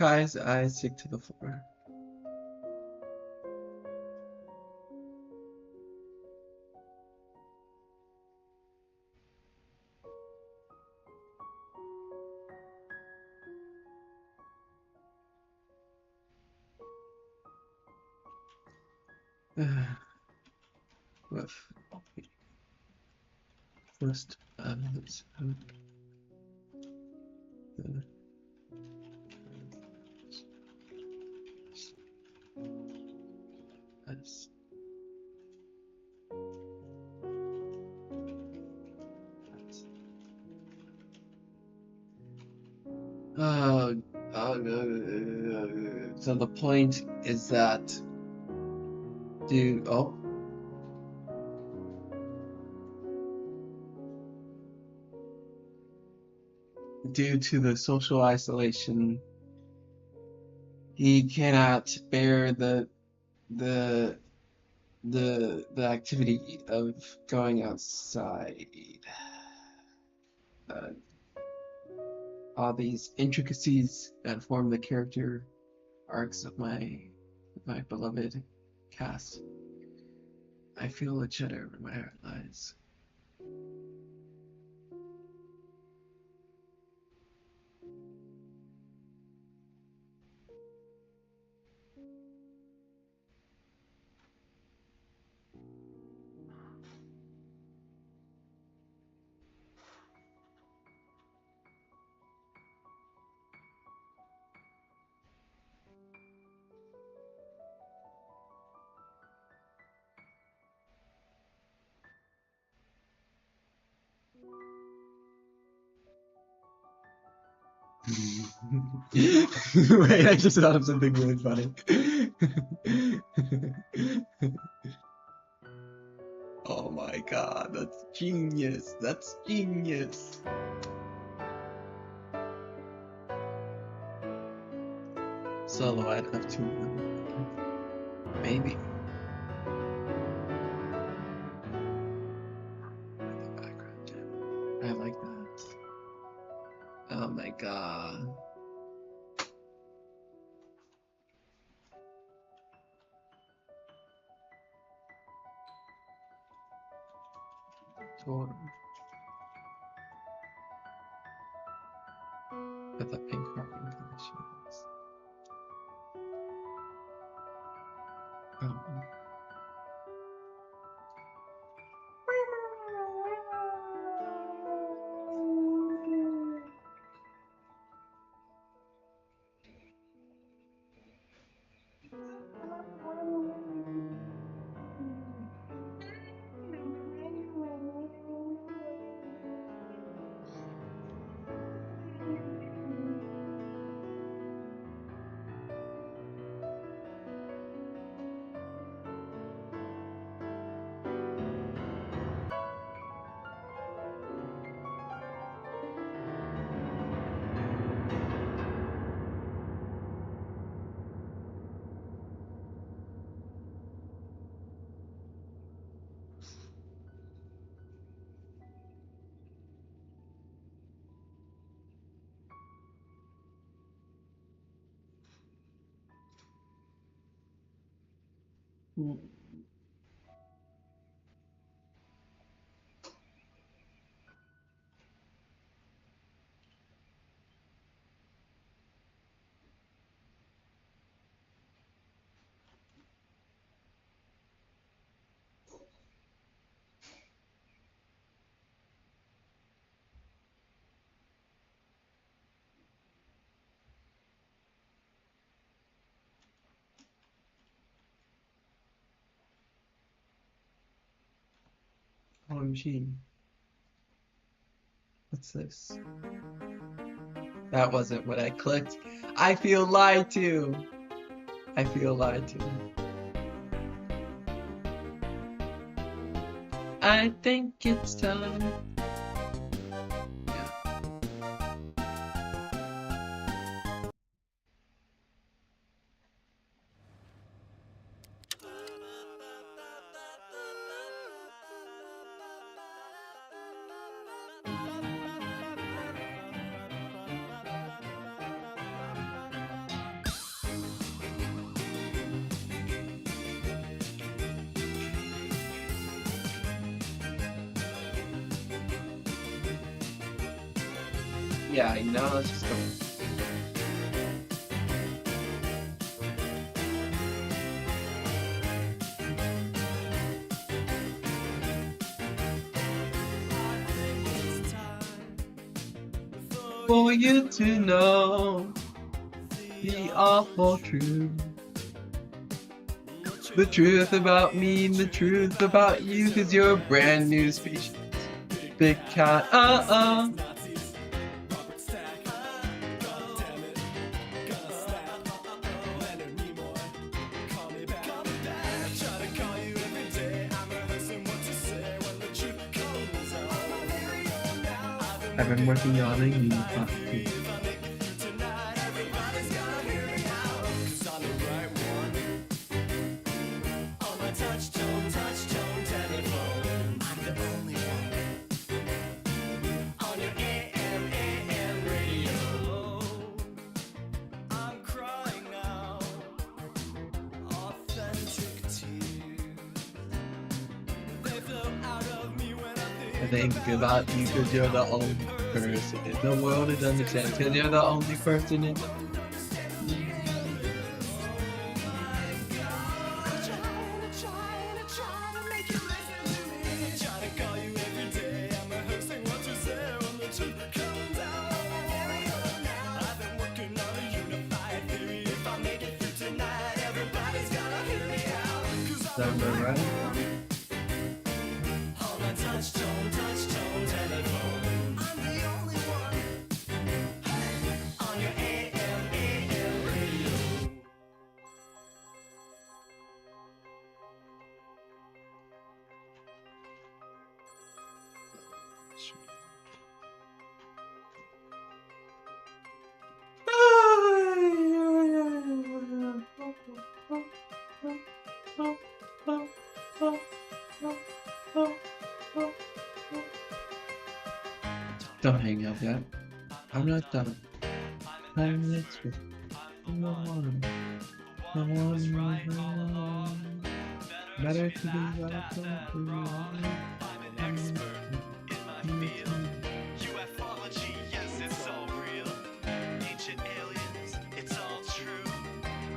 Kai's eyes stick to the floor. With first evidence of the as uh, so the point is that oh due to the social isolation, he cannot bear the activity of going outside. Uh, all these intricacies that form the character arcs of my beloved cast. I feel a shudder when my heart lies. Wait, I just thought of something really funny. Oh my god, that's genius. That's genius. Solo, I'd have two of them. Maybe. The background channel. I like that. Oh my god. Totally. With the pink rocking conditions. Um, OMG. What's this? That wasn't what I clicked. I feel lied to. I feel lied to. I think it's time. Yeah. Yeah, now let's just go. For you to know the awful truth. The truth about me and the truth about you, 'cause you're a brand new species. Big cat, I've been working on a new topic. I think about you because you're the only person in the world that understands. Because you're the only person in the Number right? Don't hang up yet. I'm not done. I'm next with one. Better to be welcome to I'm an expert in my field. UFOlogy, yes, it's all real. Ancient aliens, it's all true.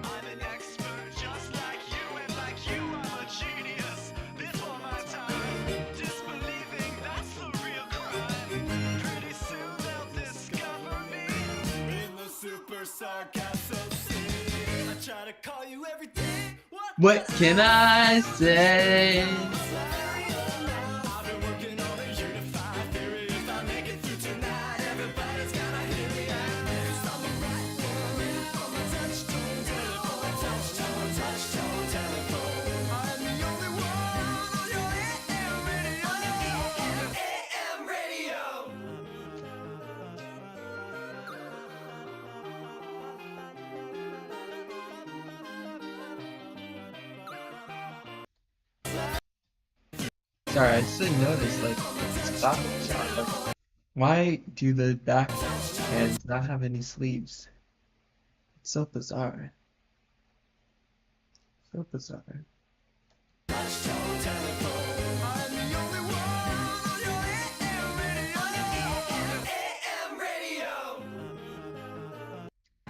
I'm an expert just like you, and like you, I'm a genius. Before my time, disbelieving, that's the real crime. Pretty soon they'll discover me in the super sargasso sea. I try to call you every day. What can I say? Sorry, I just didn't notice, like, stop shot. Like, why do the back hands not have any sleeves? It's so bizarre. So bizarre.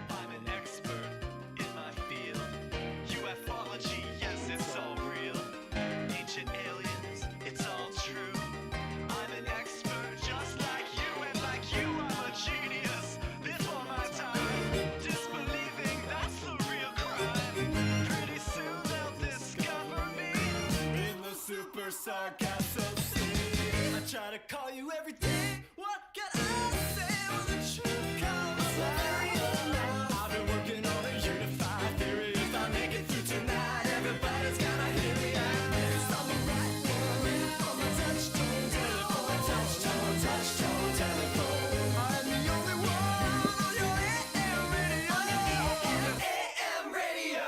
I'm an expert in my field. UFOlogy, yes, it's all real. Ancient aliens, it's all true. I'm an expert just like you, and like you, I'm a genius. Before my time, disbelieving, that's the real crime. Pretty soon they'll discover me in the super sargasso sea. I try to call you every day. What can I say when the truth comes out? I've been working on a unified theory. If I make it through tonight, everybody's gonna hear me out. It's on the right one, on the touch-tone telephone, touch-tone telephone. I'm the only one on your AM radio. AM radio.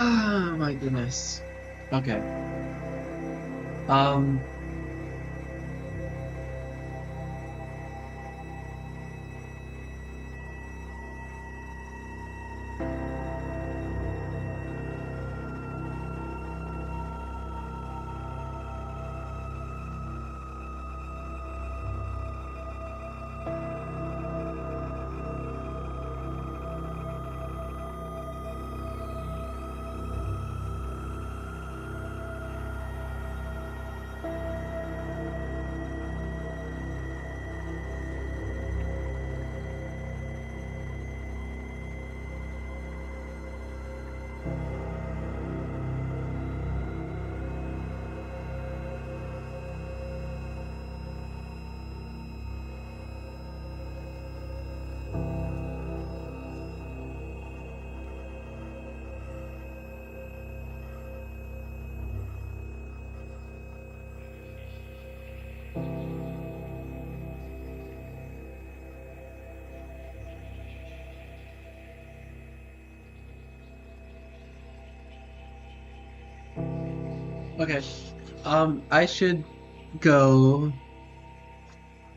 Oh my goodness. Okay. Um. Okay. I should go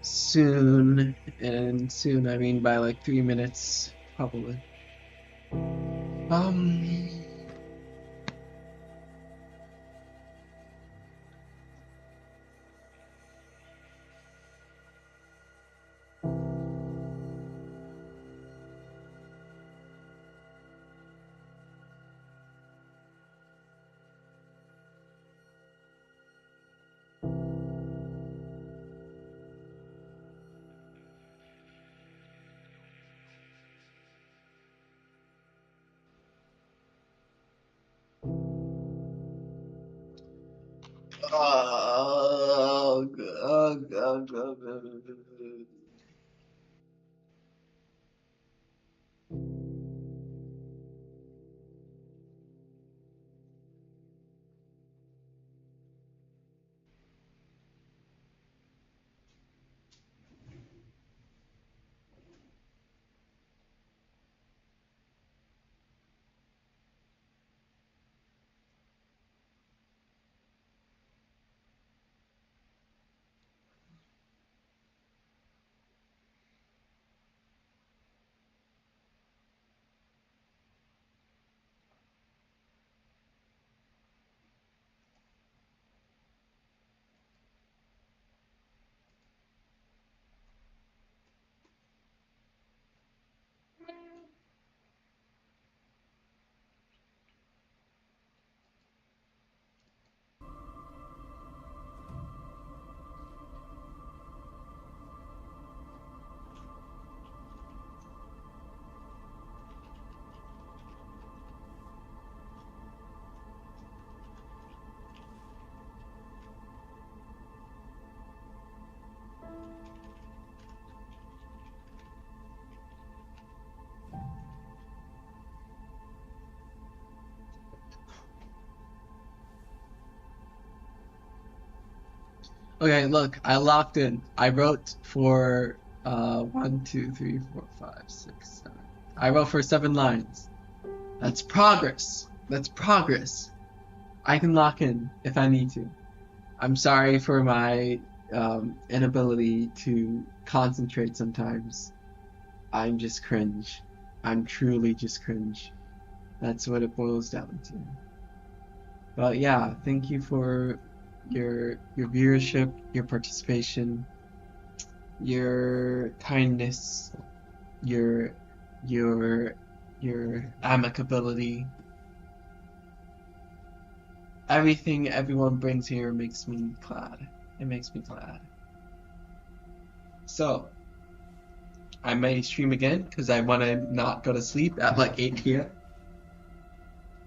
soon, and soon I mean by like 3 minutes, probably. Um. Okay, look, I locked in. I wrote for 1, 2, 3, 4, 5, 6, 7. I wrote for 7 lines. That's progress. That's progress. I can lock in if I need to. I'm sorry for my inability to concentrate sometimes. I'm just cringe. I'm truly just cringe. That's what it boils down to. But yeah, thank you for your viewership, your participation, your kindness, your amicability. Everything everyone brings here makes me glad. It makes me glad. So, I may stream again because I want to not go to sleep at like 8 p.m.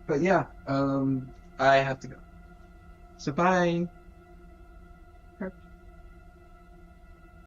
But yeah, I have to go. So bye.